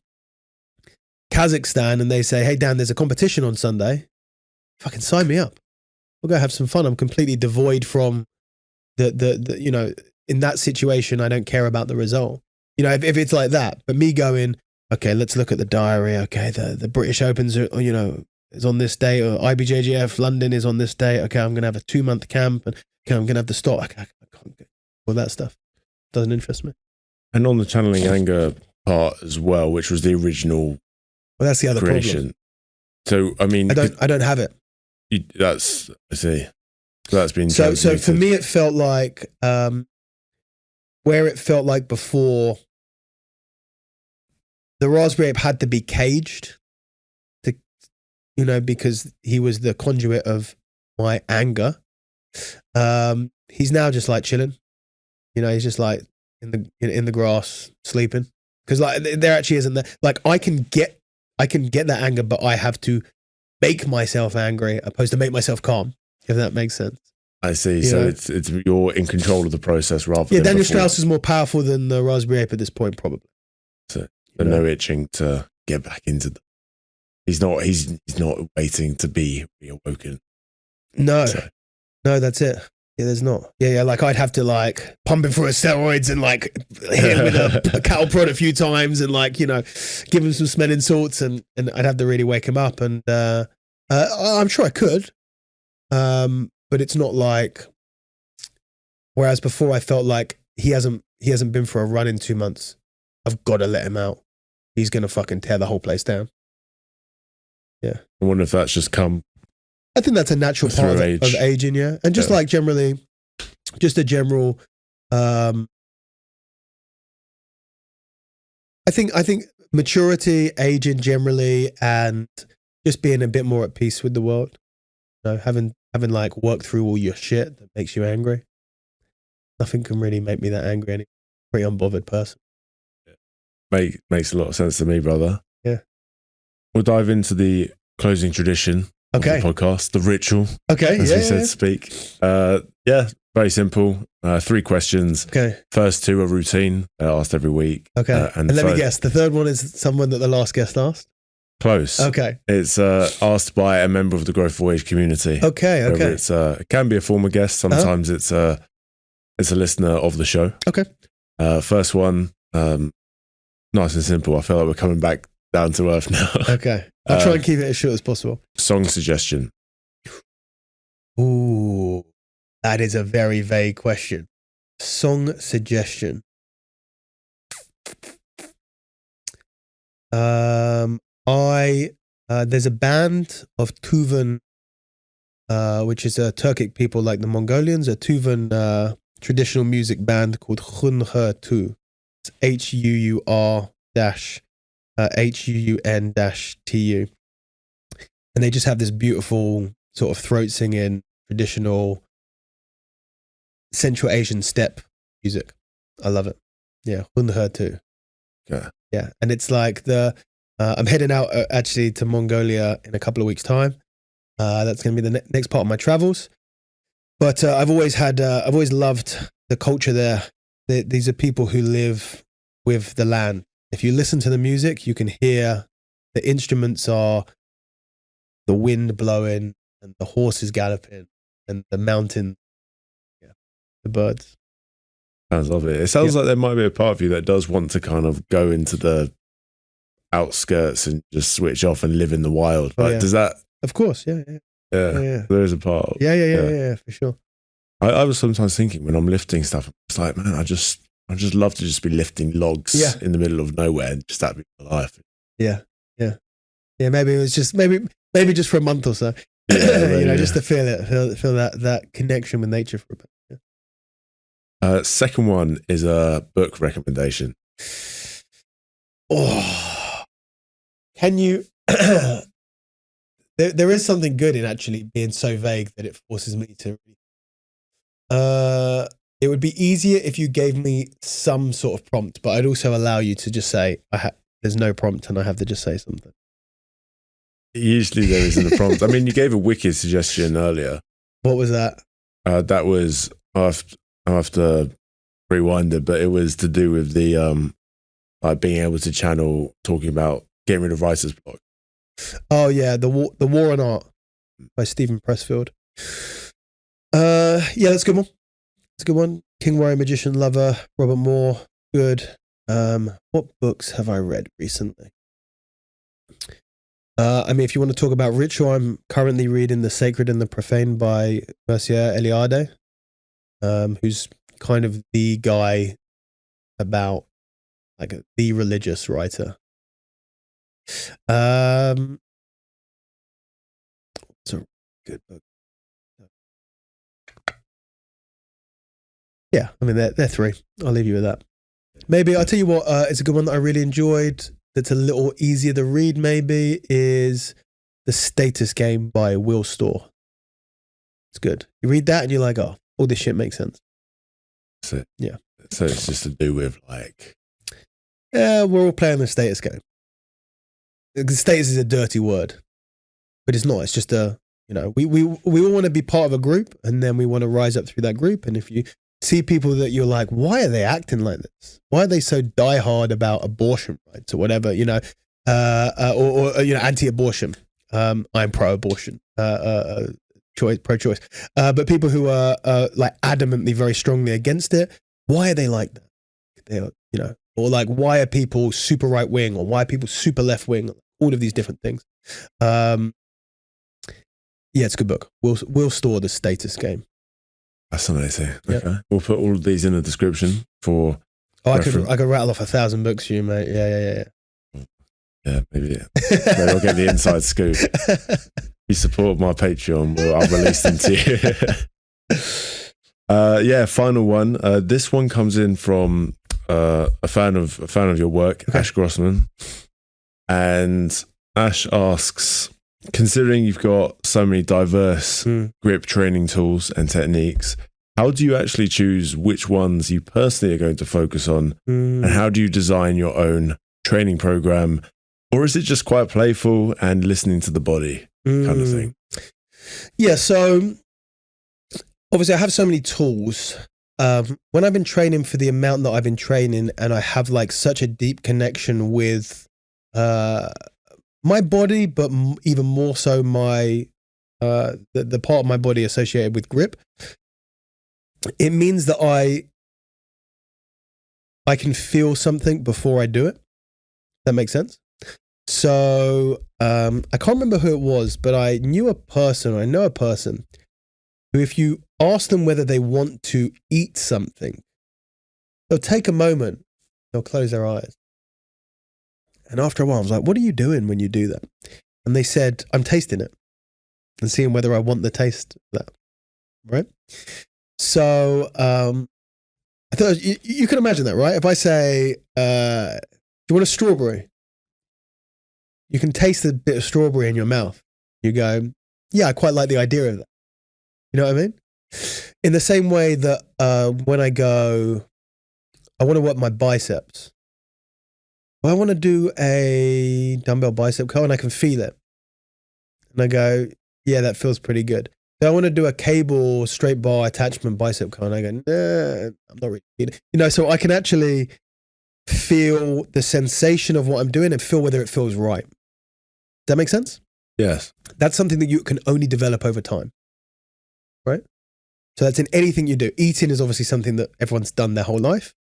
Kazakhstan and they say, hey, Dan, there's a competition on Sunday, fucking sign me up. We'll go have some fun. I'm completely devoid from the in that situation, I don't care about the result. If it's like that, but me going, okay, let's look at the diary. Okay, the British Opens are, is on this day, or IBJJF London is on this day. Okay, I'm going to have a 2-month camp, and okay, I'm going to have the stop. I can't get all that stuff. Doesn't interest me. And on the channeling anger part as well, which was the original. Well, that's the other creation. Problem. So, I don't have it. I see. So that's been so for me, it felt like where it felt like before, the raspberry ape had to be caged to, because he was the conduit of my anger. He's now just chilling. He's just in the grass sleeping, because there actually isn't that. I can get that anger, but I have to make myself angry opposed to make myself calm, if that makes sense. I see. So it's you're in control of the process rather than Daniel before. Strauss is more powerful than the raspberry ape at this point, probably. So no itching to get back into the. He's not waiting to be reawoken. No, that's it. Yeah, there's not. Yeah. I'd have to pump him for steroids and hit him with a cattle prod a few times and give him some smelling salts and I'd have to really wake him up. And I'm sure I could, but it's not whereas before I felt like he hasn't been for a run in 2 months. I've got to let him out. He's gonna fucking tear the whole place down. Yeah. I wonder if that's just come. I think that's a natural part of aging, yeah. And just generally, just a general, I think maturity, aging generally, and just being a bit more at peace with the world. Having worked through all your shit that makes you angry. Nothing can really make me that angry anymore. Pretty unbothered person. Makes a lot of sense to me, brother. Yeah. We'll dive into the closing tradition of the podcast, the ritual. Okay. As we said, speak. Very simple. 3 questions. Okay. First 2 are routine. They're asked every week. Okay. And let me guess. The third one is someone that the last guest asked? Close. Okay. It's asked by a member of the Growth Voyage community. Okay. It can be a former guest. Sometimes it's a listener of the show. Okay. First one, nice and simple. I feel like we're coming back down to earth now. Okay. I'll try and keep it as short as possible. Song suggestion. Ooh, that is a very vague question. Song suggestion. There's a band of Tuvan, which is a Turkic people like the Mongolians, a Tuvan traditional music band called Hunhur-Tu. It's HUUR-HUUN-TU. And they just have this beautiful sort of throat singing, traditional Central Asian steppe music. I love it. Yeah, Hunhur-Tu. Yeah, and it's like I'm heading out actually to Mongolia in a couple of weeks' time. That's going to be the next part of my travels. But I've always loved the culture there. These are people who live with the land. If you listen to the music, you can hear the instruments are the wind blowing and the horses galloping and the mountain, the birds. Sounds lovely. It sounds like there might be a part of you that does want to kind of go into the outskirts and just switch off and live in the wild. But does that? Of course, yeah. There is a part. Yeah, for sure. I was sometimes thinking when I'm lifting stuff, it's like, man, I just love to just be lifting logs in the middle of nowhere and just that be my life. Yeah. Maybe it was just maybe just for a month or so. Just to feel that connection with nature for a bit. Second one is a book recommendation. Oh, can you? There is something good in actually being so vague that it forces me to. It would be easier if you gave me some sort of prompt, but I'd also allow you to just say, there's no prompt and I have to just say something. Usually there isn't a prompt. I mean, you gave a wicked suggestion earlier. What was that? That was, I have to rewind it, but it was to do with the like being able to channel, talking about getting rid of writer's block. Oh yeah, the War on Art by Stephen Pressfield. That's a good one. It's a good one. King, Warrior, Magician, Lover, Robert Moore, good. What books have I read recently? If you want to talk about ritual, I'm currently reading The Sacred and the Profane by Mircea Eliade, who's kind of the guy about like the religious writer. It's a good book. Yeah, I mean, they're 3. I'll leave you with that. Maybe I'll tell you what, it's a good one that I really enjoyed. That's a little easier to read, maybe, is The Status Game by Will Storr. It's good. You read that and you're like, oh, all this shit makes sense. So, yeah. So it's just to do with like... Yeah, we're all playing the status game. The status is a dirty word, but it's not. It's just we all want to be part of a group, and then we want to rise up through that group. And if you see people that you're like, why are they acting like this? Why are they so diehard about abortion rights or whatever, or anti-abortion? I'm pro-abortion, pro-choice. But people who are like adamantly very strongly against it, why are they like that? They're, or like, why are people super right wing, or why are people super left wing? All of these different things. It's a good book. Will Storr, The Status Game. That's amazing. Okay, we'll put all of these in the description for. I could rattle off 1,000 books for you, mate. Yeah. Yeah, maybe I'll get the inside scoop. You support my Patreon, I'll release them to you. Final one. This one comes in from a fan of your work, okay. Ash Grossman, and Ash asks, considering you've got so many diverse grip training tools and techniques, how do you actually choose which ones you personally are going to focus on, and how do you design your own training program, or is it just quite playful and listening to the body kind of thing? Yeah, so obviously I have so many tools. When I've been training for the amount that I've been training, and I have like such a deep connection with my body, but even more so my the part of my body associated with grip, it means that I can feel something before I do it. That makes sense. So I can't remember who it was, but I know a person who, if you ask them whether they want to eat something, they'll take a moment, they'll close their eyes. And after a while, I was like, what are you doing when you do that? And they said, I'm tasting it and seeing whether I want the taste of that. Right? So I thought you can imagine that, right? If I say, do you want a strawberry? You can taste the bit of strawberry in your mouth. You go, yeah, I quite like the idea of that. You know what I mean? In the same way that when I go, I want to work my biceps. Well, I want to do a dumbbell bicep curl and I can feel it. And I go, yeah, that feels pretty good. So I want to do a cable straight bar attachment bicep curl. And I go, nah, I'm not really feeling it. You know, so I can actually feel the sensation of what I'm doing and feel whether it feels right. Does that make sense? Yes. That's something that you can only develop over time. Right? So that's in anything you do. Eating is obviously something that everyone's done their whole life.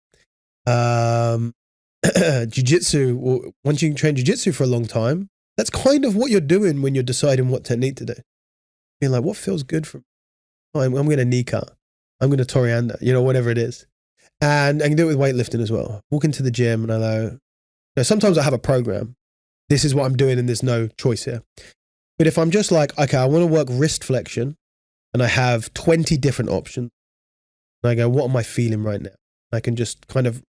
Jiu-jitsu, well, once you can train jiu-jitsu for a long time, that's kind of what you're doing when you're deciding what technique to do. Being like, what feels good for me? Oh, I'm going to knee cut. I'm going to Torianda, you know, whatever it is. And I can do it with weightlifting as well. Walk into the gym and I go, you know, sometimes I have a program. This is what I'm doing and there's no choice here. But if I'm just like, okay, I want to work wrist flexion and I have 20 different options. And I go, what am I feeling right now? I can just kind of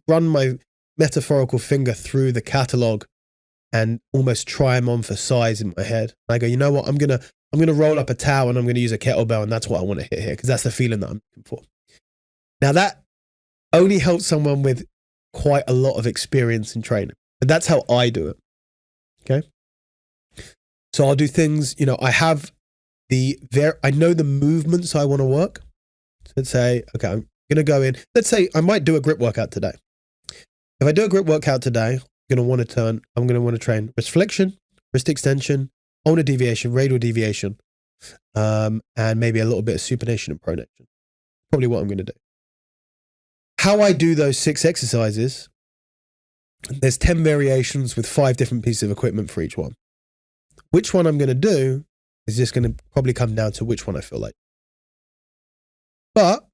run my metaphorical finger through the catalog and almost try them on for size in my head. And I go, you know what? I'm gonna roll up a towel and I'm gonna use a kettlebell and that's what I want to hit here because that's the feeling that I'm looking for. Now that only helps someone with quite a lot of experience in training, but that's how I do it. Okay. So I'll do things, you know, I know the movements I want to work. So let's say, okay, I'm going to go in. Let's say I might do a grip workout today. If I do a grip workout today, I'm going to want to train wrist flexion, wrist extension, ulnar deviation, radial deviation, and maybe a little bit of supination and pronation. Probably what I'm going to do. How I do those 6 exercises, there's 10 variations with 5 different pieces of equipment for each one. Which one I'm going to do is just going to probably come down to which one I feel like. But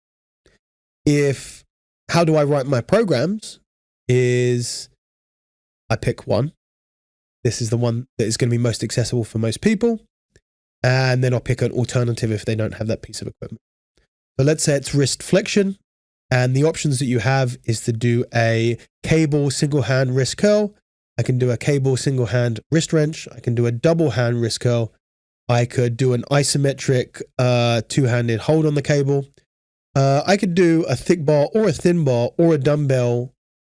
how do I write my programs is I pick one. This is the one that is going to be most accessible for most people. And then I'll pick an alternative if they don't have that piece of equipment. So let's say it's wrist flexion. And the options that you have is to do a cable single hand wrist curl. I can do a cable single hand wrist wrench. I can do a double hand wrist curl. I could do an isometric two-handed hold on the cable. I could do a thick bar or a thin bar or a dumbbell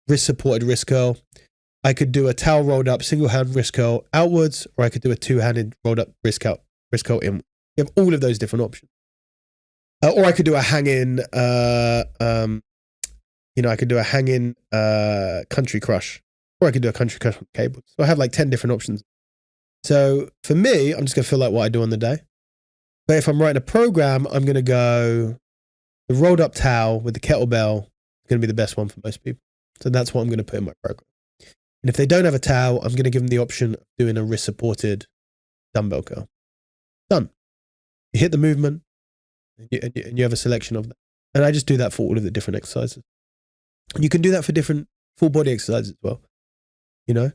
wrist supported wrist curl. I could do a towel rolled up single hand wrist curl outwards, or I could do a two-handed rolled up wrist curl in. You have all of those different options. Or I could do a hang-in, I could do a hang-in country crush, or I could do a country crush on cables. So I have like 10 different options. So for me, I'm just going to feel like what I do on the day. But if I'm writing a program, I'm going to go the rolled up towel with the kettlebell is going to be the best one for most people. So that's what I'm going to put in my program. And if they don't have a towel, I'm going to give them the option of doing a wrist supported dumbbell curl. Done. You hit the movement and you have a selection of that. And I just do that for all of the different exercises. And you can do that for different full body exercises as well, you know?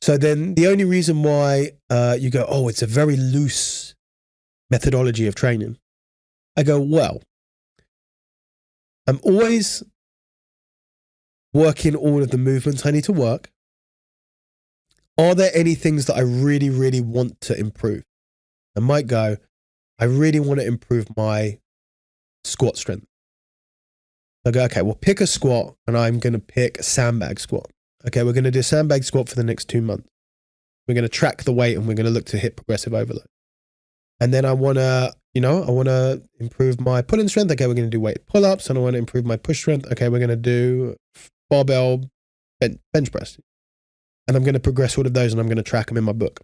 So then the only reason why you go, oh, it's a very loose methodology of training. I go, well, I'm always working all of the movements I need to work. Are there any things that I really, really want to improve? I might go, I really want to improve my squat strength. I go, okay, well, pick a squat and I'm going to pick a sandbag squat. Okay, we're going to do a sandbag squat for the next 2 months. We're going to track the weight and we're going to look to hit progressive overload. And then I want to improve my pulling strength. Okay, we're going to do weight pull-ups. And I want to improve my push strength. Okay, we're going to do barbell bench press. And I'm going to progress all of those and I'm going to track them in my book.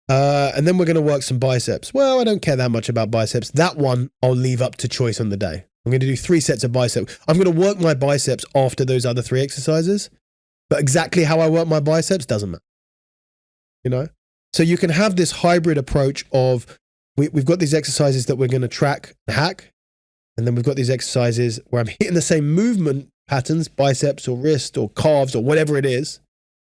And then we're going to work some biceps. Well, I don't care that much about biceps. That one I'll leave up to choice on the day. I'm going to do 3 sets of biceps. I'm going to work my biceps after those other 3 exercises. But exactly how I work my biceps doesn't matter. You know? So you can have this hybrid approach of we've got these exercises that we're going to track and hack. And then we've got these exercises where I'm hitting the same movement patterns, biceps or wrist or calves or whatever it is,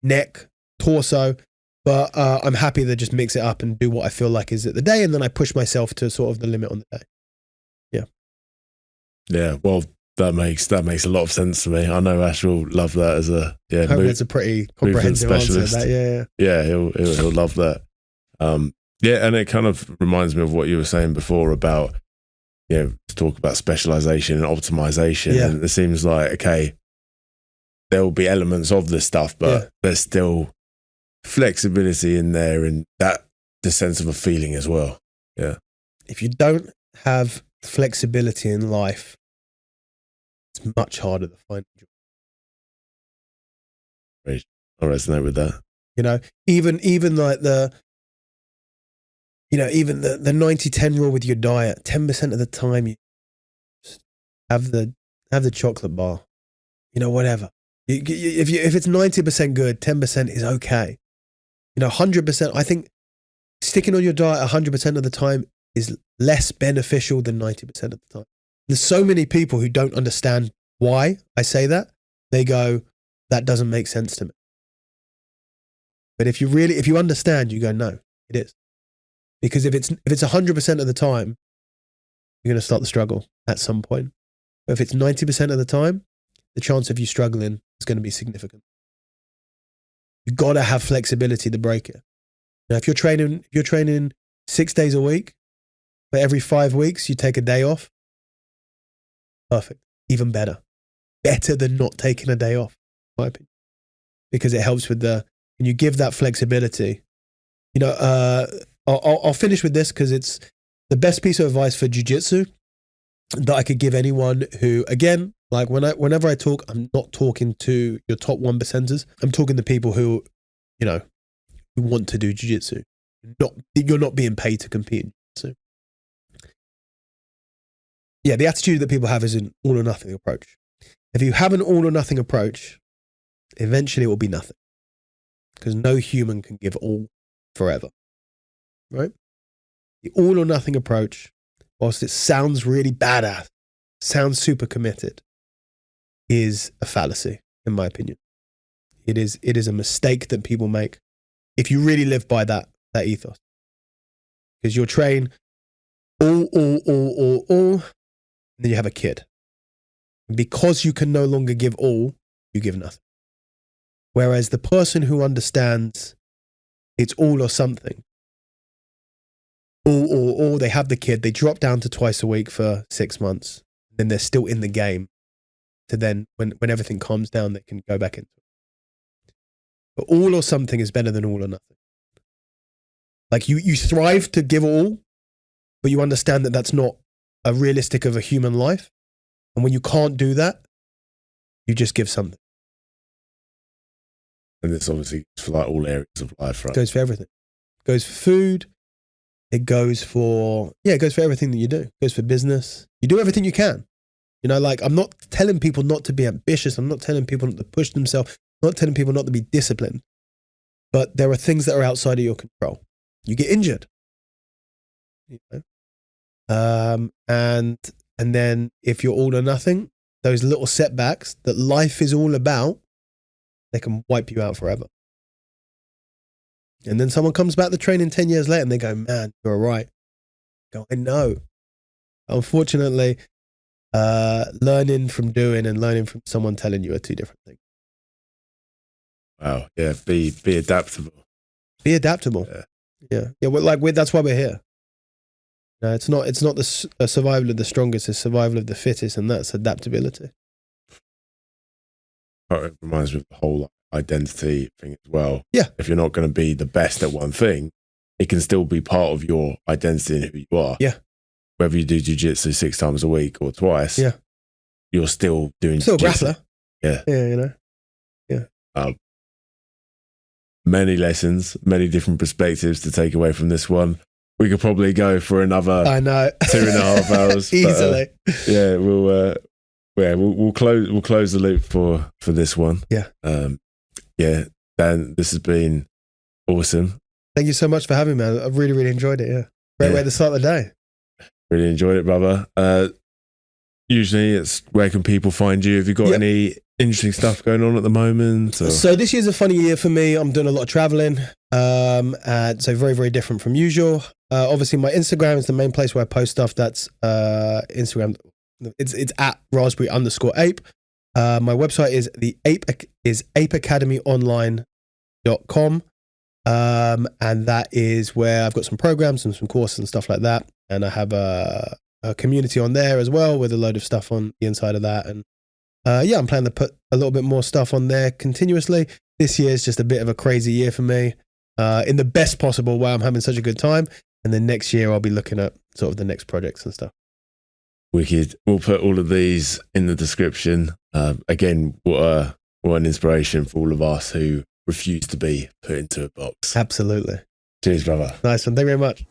neck, torso. But I'm happy to just mix it up and do what I feel like is at the day. And then I push myself to sort of the limit on the day. Yeah. Yeah. Well, that makes a lot of sense to me. I know Ash will love that as a that's a pretty comprehensive answer. That, yeah. He'll love that. Yeah, and it kind of reminds me of what you were saying before about to talk about specialization and optimization. Yeah. And it seems like there will be elements of this stuff, but there's still flexibility in there, and that the sense of a feeling as well. Yeah. If you don't have flexibility in life, it's much harder to find. I resonate with that. Even like the 90-10 rule with your diet. 10% of the time you have the chocolate bar. Whatever. If it's 90% good, 10% is okay. 100%. I think sticking on your diet 100% of the time is less beneficial than 90% of the time. There's so many people who don't understand why I say that. They go, that doesn't make sense to me. But if you understand, you go, no, it is. Because if it's 100% of the time, you're going to start the struggle at some point. But if it's 90% of the time, the chance of you struggling is going to be significant. You've got to have flexibility to break it. Now, if you're training 6 days a week, but every 5 weeks you take a day off, perfect. Even better. Better than not taking a day off, in my opinion. Because it helps with when you give that flexibility. I'll finish with this because it's the best piece of advice for jiu-jitsu that I could give anyone who, again, like whenever I talk, I'm not talking to your top 1%ers. I'm talking to people who want to do jiu-jitsu. You're not being paid to compete in jiu-jitsu. Yeah, the attitude that people have is an all or nothing approach. If you have an all or nothing approach, eventually it will be nothing. Because no human can give all forever. Right? The all or nothing approach, whilst it sounds really badass, sounds super committed, is a fallacy, in my opinion. It is a mistake that people make if you really live by that ethos. Because you'll train all, and then you have a kid. And because you can no longer give all, you give nothing. Whereas the person who understands it's all or something, or they have the kid, they drop down to twice a week for 6 months, then they're still in the game. So then when everything calms down, they can go back into it. But all or something is better than all or nothing. Like you thrive to give all, but you understand that that's not a realistic of a human life. And when you can't do that, you just give something. And it's obviously for like all areas of life, right? It goes for everything. It goes for food. It goes for everything that you do. It goes for business. You do everything you can. Like I'm not telling people not to be ambitious. I'm not telling people not to push themselves. I'm not telling people not to be disciplined. But there are things that are outside of your control. You get injured. And then if you're all or nothing, those little setbacks that life is all about, they can wipe you out forever. And then someone comes back to training 10 years later and they go, man, you're right. I go, I know. Unfortunately, learning from doing and learning from someone telling you are two different things. Wow. Yeah. Be adaptable. Be adaptable. Yeah. That's why we're here. No, it's not the survival of the strongest, it's survival of the fittest, and that's adaptability. It reminds me of the whole identity thing as well. Yeah. If you're not going to be the best at one thing, it can still be part of your identity and who you are. Yeah. Whether you do jiu-jitsu 6 times a week or twice, yeah, you're still doing still a jiu-jitsu. grappler. Yeah. Yeah, you know. Yeah. Many lessons, many different perspectives to take away from this one. We could probably go for another I know 2.5 hours easily. But, we'll close the loop for this one. Yeah. Dan, this has been awesome. Thank you so much for having me, man. I really, really enjoyed it. Yeah. Great way to start the day. Really enjoyed it, brother. Usually it's where can people find you? Have you got any interesting stuff going on at the moment? Or? So this year's a funny year for me. I'm doing a lot of traveling. And so very, very different from usual. Obviously my Instagram is the main place where I post stuff. That's Instagram. It's at raspberry_ape. My website is apeacademyonline.com. And that is where I've got some programs and some courses and stuff like that. And I have a community on there as well with a load of stuff on the inside of that. And I'm planning to put a little bit more stuff on there continuously. This year is just a bit of a crazy year for me in the best possible way. I'm having such a good time. And then next year I'll be looking at sort of the next projects and stuff. Wicked. We'll put all of these in the description. Again, what an inspiration for all of us who refuse to be put into a box. Absolutely. Cheers, brother. Nice one. Thank you very much.